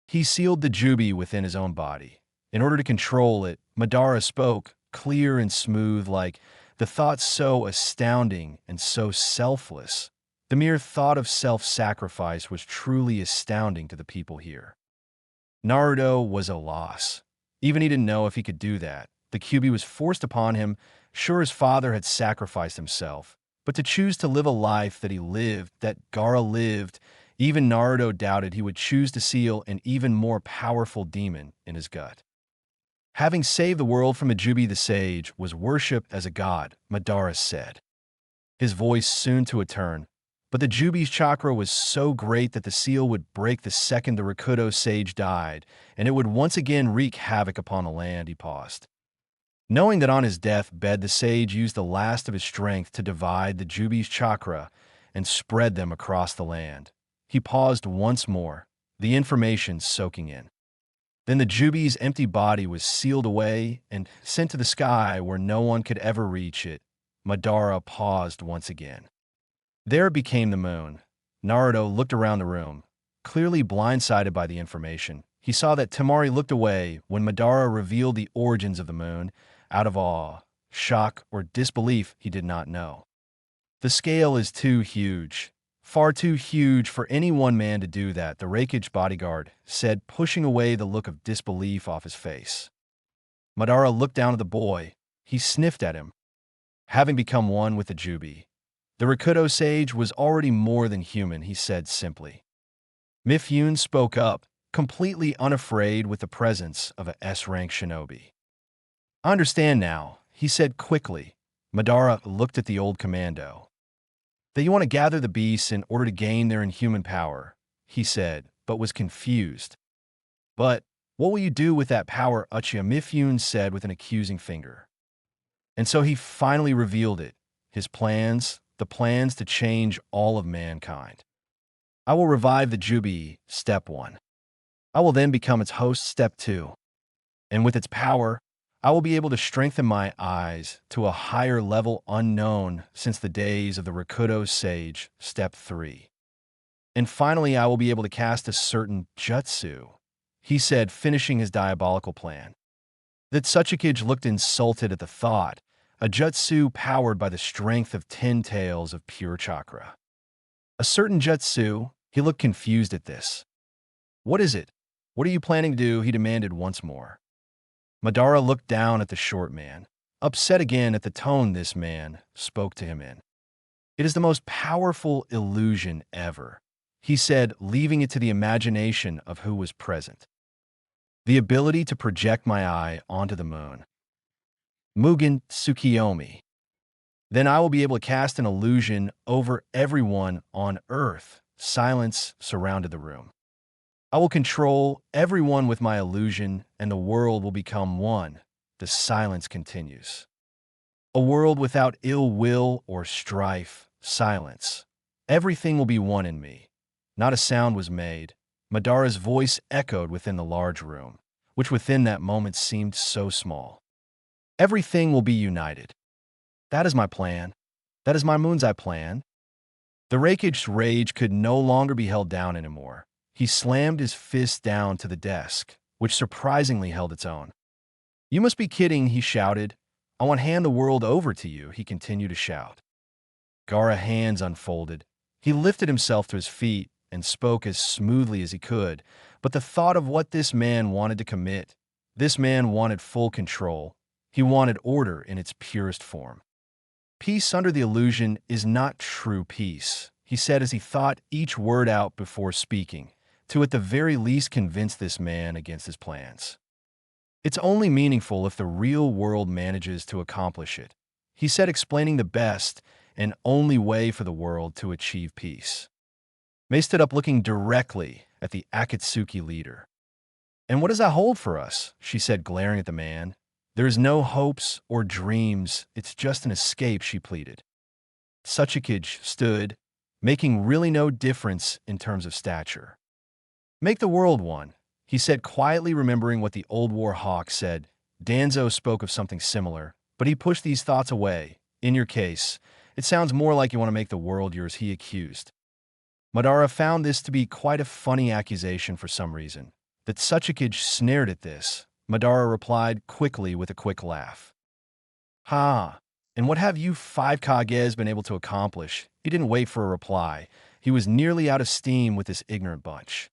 He sealed the Jubi within his own body. In order to control it, Madara spoke, clear and smooth, like the thought so astounding and so selfless. The mere thought of self-sacrifice was truly astounding to the people here. Naruto was a loss. Even he didn't know if he could do that. The Kyuubi was forced upon him. Sure, his father had sacrificed himself, but to choose to live a life that he lived, that Gaara lived, even Naruto doubted he would choose to seal an even more powerful demon in his gut. Having saved the world from Ajubi the Sage was worshipped as a god, Madara said. His voice soon to a turn, but the Jubi's chakra was so great that the seal would break the second the Rakuto Sage died, and it would once again wreak havoc upon the land. He paused. Knowing that on his deathbed the sage used the last of his strength to divide the Jubi's chakra and spread them across the land. He paused once more, the information soaking in. Then the Jubi's empty body was sealed away and sent to the sky where no one could ever reach it. Madara paused once again. There became the moon. Naruto looked around the room, clearly blindsided by the information. He saw that Temari looked away when Madara revealed the origins of the moon, out of awe, shock, or disbelief he did not know. The scale is too huge. Far too huge for any one man to do that, the Hokage bodyguard said, pushing away the look of disbelief off his face. Madara looked down at the boy. He sniffed at him. Having become one with the Jubi, the Rakuto Sage was already more than human, he said simply. Mifune spoke up, completely unafraid with the presence of a S-rank shinobi. I understand now, he said quickly. Madara looked at the old commando. That you want to gather the beasts in order to gain their inhuman power, he said, but was confused. But what will you do with that power, Uchiha? Mifune said with an accusing finger. And so he finally revealed it, his plans, the plans to change all of mankind. I will revive the Jubi, step 1. I will then become its host, step 2. And with its power, I will be able to strengthen my eyes to a higher level unknown since the days of the Rakuto Sage, step 3. And finally, I will be able to cast a certain jutsu, he said, finishing his diabolical plan. That Hokage looked insulted at the thought, a jutsu powered by the strength of 10 tails of pure chakra. A certain jutsu, he looked confused at this. What is it? What are you planning to do? He demanded once more. Madara looked down at the short man, upset again at the tone this man spoke to him in. It is the most powerful illusion ever, he said, leaving it to the imagination of who was present. The ability to project my eye onto the moon. Mugen Tsukiyomi. Then I will be able to cast an illusion over everyone on Earth. Silence surrounded the room. I will control everyone with my illusion, and the world will become one. The silence continues. A world without ill will or strife. Silence. Everything will be one in me. Not a sound was made. Madara's voice echoed within the large room, which within that moment seemed so small. Everything will be united. That is my plan. That is my moon's eye plan. The Raikage's rage could no longer be held down anymore. He slammed his fist down to the desk, which surprisingly held its own. You must be kidding, he shouted. I want to hand the world over to you, he continued to shout. Gaara's hands unfolded. He lifted himself to his feet and spoke as smoothly as he could, but the thought of what this man wanted to commit, this man wanted full control. He wanted order in its purest form. Peace under the illusion is not true peace, he said as he thought each word out before speaking, to at the very least convince this man against his plans. It's only meaningful if the real world manages to accomplish it, he said, explaining the best and only way for the world to achieve peace. Mei stood up looking directly at the Akatsuki leader. And what does that hold for us? She said, glaring at the man. There's no hopes or dreams, it's just an escape, she pleaded. Hokage stood, making really no difference in terms of stature. Make the world one, he said quietly, remembering what the old war hawk said. Danzo spoke of something similar, but he pushed these thoughts away. In your case, it sounds more like you want to make the world yours, he accused. Madara found this to be quite a funny accusation for some reason. That Hokage snared at this, Madara replied quickly with a quick laugh. Ha! And what have you five Kages been able to accomplish? He didn't wait for a reply. He was nearly out of steam with this ignorant bunch.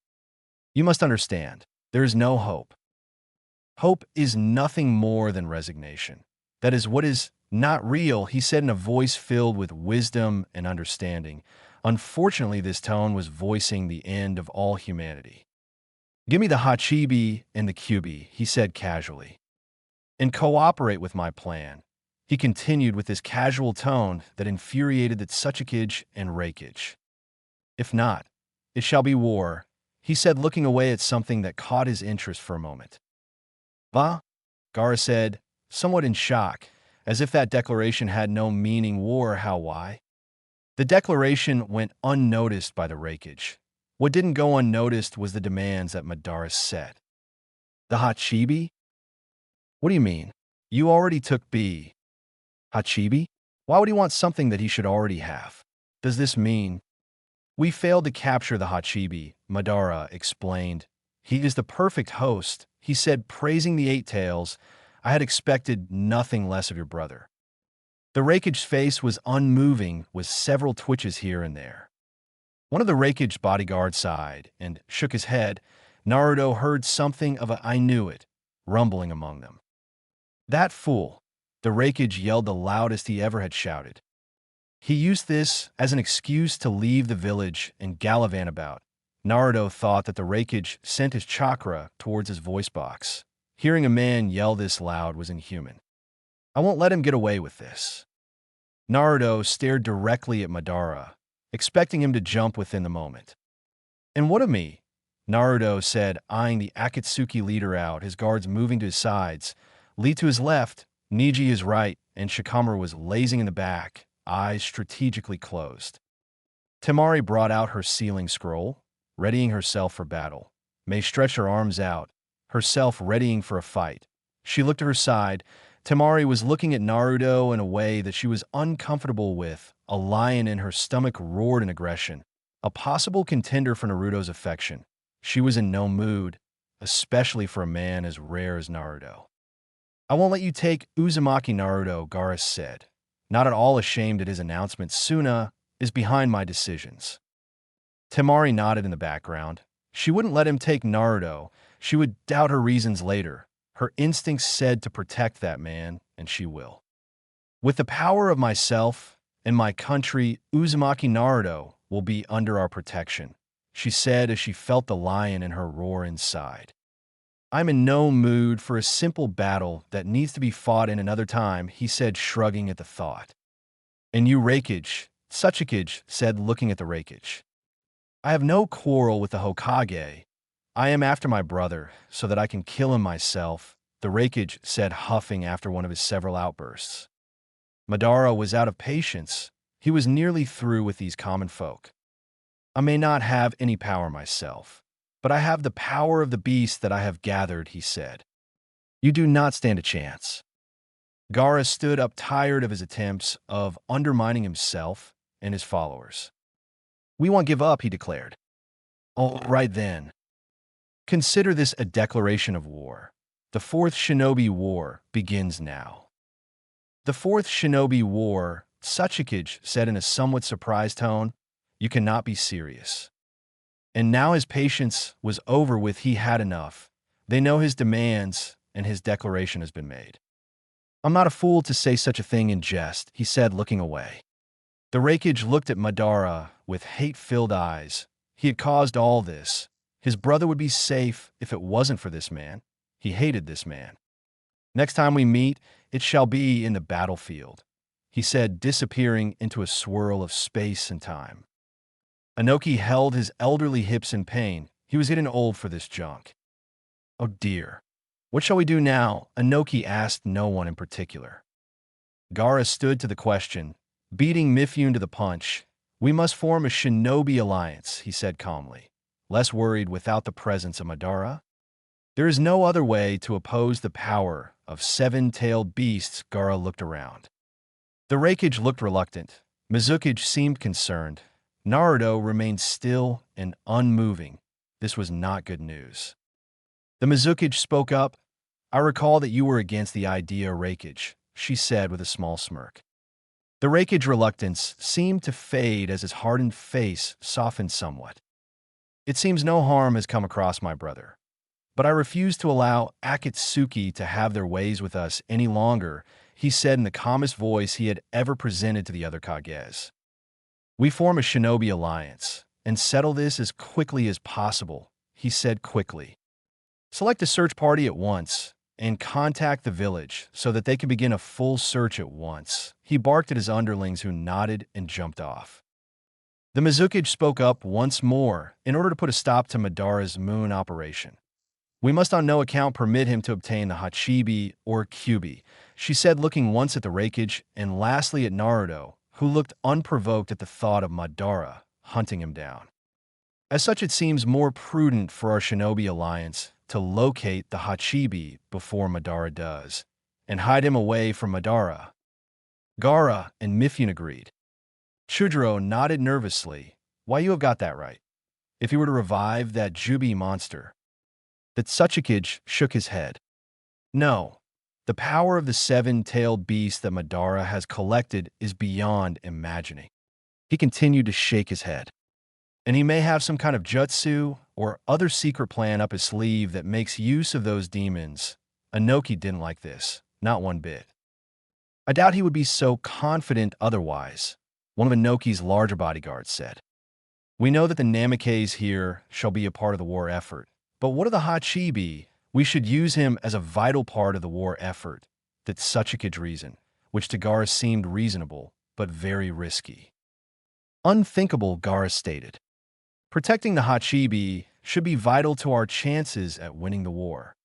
You must understand, there is no hope. Hope is nothing more than resignation. That is what is not real, he said in a voice filled with wisdom and understanding. Unfortunately, this tone was voicing the end of all humanity. Give me the Hachibi and the Kyubi, he said casually, and cooperate with my plan. He continued with this casual tone that infuriated the Tsuchikage and Reikage. If not, it shall be war, he said, looking away at something that caught his interest for a moment. Va? Gaara said, somewhat in shock, as if that declaration had no meaning. War, how, why? The declaration went unnoticed by the Reikage. What didn't go unnoticed was the demands that Madara set. The Hachibi? What do you mean? You already took B. Hachibi? Why would he want something that he should already have? Does this mean? We failed to capture the Hachibi, Madara explained. He is the perfect host, he said, praising the Eight Tails. I had expected nothing less of your brother. The Reikage's face was unmoving, with several twitches here and there. One of the Reikage bodyguards sighed and shook his head. Naruto heard something of a "I knew it" rumbling among them. That fool! The Reikage yelled the loudest he ever had shouted. He used this as an excuse to leave the village and gallivant about. Naruto thought that the Reikage sent his chakra towards his voice box. Hearing a man yell this loud was inhuman. I won't let him get away with this. Naruto stared directly at Madara, expecting him to jump within the moment. And what of me? Naruto said, eyeing the Akatsuki leader out, his guards moving to his sides. Lee to his left, Neji his right, and Shikamaru was lazing in the back, eyes strategically closed. Temari brought out her sealing scroll, readying herself for battle. May stretched her arms out, herself readying for a fight. She looked to her side. Temari was looking at Naruto in a way that she was uncomfortable with. A lion in her stomach roared in aggression. A possible contender for Naruto's affection. She was in no mood, especially for a man as rare as Naruto. I won't let you take Uzumaki, Naruto, Gaara said. Not at all ashamed at his announcement, Suna is behind my decisions. Temari nodded in the background. She wouldn't let him take Naruto. She would doubt her reasons later. Her instincts said to protect that man, and she will. With the power of myself and my country, Uzumaki Naruto will be under our protection, she said as she felt the lion in her roar inside. I'm in no mood for a simple battle that needs to be fought in another time, he said, shrugging at the thought. And you, Reikage, Tsuchikage said, looking at the Reikage. I have no quarrel with the Hokage. I am after my brother, so that I can kill him myself, the Reikage said, huffing after one of his several outbursts. Madara was out of patience. He was nearly through with these common folk. I may not have any power myself, but I have the power of the beast that I have gathered, he said. You do not stand a chance. Gaara stood up, tired of his attempts of undermining himself and his followers. We won't give up, he declared. All right then. Consider this a declaration of war. The Fourth Shinobi War begins now. The Fourth Shinobi War, Tsuchikage said in a somewhat surprised tone. You cannot be serious. And now his patience was over with. He had enough. They know his demands, and his declaration has been made. I'm not a fool to say such a thing in jest, he said, looking away. The Reikage looked at Madara with hate-filled eyes. He had caused all this. His brother would be safe if it wasn't for this man. He hated this man. Next time we meet, it shall be in the battlefield, he said, disappearing into a swirl of space and time. Inoki held his elderly hips in pain. He was getting old for this junk. Oh dear. What shall we do now? Inoki asked no one in particular. Gaara stood to the question, beating Mifune to the punch. We must form a shinobi alliance, he said calmly, less worried without the presence of Madara. There is no other way to oppose the power of seven-tailed beasts. Gaara looked around. The Reikage looked reluctant. Mizukage seemed concerned. Naruto remained still and unmoving. This was not good news. The Mizukage spoke up. I recall that you were against the idea, Reikage. she said with a small smirk. The rakige's reluctance seemed to fade as his hardened face softened somewhat. It seems no harm has come across my brother, but I refuse to allow Akatsuki to have their ways with us any longer, he said in the calmest voice he had ever presented to the other Kages. We form a shinobi alliance and settle this as quickly as possible, he said quickly. Select a search party at once and contact the village so that they can begin a full search at once. He barked at his underlings who nodded and jumped off. The Mizukage spoke up once more in order to put a stop to Madara's moon operation. We must on no account permit him to obtain the Hachibi or Kyubi, she said, looking once at the Raikage and lastly at Naruto, who looked unprovoked at the thought of Madara hunting him down. As such, it seems more prudent for our shinobi alliance to locate the Hachibi before Madara does, and hide him away from Madara. Gaara and Mifune agreed. Chujiro nodded nervously. Why, you have got that right. If he were to revive that Jubi monster. The Tsuchikage shook his head. No. The power of the seven-tailed beast that Madara has collected is beyond imagining. He continued to shake his head. And he may have some kind of jutsu or other secret plan up his sleeve that makes use of those demons. Inoki didn't like this, not one bit. I doubt he would be so confident otherwise, one of Inoki's larger bodyguards said. We know that the Namikaze here shall be a part of the war effort, but what of the Hachibi? We should use him as a vital part of the war effort. That's such a kid reason, which to Gaara seemed reasonable, but very risky. Unthinkable, Gaara stated. Protecting the Hachibi should be vital to our chances at winning the war.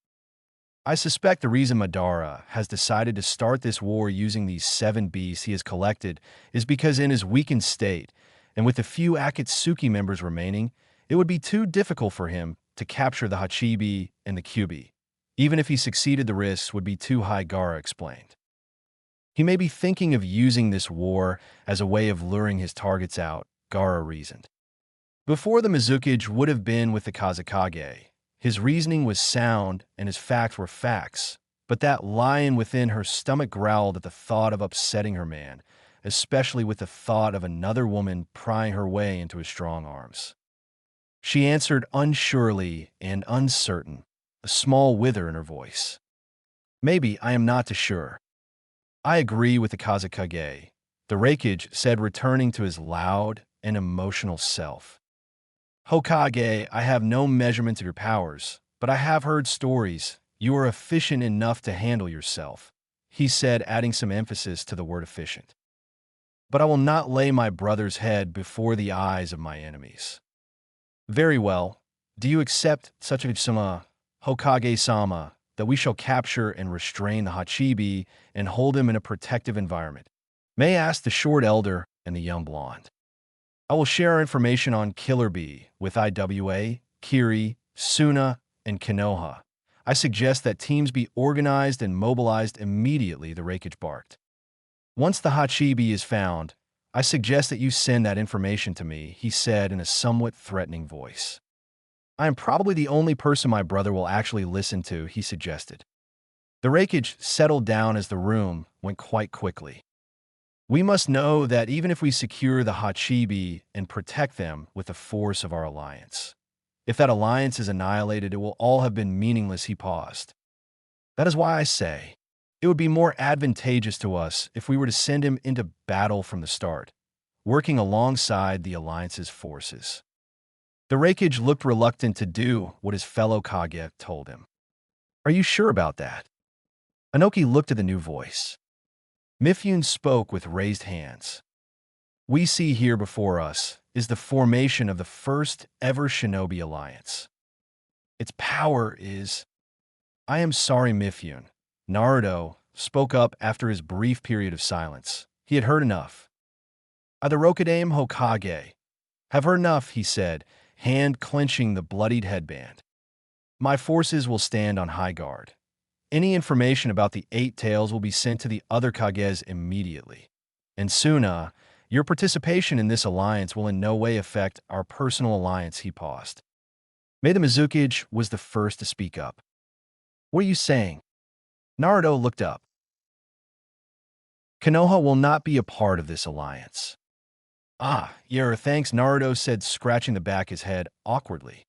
I suspect the reason Madara has decided to start this war using these 7 beasts he has collected is because in his weakened state, and with the few Akatsuki members remaining, it would be too difficult for him to capture the Hachibi and the Kyubi. Even if he succeeded, the risks would be too high, Gaara explained. He may be thinking of using this war as a way of luring his targets out, Gaara reasoned. Before the Mizukage would have been with the Kazekage, his reasoning was sound and his facts were facts, but that lion within her stomach growled at the thought of upsetting her man, especially with the thought of another woman prying her way into his strong arms. She answered unsurely and uncertain, a small wither in her voice. Maybe, I am not too sure. I agree with the Kazekage, the Raikage said, returning to his loud and emotional self. Hokage, I have no measurement of your powers, but I have heard stories. You are efficient enough to handle yourself, he said, adding some emphasis to the word efficient. But I will not lay my brother's head before the eyes of my enemies. Very well. Do you accept such a sama, Hokage-sama, that we shall capture and restrain the Hachibi and hold him in a protective environment? May asked the short elder and the young blonde. I will share our information on Killer Bee with IWA, Kiri, Suna, and Konoha. I suggest that teams be organized and mobilized immediately, the Raikage barked. Once the Hachibi is found, I suggest that you send that information to me, he said in a somewhat threatening voice. I am probably the only person my brother will actually listen to, he suggested. The Raikage settled down as the room went quite quickly. We must know that even if we secure the Hachibi and protect them with the force of our alliance, if that alliance is annihilated, it will all have been meaningless, he paused. That is why I say, it would be more advantageous to us if we were to send him into battle from the start, working alongside the alliance's forces. The Raikage looked reluctant to do what his fellow Kage told him. Are you sure about that? Inoki looked at the new voice. Mifune spoke with raised hands. We see here before us is the formation of the first ever shinobi alliance. Its power is... I am sorry, Mifune. Naruto spoke up after his brief period of silence. He had heard enough. I, the Rokudame Hokage, have heard enough, he said, hand clenching the bloodied headband. My forces will stand on high guard. Any information about the 8 tails will be sent to the other Kages immediately. And Suna, your participation in this alliance will in no way affect our personal alliance, he paused. May the Mizukage was the first to speak up. What are you saying? Naruto looked up. Konoha will not be a part of this alliance. Ah, thanks, Naruto said, scratching the back of his head awkwardly.